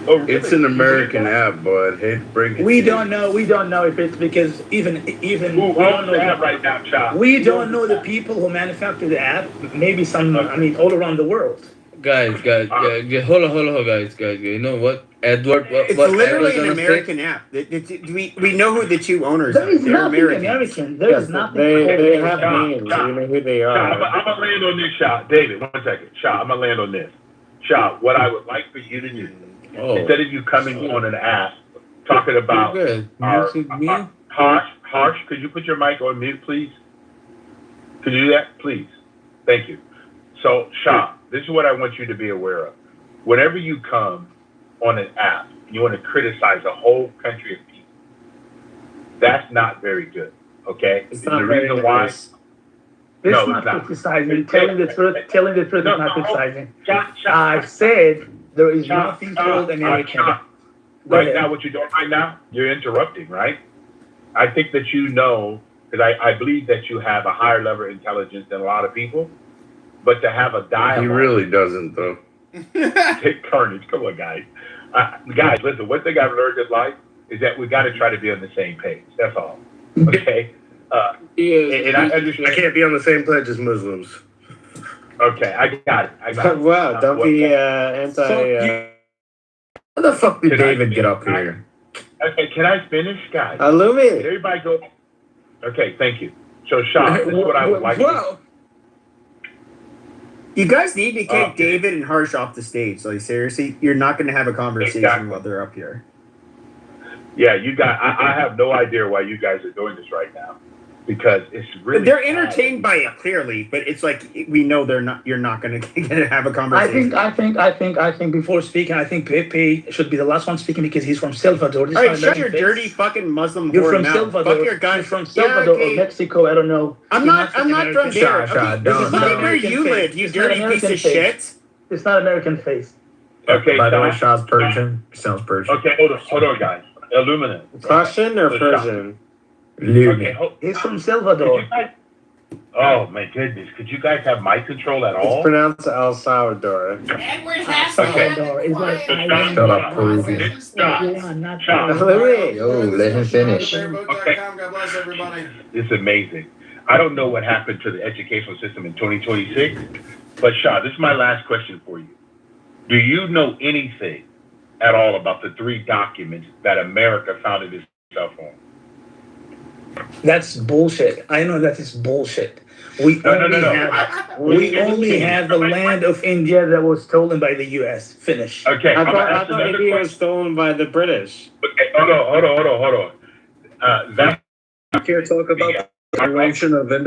[SPEAKER 12] Oh, really?
[SPEAKER 14] It's an American app, but hate to break it.
[SPEAKER 11] We don't know if it's because even
[SPEAKER 12] who owns the app right now, Chop?
[SPEAKER 11] We don't know the people who manufacture the app. Maybe some, all around the world.
[SPEAKER 10] Guys, hold on, guys. You know what, Edward?
[SPEAKER 8] It's literally an American app. We know who the two owners
[SPEAKER 11] are.
[SPEAKER 8] They're
[SPEAKER 11] American. There is nothing.
[SPEAKER 14] They have names. You know who they are.
[SPEAKER 12] I'm gonna land on this, Shah. David, 1 second. Shah, I'm gonna land on this. Shah, what I would like for you to do, instead of you coming on an app talking about Harsh, could you put your mic on mute, please? Could you do that, please? Thank you. So, Shah, this is what I want you to be aware of. Whenever you come on an app, you want to criticize a whole country of people. That's not very good, okay?
[SPEAKER 11] It's not the reason why. It's not criticizing. Telling the truth is not criticizing. I've said there is nothing called American.
[SPEAKER 12] Right now, what you're doing right now, you're interrupting, right? I think that you know, because I believe that you have a higher level of intelligence than a lot of people, but to have a dialogue.
[SPEAKER 14] He really doesn't, though.
[SPEAKER 12] Take carnage. Come on, guys. Guys, listen, one thing I've learned in life is that we got to try to be on the same page. That's all. Okay? And I understand.
[SPEAKER 14] I can't be on the same page as Muslims.
[SPEAKER 12] Okay, I got it.
[SPEAKER 14] Wow, don't be anti. How the fuck did David get up here?
[SPEAKER 12] Okay, can I finish, guys?
[SPEAKER 14] Illumi.
[SPEAKER 12] Can everybody go? Okay, thank you. So, Sean, this is what I would like to.
[SPEAKER 8] You guys need to kick David and Harsh off the stage. Like, seriously, you're not going to have a conversation while they're up here.
[SPEAKER 12] Yeah, you guys. I have no idea why you guys are doing this right now, because it's really.
[SPEAKER 8] They're entertained by it clearly, but it's like we know they're not. You're not going to have a conversation.
[SPEAKER 11] I think before speaking, I think Pepe should be the last one speaking because he's from Salvador.
[SPEAKER 8] All right, shut your dirty fucking Muslim.
[SPEAKER 11] You're from
[SPEAKER 8] mouth.
[SPEAKER 11] Salvador.
[SPEAKER 8] Fuck your gun.
[SPEAKER 11] You're from Salvador or Mexico. I don't know.
[SPEAKER 8] I'm not from there. Look at where you live. You dirty piece of shit.
[SPEAKER 11] It's not American face.
[SPEAKER 12] Okay.
[SPEAKER 14] By the way, Shah's Persian. Sounds Persian.
[SPEAKER 12] Okay, hold on, guys. Illuminate.
[SPEAKER 14] Russian or Persian?
[SPEAKER 12] Okay,
[SPEAKER 11] he's from Salvador.
[SPEAKER 12] Oh my goodness! Could you guys have mic control at all?
[SPEAKER 14] It's pronounced El Salvador.
[SPEAKER 7] Edward has
[SPEAKER 11] Salvador. It's like
[SPEAKER 14] Shut up, Peruvian.
[SPEAKER 13] Yo, let him finish.
[SPEAKER 12] Okay.
[SPEAKER 6] God bless everybody.
[SPEAKER 12] It's amazing. I don't know what happened to the educational system in 2026, but Shah, this is my last question for you. Do you know anything at all about the 3 documents that America founded itself on?
[SPEAKER 11] That's bullshit. I know that is bullshit. We only have the land of India that was stolen by the U.S. Finish.
[SPEAKER 12] Okay.
[SPEAKER 14] I thought India was stolen by the British.
[SPEAKER 12] Okay, hold on.
[SPEAKER 14] I can't talk about the Declaration of Independence.